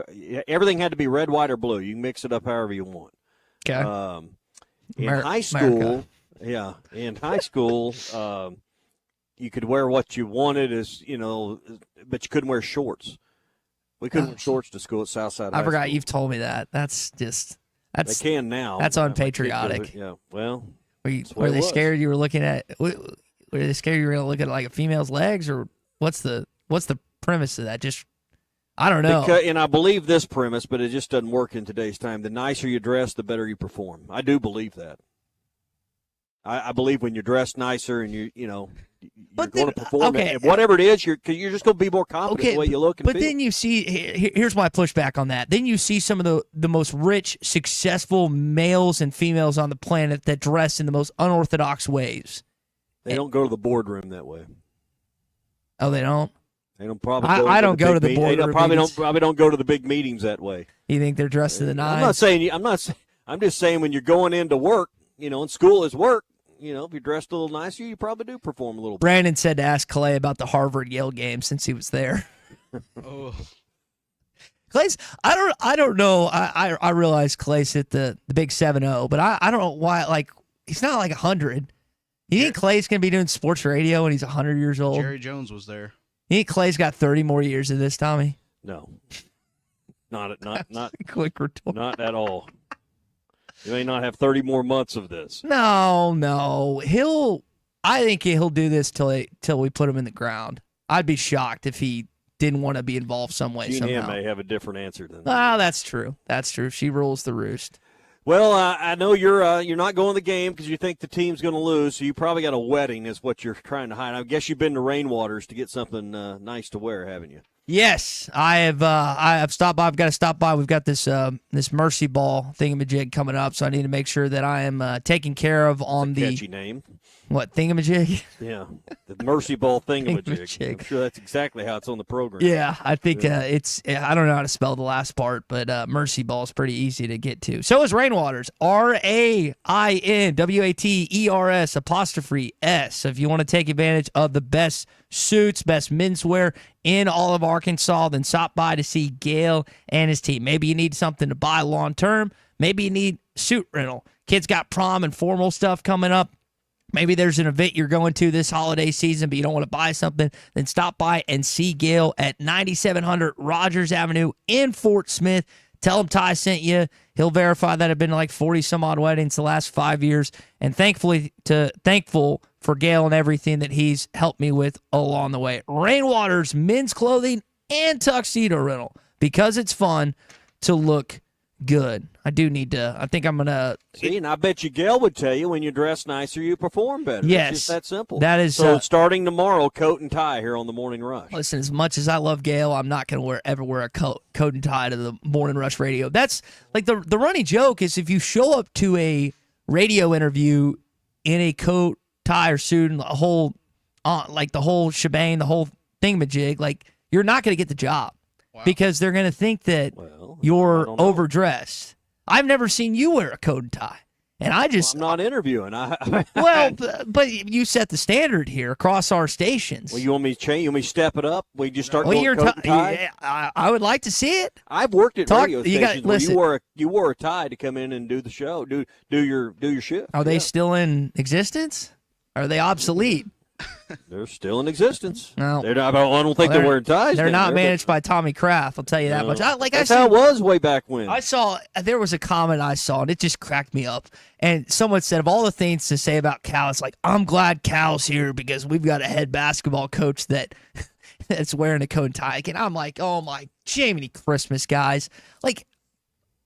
everything had to be red, white, or blue. You can mix it up however you want. Okay. In high school, in high school, you could wear what you wanted, but you couldn't wear shorts. We couldn't wear shorts to school at Southside. I forgot High school. you've told me that. That's They can now. That's unpatriotic. Yeah. Well, were they scared you were looking at? Were they scared you were going to look at like a female's legs, or what's the premise of that? Just I don't know. And I believe this premise, but it just doesn't work in today's time. The nicer you dress, the better you perform. I do believe that. I believe when you're dressed nicer and you're going to perform at whatever it is, you're just going to be more confident the way you look and but feel. then you see, here's my pushback on that. Then you see some of the most rich, successful males and females on the planet that dress in the most unorthodox ways. They don't go to the boardroom that way. Oh, they don't? They don't probably. I don't go to the boardroom. Probably don't go to the big meetings that way. You think they're dressed to the nines? I'm just saying when you're going into work, and school is work. If you're dressed a little nicer, you probably do perform a little. Brandon said to ask Clay about the Harvard-Yale game since he was there. Oh. Clay's, I don't know. I realize Clay's hit the big 7-0, but I don't know why. Like, he's not like 100. You think Clay's gonna be doing sports radio when he's 100 years old? Jerry Jones was there. You think Clay's got 30 more years of this, Tommy? No, not quick retort. Not at all. You may not have 30 more months of this. No. I think he'll do this till we put him in the ground. I'd be shocked if he didn't want to be involved some way somehow. Gene may have a different answer than that. Oh, that's true. That's true. She rules the roost. Well, I know you're not going to the game because you think the team's going to lose, so you probably got a wedding is what you're trying to hide. I guess you've been to Rainwaters to get something nice to wear, haven't you? Yes, I have. I have stopped by. I've got to stop by. We've got this Mercy Ball thingamajig coming up, so I need to make sure that I am taken care of on the catchy name. What thingamajig? Yeah, the Mercy Ball thingamajig. I'm sure that's exactly how it's on the program. Yeah, I think it's. I don't know how to spell the last part, but Mercy Ball is pretty easy to get to. So is Rainwaters. RAINWATERS''S. So if you want to take advantage of the best suits, best menswear in all of Arkansas, then stop by to see Gale and his team. Maybe you need something to buy long term. Maybe you need suit rental. Kids got prom and formal stuff coming up. Maybe there's an event you're going to this holiday season, but you don't want to buy something, then stop by and see Gale at 9700 Rogers Avenue in Fort Smith. Tell him Ty sent you. He'll verify that I've been to like 40-some-odd weddings the last 5 years, and thankful for Gale and everything that he's helped me with along the way. Rainwaters, men's clothing, and tuxedo rental, because it's fun to look good. I think I'm going to... See, and I bet you Gail would tell you when you dress nicer, you perform better. Yes. It's just that simple. That is... So starting tomorrow, coat and tie here on the Morning Rush. Listen, as much as I love Gail, I'm not going to ever wear a coat and tie to the Morning Rush radio. That's like the running joke is if you show up to a radio interview in a coat, tie, or suit, and the whole shebang, the whole thingamajig, like you're not going to get the job. Wow. Because they're going to think that you're overdressed. I've never seen you wear a coat and tie. And I'm not interviewing. Well, but you set the standard here across our stations. Well, you want me to change? You want me to step it up? We just start going coat and tie? I would like to see it. I've worked at radio stations where you wore a tie to come in and do the show, do your shift. Are they still in existence? Are they obsolete? They're still in existence. No. They're not, I don't think they're wearing ties. They're down not there, managed by Tommy Kraft. I'll tell you that No. much. That's how it was way back when. I saw there was a comment I saw and it just cracked me up. And someone said of all the things to say about Cal, it's like I'm glad Cal's here because we've got a head basketball coach that's wearing a coat and tie. And I'm like, oh my Jiminy Christmas, guys! Like,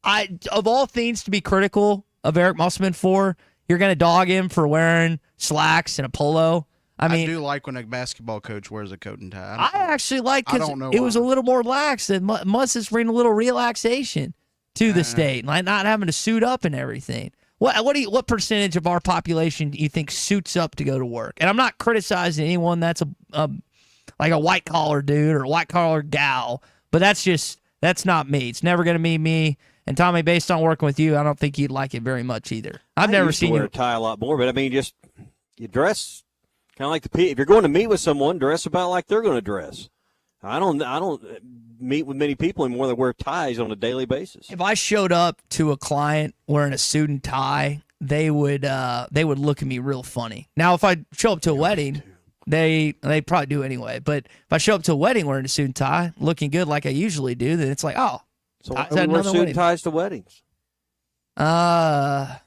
of all things to be critical of Eric Musselman for, you're gonna dog him for wearing slacks and a polo. I mean, I do like when a basketball coach wears a coat and tie. I actually like I because don't know it was why. a little more lax and Muss is bringing a little relaxation to the state, like not having to suit up and everything. What percentage of our population do you think suits up to go to work? And I'm not criticizing anyone that's like a white collar dude or a white collar gal, but that's not me. It's never going to be me. And Tommy, based on working with you, I don't think you'd like it very much either. I've never used to seen wear you a tie a lot more, but I mean, just you dress kind of like if you're going to meet with someone, dress about like they're going to dress. I don't meet with many people anymore that wear ties on a daily basis. If I showed up to a client wearing a suit and tie, they would look at me real funny. Now, if I show up to a wedding, they probably do anyway. But if I show up to a wedding wearing a suit and tie, looking good like I usually do, then it's like, oh, so why do we wear suit and ties to weddings? To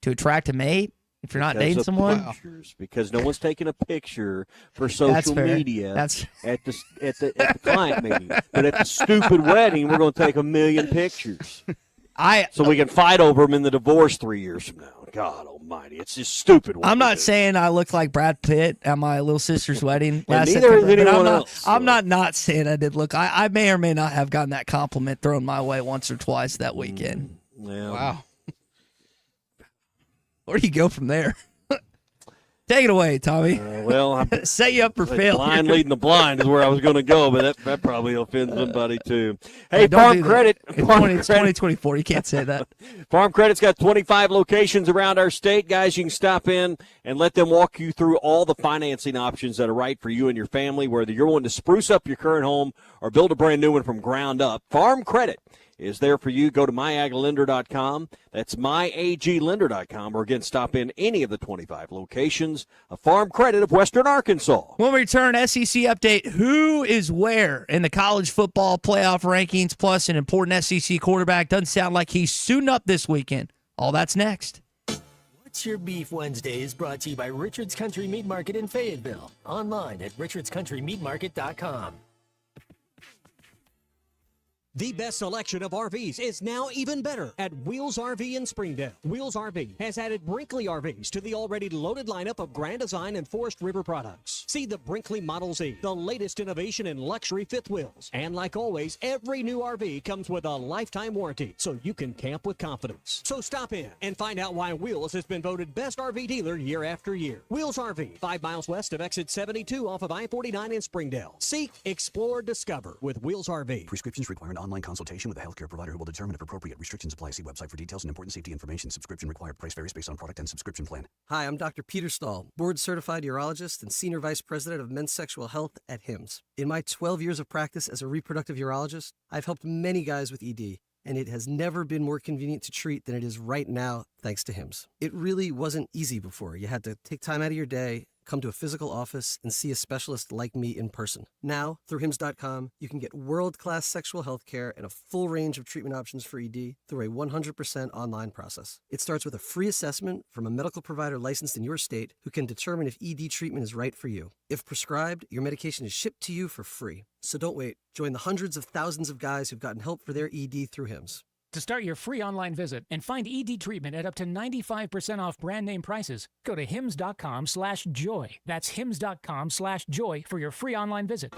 attract a mate. If you're not Because dating of someone, pictures, because no one's taking a picture for social fair. media That's- at the client meeting. But at the stupid wedding, we're going to take 1,000,000 pictures. So we can fight over them in the divorce 3 years from now. God Almighty, it's just stupid. I'm not saying I look like Brad Pitt at my little sister's wedding last neither is September. But anyone else. I'm not saying I did look. I may or may not have gotten that compliment thrown my way once or twice that weekend. Yeah. Wow. Where do you go from there? Take it away, Tommy. Well, set you up for failure. Blind leading the blind is where I was going to go, but that probably offends somebody too. Hey, Don't Farm do that. Credit. It's Farm 2024. You can't say that. Farm Credit's got 25 locations around our state. Guys, you can stop in and let them walk you through all the financing options that are right for you and your family, whether you're wanting to spruce up your current home or build a brand new one from ground up. Farm Credit is there for you. Go to myaglender.com. That's myaglender.com. Or again, stop in any of the 25 locations of Farm Credit of Western Arkansas. When we return, SEC update, who is where in the college football playoff rankings, plus an important SEC quarterback. Doesn't sound like he's suiting up this weekend. All that's next. What's Your Beef Wednesday is brought to you by Richard's Country Meat Market in Fayetteville. Online at richardscountrymeatmarket.com. The best selection of RVs is now even better at Wheels RV in Springdale. Wheels RV has added Brinkley RVs to the already loaded lineup of Grand Design and Forest River products. See the Brinkley Model Z, the latest innovation in luxury fifth wheels. And like always, every new RV comes with a lifetime warranty, so you can camp with confidence. So stop in and find out why Wheels has been voted best RV dealer year after year. Wheels RV, 5 miles west of exit 72 off of I-49 in Springdale. Seek, explore, discover with Wheels RV. Prescriptions require an online consultation with a healthcare provider who will determine if appropriate. Restrictions apply. See website for details and important safety information. Subscription required. Price varies based on product and subscription plan. Hi, I'm Dr. Peter Stahl, board-certified urologist and senior vice president of men's sexual health at HIMSS. In my 12 years of practice as a reproductive urologist, I've helped many guys with ED, and it has never been more convenient to treat than it is right now, thanks to HIMSS. It really wasn't easy before. You had to take time out of your day, come to a physical office, and see a specialist like me in person. Now, through HIMSS.com, you can get world-class sexual health care and a full range of treatment options for ED through a 100% online process. It starts with a free assessment from a medical provider licensed in your state who can determine if ED treatment is right for you. If prescribed, your medication is shipped to you for free. So don't wait. Join the hundreds of thousands of guys who've gotten help for their ED through HIMSS. To start your free online visit and find ED treatment at up to 95% off brand name prices, go to hims.com/joy. That's hims.com/joy for your free online visit.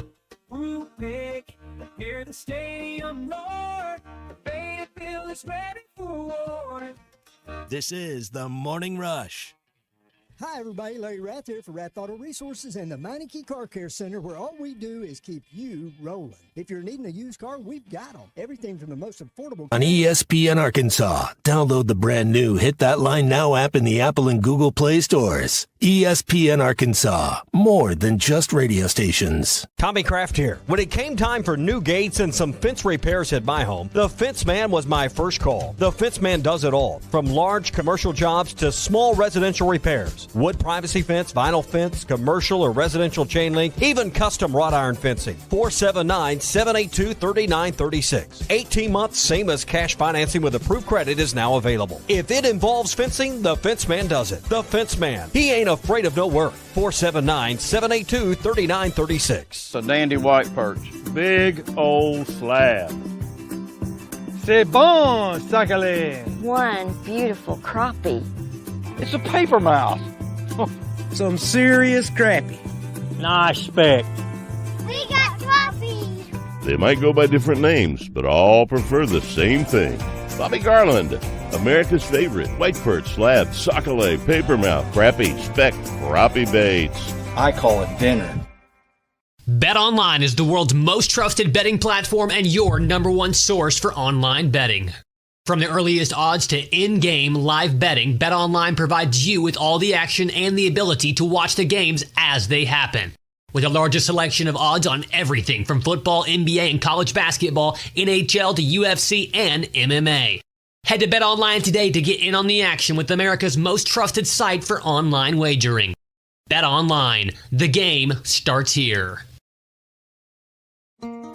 Pick, near the stadium north. Fayetteville is ready for war. This is the Morning Rush. Hi, everybody. Larry Rath here for Rath Auto Resources and the Meineke Car Care Center, where all we do is keep you rolling. If you're needing a used car, we've got them. Everything from the most affordable. On ESPN Arkansas, download the brand new Hit That Line Now app in the Apple and Google Play stores. ESPN Arkansas, more than just radio stations. Tommy Kraft here. When it came time for new gates and some fence repairs at my home, the Fence Man was my first call. The Fence Man does it all, from large commercial jobs to small residential repairs. Wood privacy fence, vinyl fence, commercial or residential chain link, even custom wrought iron fencing. 479-782-3936. 18 months, same as cash financing with approved credit is now available. If it involves fencing, the Fence Man does it. The Fence Man. He ain't afraid of no work. 479-782-3936. It's a dandy white perch. Big old slab. C'est bon, Sakhalin. One beautiful crappie. It's a paper mouth. Some serious crappie. Nice speck. We got trophies. They might go by different names, but all prefer the same thing. Bobby Garland, America's favorite white perch, slab, sockeye, papermouth, crappie, speck, crappie baits. I call it dinner. BetOnline is the world's most trusted betting platform and your number one source for online betting. From the earliest odds to in-game live betting, BetOnline provides you with all the action and the ability to watch the games as they happen. With the largest selection of odds on everything from football, NBA, and college basketball, NHL to UFC and MMA. Head to BetOnline today to get in on the action with America's most trusted site for online wagering. BetOnline, the game starts here.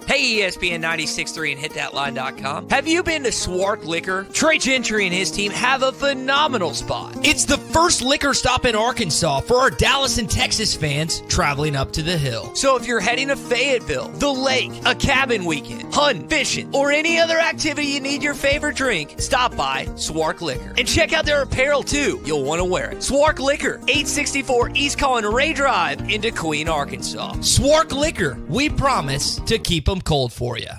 Hey, ESPN 96.3 and hitthatline.com. Have you been to Swark Liquor? Trey Gentry and his team have a phenomenal spot. It's the first liquor stop in Arkansas for our Dallas and Texas fans traveling up to the hill. So if you're heading to Fayetteville, the lake, a cabin weekend, hunting, fishing, or any other activity you need your favorite drink, stop by Swark Liquor. And check out their apparel too. You'll want to wear it. Swark Liquor, 864 East Collin Ray Drive in Queen, Arkansas. Swark Liquor, we promise to keep them cold for you.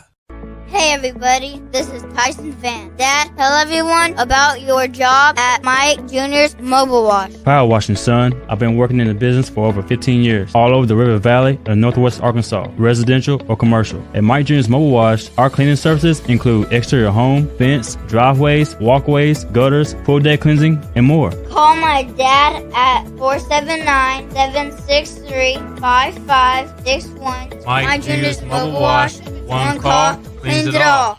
Hey everybody, this is Tyson Van. Dad, tell everyone about your job at Mike Jr.'s Mobile Wash. Power washing, son. I've been working in the business for over 15 years, all over the River Valley and Northwest Arkansas, residential or commercial. At Mike Jr.'s Mobile Wash, our cleaning services include exterior home, fence, driveways, walkways, gutters, pool deck cleansing, and more. Call my dad at 479-763-5561. Mike Jr.'s Mobile Wash. One call, cleans it all.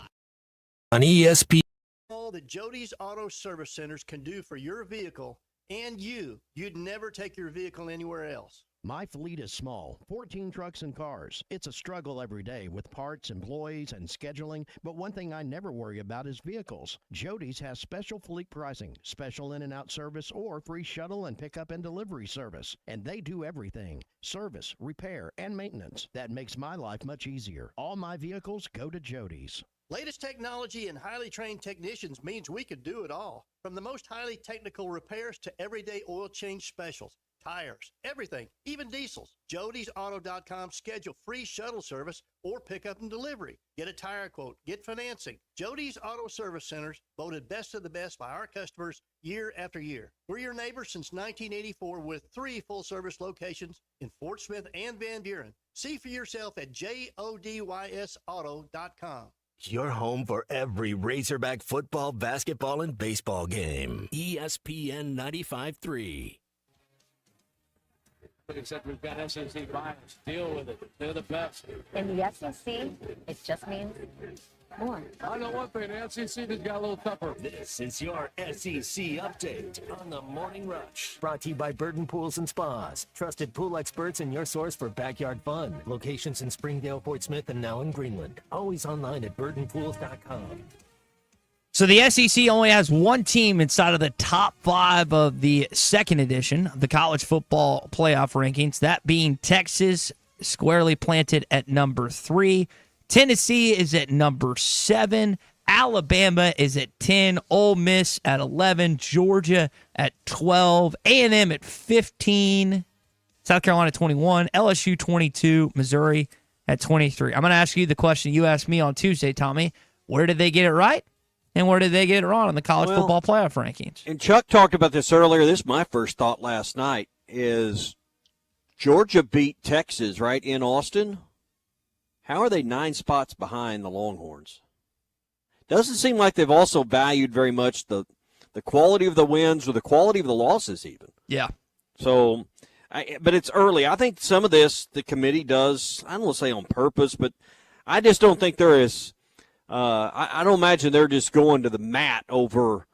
On ESPN. All that Jody's Auto Service Centers can do for your vehicle and you'd never take your vehicle anywhere else. My fleet is small, 14 trucks and cars. It's a struggle every day with parts, employees, and scheduling, but one thing I never worry about is vehicles. Jody's has special fleet pricing, special in and out service, or free shuttle and pickup and delivery service. And they do everything, service, repair, and maintenance. That makes my life much easier. All my vehicles go to Jody's. Latest technology and highly trained technicians means we could do it all. From the most highly technical repairs to everyday oil change specials. Tires, everything, even diesels. Jody'sAuto.com. Schedule free shuttle service or pickup and delivery. Get a tire quote, get financing. Jody's Auto Service Centers, voted best of the best by our customers year after year. We're your neighbors since 1984 with 3 full-service locations in Fort Smith and Van Buren. See for yourself at JODYSAuto.com. Your home for every Razorback football, basketball, and baseball game. ESPN 95.3. Except we've got SEC bias. Deal with it. They're the best. In the SEC, it just means more. I know one thing. The SEC has got a little tougher. This is your SEC update on the Morning Rush. Brought to you by Burton Pools and Spas. Trusted pool experts and your source for backyard fun. Locations in Springdale, Fort Smith, and now in Greenland. Always online at burtonpools.com. So the SEC only has one team inside of the top 5 of the second edition of the college football playoff rankings, that being Texas, squarely planted at number 3. Tennessee is at number 7. Alabama is at 10. Ole Miss at 11. Georgia at 12. A&M at 15. South Carolina 21. LSU 22. Missouri at 23. I'm going to ask you the question you asked me on Tuesday, Tommy. Where did they get it right? And where did they get it wrong in the college football playoff rankings? And Chuck talked about this earlier. This is my first thought last night is Georgia beat Texas, right, in Austin. How are they 9 spots behind the Longhorns? Doesn't seem like they've also valued very much the quality of the wins or the quality of the losses even. Yeah. So, but it's early. I think some of this the committee does, I don't want to say on purpose, but I just don't think there is I don't imagine they're just going to the mat over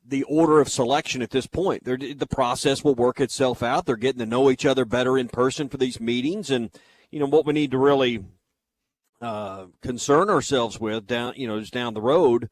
the order of selection at this point. The process will work itself out. They're getting to know each other better in person for these meetings. And, what we need to really concern ourselves with just down the road,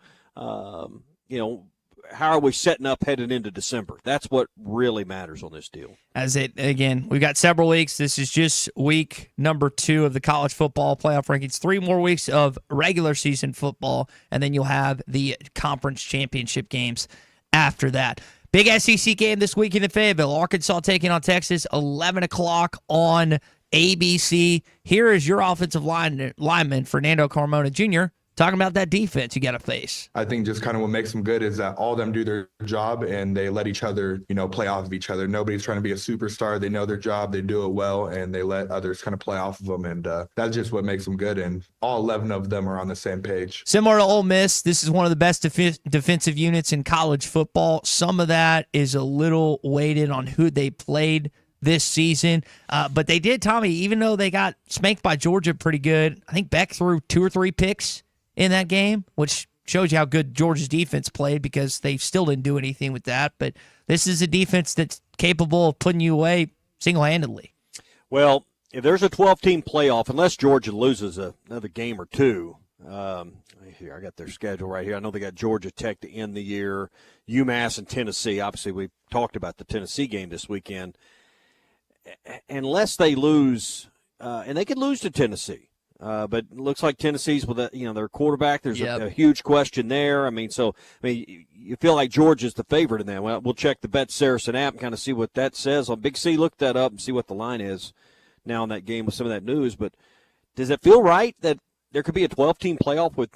how are we setting up headed into December? That's what really matters on this deal. We've got several weeks. This is just week number 2 of the college football playoff rankings. 3 more weeks of regular season football, and then you'll have the conference championship games after that. Big SEC game this weekend in Fayetteville. Arkansas taking on Texas, 11 o'clock on ABC. Here is your offensive lineman, Fernando Carmona Jr., talking about that defense you got to face. I think just kind of what makes them good is that all of them do their job and they let each other, play off of each other. Nobody's trying to be a superstar. They know their job. They do it well, and they let others kind of play off of them. And that's just what makes them good. And all 11 of them are on the same page. Similar to Ole Miss, this is one of the best defensive units in college football. Some of that is a little weighted on who they played this season. But they did, Tommy, even though they got spanked by Georgia pretty good, I think Beck threw 2 or 3 picks in that game, which shows you how good Georgia's defense played because they still didn't do anything with that. But this is a defense that's capable of putting you away single-handedly. Well, if there's a 12-team playoff, unless Georgia loses another game or two, here, I got their schedule right here. I know they got Georgia Tech to end the year, UMass and Tennessee. Obviously, we talked about the Tennessee game this weekend. Unless they lose, and they could lose to Tennessee. But it looks like Tennessee's with their quarterback. There's a huge question there. You feel like Georgia's the favorite in that. Well, we'll check the Bet Saracen app and kind of see what that says. On Big C, look that up and see what the line is now in that game with some of that news. But does it feel right that there could be a 12-team playoff with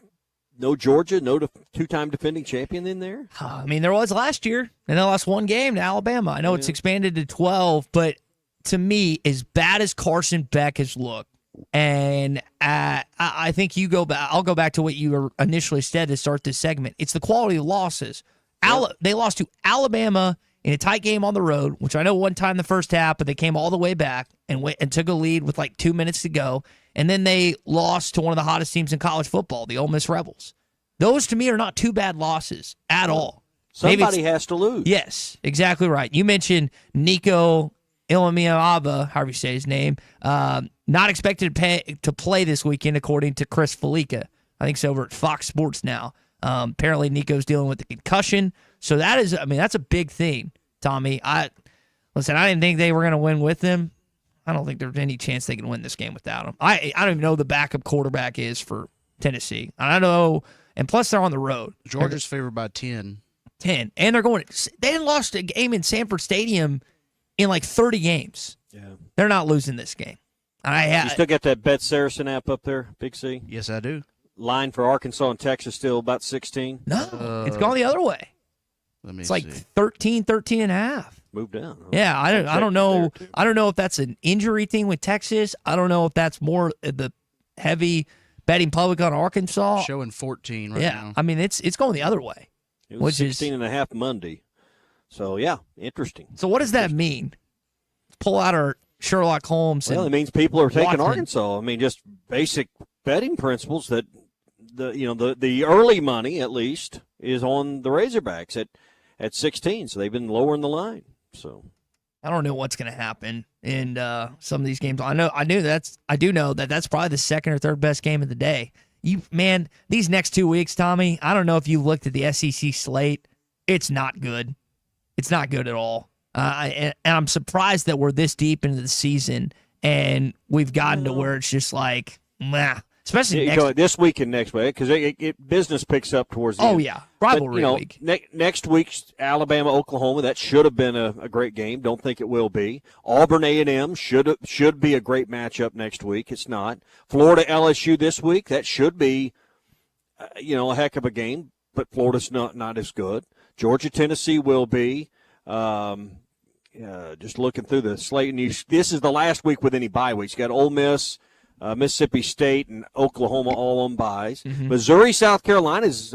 no Georgia, no two-time defending champion in there? There was last year, and they lost 1 game to Alabama. I know it's expanded to 12, but to me, as bad as Carson Beck has looked, and I think you go back. I'll go back to what you initially said to start this segment. It's the quality of losses. They lost to Alabama in a tight game on the road, which I know one time the first half, but they came all the way back and took a lead with like 2 minutes to go. And then they lost to one of the hottest teams in college football, the Ole Miss Rebels. Those, to me, are not 2 bad losses at all. Somebody has to lose. Yes, exactly right. You mentioned Nico Ilamiava, however you say his name, not expected to play this weekend, according to Chris Felica. I think it's over at Fox Sports now. Apparently, Nico's dealing with a concussion. So that is, that's a big thing, Tommy. I didn't think they were going to win with him. I don't think there's any chance they can win this game without him. I don't even know who the backup quarterback is for Tennessee. I don't know. And plus, they're on the road. Georgia's favored by 10. 10. And they hadn't lost a game in Sanford Stadium in like 30 games. Yeah. They're not losing this game. You still got that Bet Saracen app up there, Big C? Yes, I do. Line for Arkansas and Texas still about 16? No, it's gone the other way. It's like 13 and a half. Moved down. Huh? Yeah, I don't know. I don't know if that's an injury thing with Texas. I don't know if that's more the heavy betting public on Arkansas. Showing 14 right now. It's going the other way. It was 16 and a half Monday. So, yeah, interesting. So what does that mean? Pull out our Sherlock Holmes. Well, it means people are taking Arkansas. Just basic betting principles that the early money, at least, is on the Razorbacks at 16. So they've been lowering the line. So I don't know what's going to happen in some of these games. I do know that that's probably the second or third best game of the day. These next 2 weeks, Tommy, I don't know if you looked at the SEC slate. It's not good. It's not good at all. And I'm surprised that we're this deep into the season and we've gotten to where it's just like, meh. Especially this week and next week, because business picks up towards the end. Oh, yeah. Rivalry week. Next week's Alabama, Oklahoma, that should have been a great game. Don't think it will be. Auburn, A&M should be a great matchup next week. It's not. Florida, LSU this week, that should be, a heck of a game, but Florida's not as good. Georgia, Tennessee will be. Just looking through the slate, and this is the last week with any bye weeks. You got Ole Miss, Mississippi State and Oklahoma all on byes. Mm-hmm. Missouri, South Carolina is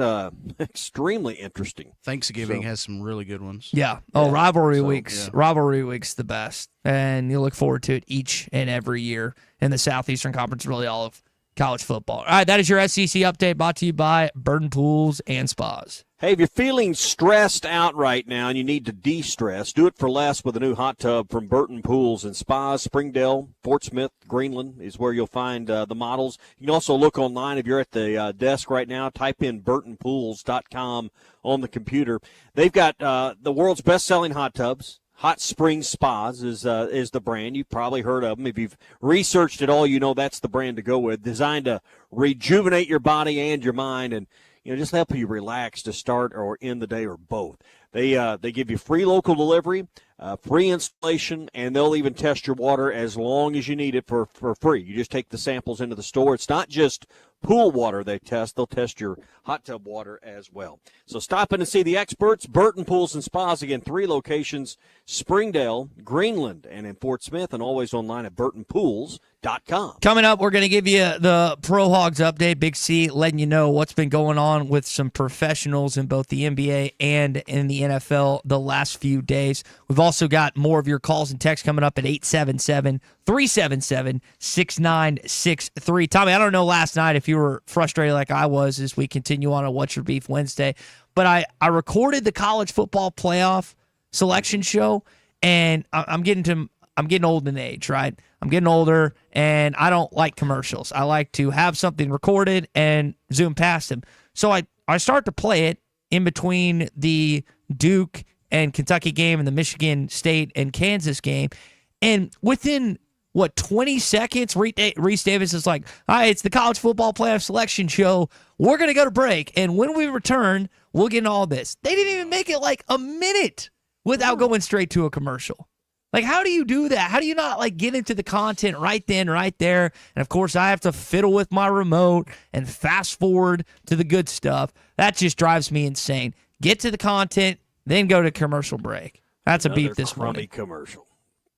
extremely interesting. Thanksgiving has some really good ones. Yeah. Oh, Yeah. rivalry So, weeks. yeah. Rivalry week's the best, and you look forward to it each and every year in the Southeastern Conference. Really, all of college football. All right, that is your SEC update, brought to you by Burden Pools and Spas. Hey, if you're feeling stressed out right now and you need to de-stress, do it for less with a new hot tub from Burton Pools and Spas. Springdale, Fort Smith, Greenland is where you'll find the models. You can also look online if you're at the desk right now. Type in burtonpools.com on the computer. They've got the world's best-selling hot tubs. Hot Spring Spas is the brand. You've probably heard of them. If you've researched it all, you know that's the brand to go with. Designed to rejuvenate your body and your mind, and just help you relax to start or end the day or both. They give you free local delivery, free installation, and they'll even test your water as long as you need it for free. You just take the samples into the store. It's not just pool water they test. They'll test your hot tub water as well. So stop in and see the experts. Burton Pools and Spas, again, 3 locations, Springdale, Greenland, and in Fort Smith, and always online at burtonpools.com. Coming up, we're going to give you the Pro Hogs update. Big C letting you know what's been going on with some professionals in both the NBA and in the NFL the last few days. We've also got more of your calls and texts coming up at 877-377-6963. Tommy, I don't know last night if you were frustrated like I was as we continue on a What's Your Beef Wednesday, but I recorded the college football playoff selection show, and I'm getting old in age, right? I'm getting older, and I don't like commercials. I like to have something recorded and zoom past them. So I start to play it in between the Duke and Kentucky game and the Michigan State and Kansas game, and within 20 seconds, Reese Davis is like, all right, it's the college football playoff selection show. We're going to go to break, and when we return, we'll get into all this. They didn't even make it like a minute without going straight to a commercial. Like, how do you do that? How do you not, get into the content right then, right there? And, of course, I have to fiddle with my remote and fast forward to the good stuff. That just drives me insane. Get to the content, then go to commercial break. That's a beef this morning. Commercial.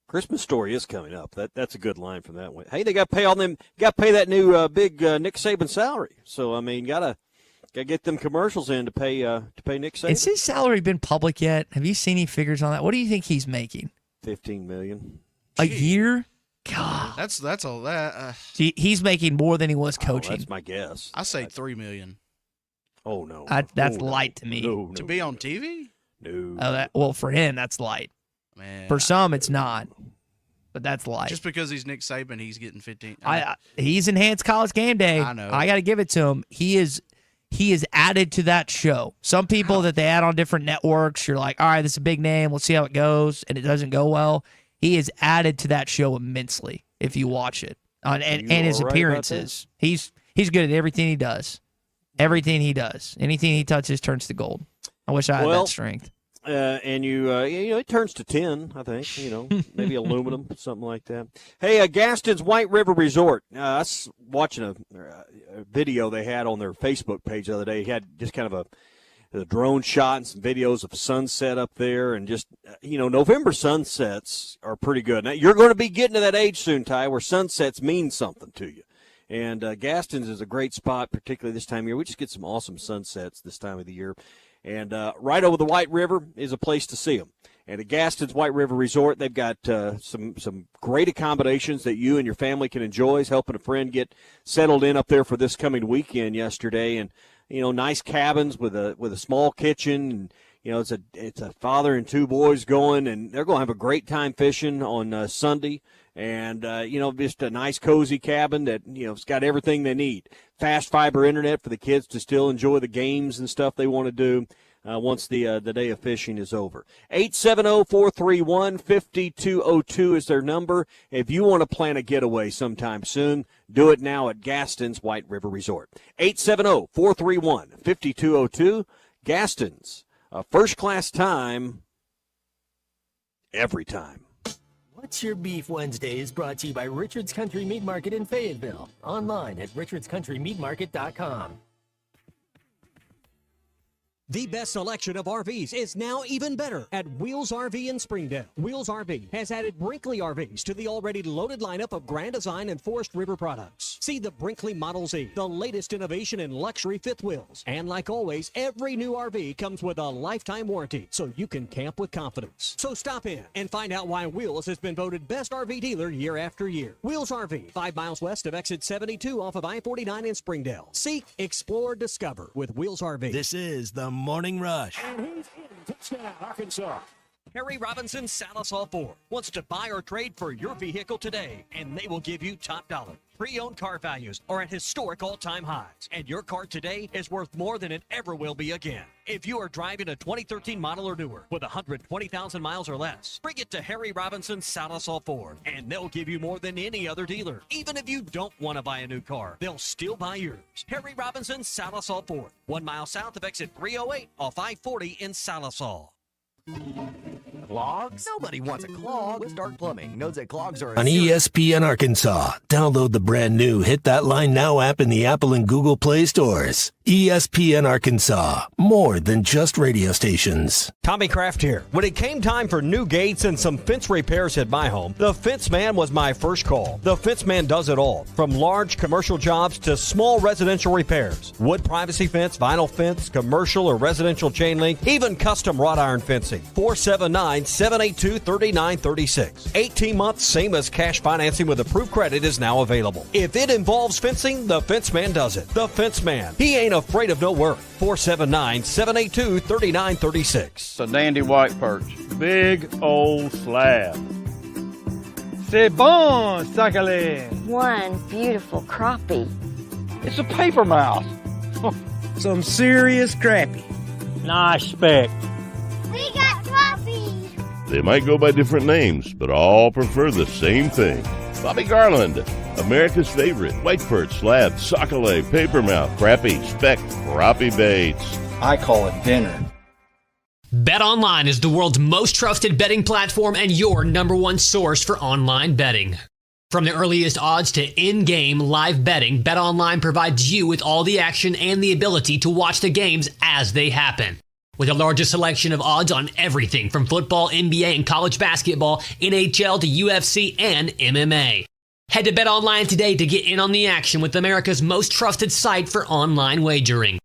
Christmas Story is coming up. That's a good line from that one. Hey, they got to pay all them. Got to pay that new big Nick Saban salary. So I mean, gotta get them commercials in to pay Nick Saban. Has his salary been public yet? Have you seen any figures on that? What do you think he's making? $15 million a year. God, that's all that. See, he's making more than he was coaching. That's my guess. I say $3 million. Oh no, that's light to me. No, to be on TV. No. Well, for him, that's light. Man, for some, it's not, but that's light. Just because he's Nick Saban, he's getting 15. He's enhanced College Game Day. I know. I got to give it to him. He is added to that show. Some people that they add on different networks, you're like, all right, this is a big name. We'll see how it goes, and it doesn't go well. He is added to that show immensely if you watch it and his appearances. He's good at everything he does. Everything he does. Anything he touches turns to gold. I wish I had that strength. And it turns to 10, I think, maybe aluminum, something like that. Hey, Gaston's White River Resort. I was watching a video they had on their Facebook page the other day. He had just kind of a drone shot and some videos of sunset up there, and just, November sunsets are pretty good. Now, you're going to be getting to that age soon, Ty, where sunsets mean something to you. And Gaston's is a great spot, particularly this time of year. We just get some awesome sunsets this time of the year. And right over the White River is a place to see them. And at Gaston's White River Resort, they've got some great accommodations that you and your family can enjoy. Is helping a friend get settled in up there for this coming weekend yesterday. And, nice cabins with a small kitchen. And, it's a father and 2 boys going, and they're going to have a great time fishing on Sunday. And, just a nice, cozy cabin that, it's got everything they need. Fast fiber internet for the kids to still enjoy the games and stuff they want to do once the day of fishing is over. 870-431-5202 is their number. If you want to plan a getaway sometime soon, do it now at Gaston's White River Resort. 870-431-5202. Gaston's, first-class time every time. What's Your Beef Wednesday is brought to you by Richard's Country Meat Market in Fayetteville. Online at richardscountrymeatmarket.com. The best selection of RVs is now even better at Wheels RV in Springdale. Wheels RV has added Brinkley RVs to the already loaded lineup of Grand Design and Forest River products. See the Brinkley Model Z, the latest innovation in luxury fifth wheels. And like always, every new RV comes with a lifetime warranty, so you can camp with confidence. So stop in and find out why Wheels has been voted best RV dealer year after year. Wheels RV, 5 miles west of exit 72 off of I-49 in Springdale. Seek, explore, discover with Wheels RV. This is the Morning Rush. And he's in. Touchdown, Arkansas. Harry Robinson Salisol Ford wants to buy or trade for your vehicle today, and they will give you top dollar. Pre-owned car values are at historic all-time highs, and your car today is worth more than it ever will be again. If you are driving a 2013 model or newer with 120,000 miles or less, bring it to Harry Robinson Salisol Ford, and they'll give you more than any other dealer. Even if you don't want to buy a new car, they'll still buy yours. Harry Robinson Salisol Ford, 1 mile south of exit 308 off I-40 in Salisol. Clogs? Nobody wants a clog. With Stark Plumbing knows that clogs are On ESPN Arkansas, download the brand new Hit That Line Now app in the Apple and Google Play stores. ESPN Arkansas, more than just radio stations. Tommy Kraft here. When it came time for new gates and some fence repairs at my home, the Fence Man was my first call. The Fence Man does it all, from large commercial jobs to small residential repairs. Wood privacy fence, vinyl fence, commercial or residential chain link, even custom wrought iron fencing. 479-782-3936. 18 months, same as cash financing with approved credit is now available. If it involves fencing, the Fence Man does it. The Fence Man. He ain't afraid of no work. 479-782-3936. It's a dandy white perch. Big old slab. C'est bon, sacalé. One beautiful crappie. It's a paper mouse. Some serious crappie. Nice speck. We got coffee! They might go by different names, but all prefer the same thing. Bobby Garland, America's favorite white perch, slab, sockeye, papermouth, crappie, speck, crappie baits. I call it dinner. BetOnline is the world's most trusted betting platform and your number one source for online betting. From the earliest odds to in-game live betting, BetOnline provides you with all the action and the ability to watch the games as they happen. With the largest selection of odds on everything from football, NBA, and college basketball, NHL to UFC and MMA. Head to BetOnline today to get in on the action with America's most trusted site for online wagering.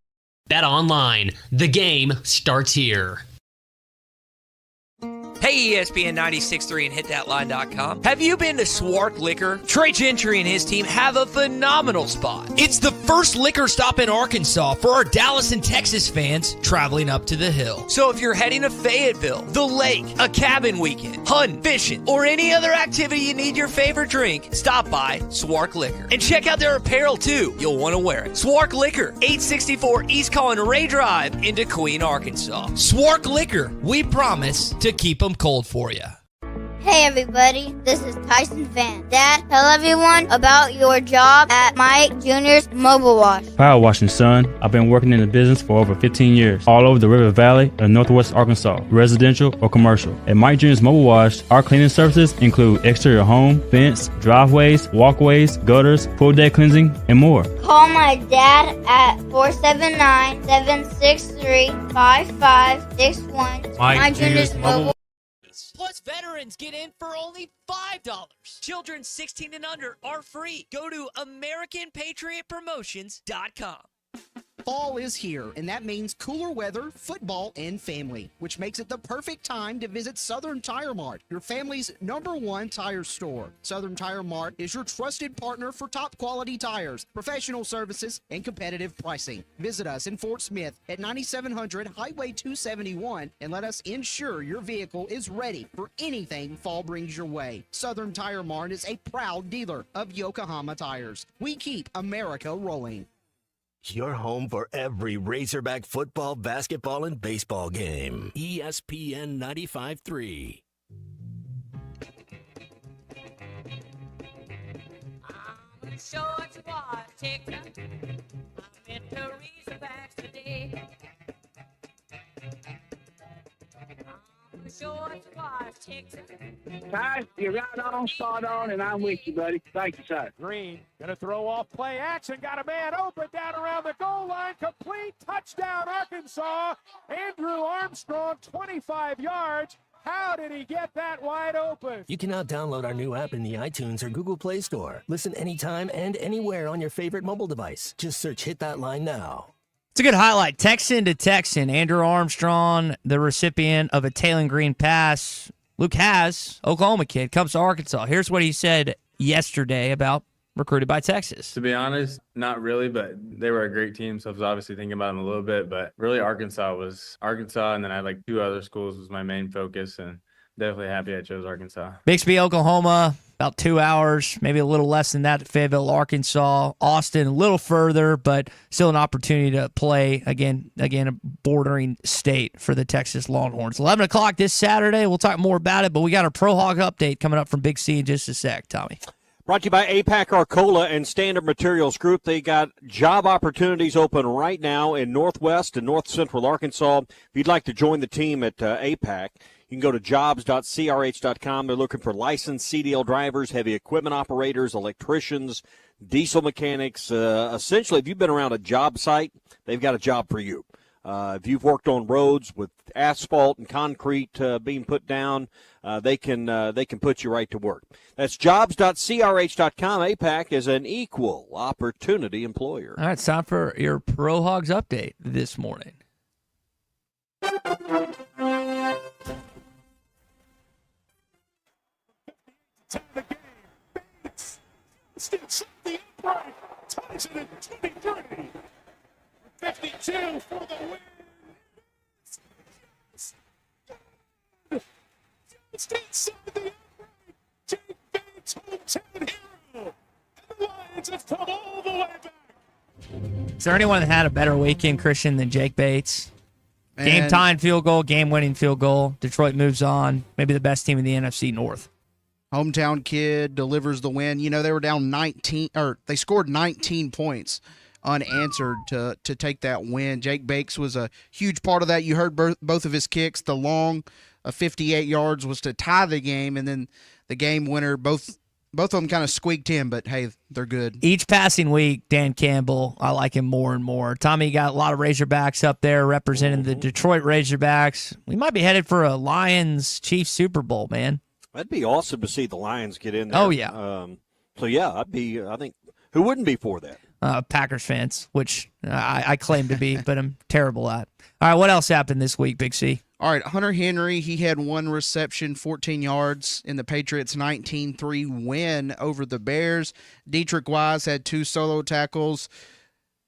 BetOnline, the game starts here. Hey, ESPN 96.3 and HitThatLine.com. Have you been to Swark Liquor? Trey Gentry and his team have a phenomenal spot. It's the first liquor stop in Arkansas for our Dallas and Texas fans traveling up to the hill. So if you're heading to Fayetteville, the lake, a cabin weekend, hunting, fishing, or any other activity you need your favorite drink, stop by Swark Liquor. And check out their apparel too. You'll want to wear it. Swark Liquor, 864 East Collin Ray Drive into Queen, Arkansas. Swark Liquor, we promise to keep them cold for you. Hey everybody, this is Tyson Van. Dad, tell everyone about your job at Mike Jr.'s Mobile Wash. Power washing, son. I've been working in the business for over 15 years, all over the River Valley and Northwest Arkansas, residential or commercial. At Mike Jr.'s Mobile Wash, our cleaning services include exterior home, fence, driveways, walkways, gutters, pool deck cleansing, and more. Call my dad at 479-763-5561. Mike Jr.'s Mobile. Plus, veterans get in for only $5. Children 16 and under are free. Go to AmericanPatriotPromotions.com. Fall is here, and that means cooler weather, football, and family, which makes it the perfect time to visit Southern Tire Mart, your family's #1 tire store. Southern Tire Mart is your trusted partner for top quality tires, professional services, and competitive pricing. Visit us in Fort Smith at 9700 Highway 271 and let us ensure your vehicle is ready for anything fall brings your way. Southern Tire Mart is a proud dealer of Yokohama tires. We keep America rolling. Your home for every Razorback football, basketball, and baseball game. ESPN 95.3. I'm sure it's what take I'm into Razorbacks today. I'm Ty, you're right on, spot on, and I'm with you, buddy. Thank you, sir. Green gonna throw off play action. Got a man open down around the goal line. Complete touchdown, Arkansas. Andrew Armstrong, 25 yards. How did he get that wide open? You can now download our new app in the iTunes or Google Play Store. Listen anytime and anywhere on your favorite mobile device. Just search Hit That Line now. It's a good highlight. Texan to Texan. Andrew Armstrong, the recipient of a Taylor Green pass. Luke Haas, Oklahoma kid, comes to Arkansas. Here's what he said yesterday about recruited by Texas. To be honest, not really, but they were a great team, so I was obviously thinking about them a little bit. But really, Arkansas, and then I had like 2 other schools was my main focus, and definitely happy I chose Arkansas. Bixby, Oklahoma, about 2 hours, maybe a little less than that to Fayetteville, Arkansas. Austin, a little further, but still an opportunity to play, again, a bordering state for the Texas Longhorns. 11 o'clock this Saturday. We'll talk more about it, but we got our Pro Hog update coming up from Big C in just a sec, Tommy. Brought to you by APAC Arcola and Standard Materials Group. They got job opportunities open right now in Northwest and North Central Arkansas. If you'd like to join the team at APAC, you can go to jobs.crh.com. They're looking for licensed CDL drivers, heavy equipment operators, electricians, diesel mechanics. Essentially, if you've been around a job site, they've got a job for you. If you've worked on roads with asphalt and concrete being put down, they can put you right to work. That's jobs.crh.com. APAC is an equal opportunity employer. All right, it's time for your Pro Hogs update this morning. Sticks the upright, ties it at 23. 52 for the win. Just inside the upright, Jake Bates, hometown hero. And the Lions have come all the way back. Is there anyone that had a better weekend, Christian, than Jake Bates? Man. Game-tying field goal, game-winning field goal. Detroit moves on. Maybe the best team in the NFC North. Hometown kid delivers the win. You know, they were down 19, or they scored 19 points unanswered to take that win. Jake Bates was a huge part of that. You heard both of his kicks. The long 58 yards was to tie the game, and then the game winner, both of them kind of squeaked in, but hey, they're good. Each passing week, Dan Campbell, I like him more and more. Tommy got a lot of Razorbacks up there representing the Detroit Razorbacks. We might be headed for a Lions-Chiefs Super Bowl, man. That'd be awesome to see the Lions get in there. Oh, yeah. So, yeah, I think, who wouldn't be for that? Packers fans, which I claim to be, but I'm terrible at. All right, what else happened this week, Big C? All right, Hunter Henry, he had 1 reception, 14 yards in the Patriots' 19-3 win over the Bears. Dietrich Wise had 2 solo tackles.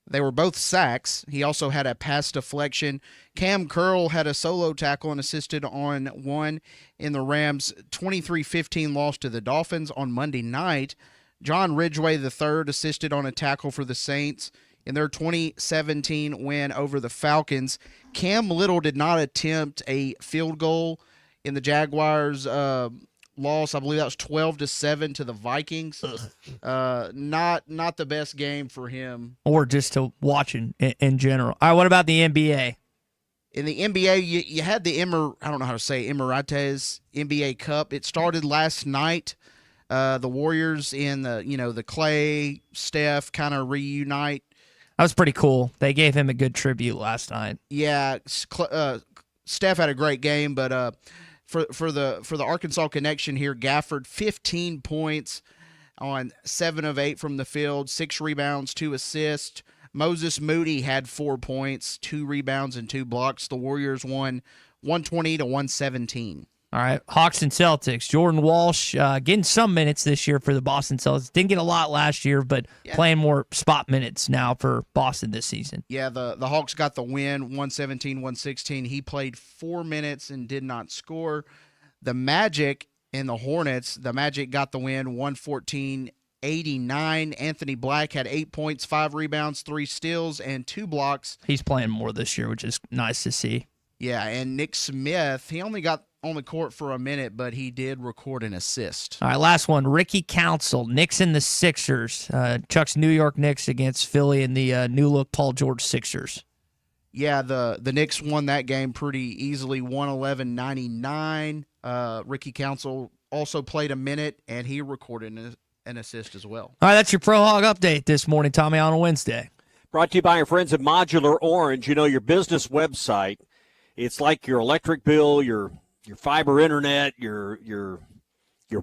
They were both sacks. He also had a pass deflection. Cam Curl had a solo tackle and assisted on 1 in the Rams' 23-15 loss to the Dolphins on Monday night. John Ridgway III assisted on a tackle for the Saints in their 2017 win over the Falcons. Cam Little did not attempt a field goal in the Jaguars' loss. I believe that was 12-7 to the Vikings. Not the best game for him. Or just to watching in general. All right, what about the NBA? In the NBA, you had the Emirates NBA Cup. It started last night. The Warriors and the Clay, Steph kind of reunite. That was pretty cool. They gave him a good tribute last night. Yeah, Steph had a great game, but for the Arkansas connection here, Gafford 15 points on 7 of 8 from the field, 6 rebounds, 2 assists. Moses Moody had 4 points, 2 rebounds, and 2 blocks. The Warriors won 120-117. All right, Hawks and Celtics. Jordan Walsh getting some minutes this year for the Boston Celtics. Didn't get a lot last year, but playing more spot minutes now for Boston this season. Yeah, the Hawks got the win, 117-116. He played 4 minutes and did not score. The Magic and the Hornets, the Magic got the win, 114-89. Anthony Black had 8 points, 5 rebounds, 3 steals, and 2 blocks. He's playing more this year, which is nice to see. Yeah, and Nick Smith, he only got on the court for a minute, but he did record an assist. All right, last one. Ricky Council, Knicks and the Sixers. Chuck's New York Knicks against Philly and the new-look Paul George Sixers. Yeah, the Knicks won that game pretty easily, 111-99. Ricky Council also played a minute, and he recorded an assist as well. All right, that's your Pro Hog update this morning, Tommy, on a Wednesday. Brought to you by our friends at Modular Orange. You know, your business website, it's like your electric bill, your fiber internet, your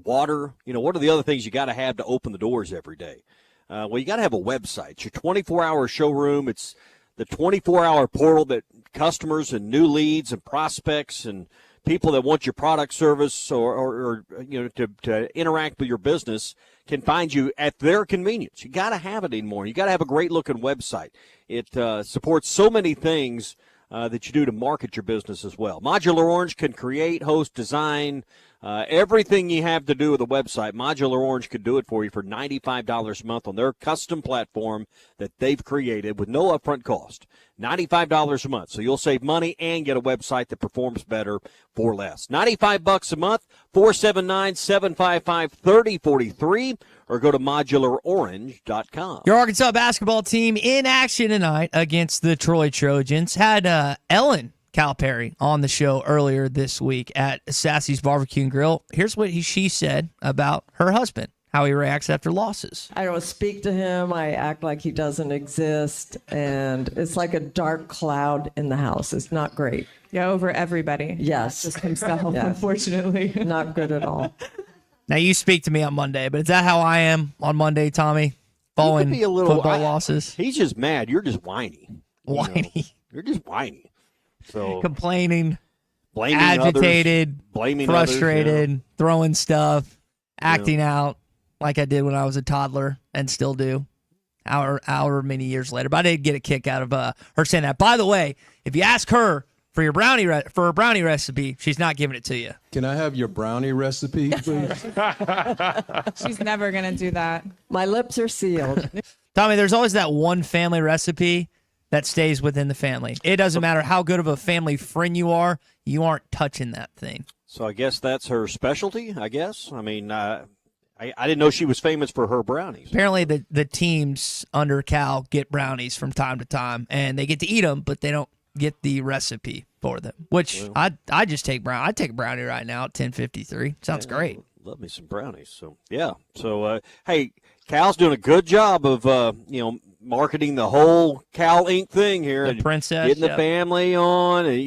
water. You know, what are the other things you got to have to open the doors every day? Well, you got to have a website. It's your 24-hour showroom. It's the 24-hour portal that customers and new leads and prospects and people that want your product, service, or you know, to interact with your business can find you at their convenience. You got to have it anymore. You got to have a great-looking website. It supports so many things that you do to market your business as well. Modular Orange can create, host, design, everything you have to do with a website. Modular Orange could do it for you for $95 a month on their custom platform that they've created with no upfront cost. $95 a month. So you'll save money and get a website that performs better for less. $95 a month, 479-755-3043, or go to modularorange.com. Your Arkansas basketball team in action tonight against the Troy Trojans. Had Ellen Calipari on the show earlier this week at Sassy's Barbecue and Grill. Here's what she said about her husband, how he reacts after losses. I don't speak to him. I act like he doesn't exist. And it's like a dark cloud in the house. It's not great. Yeah, over everybody. Yes. Not just himself, Yes. unfortunately. Not good at all. Now, you speak to me on Monday, but is that how I am on Monday, Tommy? Following be a little, football losses? He's just mad. You're just whiny. Whiny. You're just whiny. So complaining, blaming agitated, others, blaming frustrated, others, throwing stuff, acting out like I did when I was a toddler and still do. However many years later, but I did get a kick out of her saying that. By the way, if you ask her for your brownie for a brownie recipe, she's not giving it to you. Can I have your brownie recipe, please? She's never going to do that. My lips are sealed. Tommy, there's always that one family recipe that stays within the family. It doesn't matter how good of a family friend you are, you aren't touching that thing. So I guess that's her specialty, I guess. I mean, I didn't know she was famous for her brownies. Apparently the teams under Cal get brownies from time to time, and they get to eat them, but they don't get the recipe for them, which I just take brownie. I take a brownie right now at 10:53. Sounds great. Love me some brownies. So, yeah. So, hey, Cal's doing a good job of, marketing the whole Cal Inc. thing here. The and princess, getting the family on. And,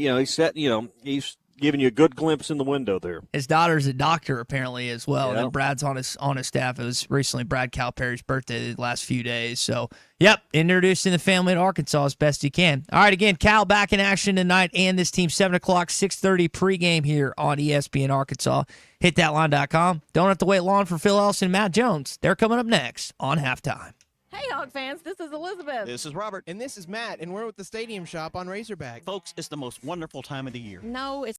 he's giving you a good glimpse in the window there. His daughter's a doctor apparently as well. Yeah. And then Brad's on his staff. It was recently Brad Calipari's birthday the last few days. So, yep, introducing the family to Arkansas as best he can. All right, again, Cal back in action tonight and this team 7 o'clock, 6:30 pregame here on ESPN Arkansas. HitThatLine.com. Don't have to wait long for Phil Ellison and Matt Jones. They're coming up next on Halftime. Hey, Hog fans, this is Elizabeth. This is Robert. And this is Matt, and we're with the Stadium Shop on Razorback. Folks, it's the most wonderful time of the year. No, it's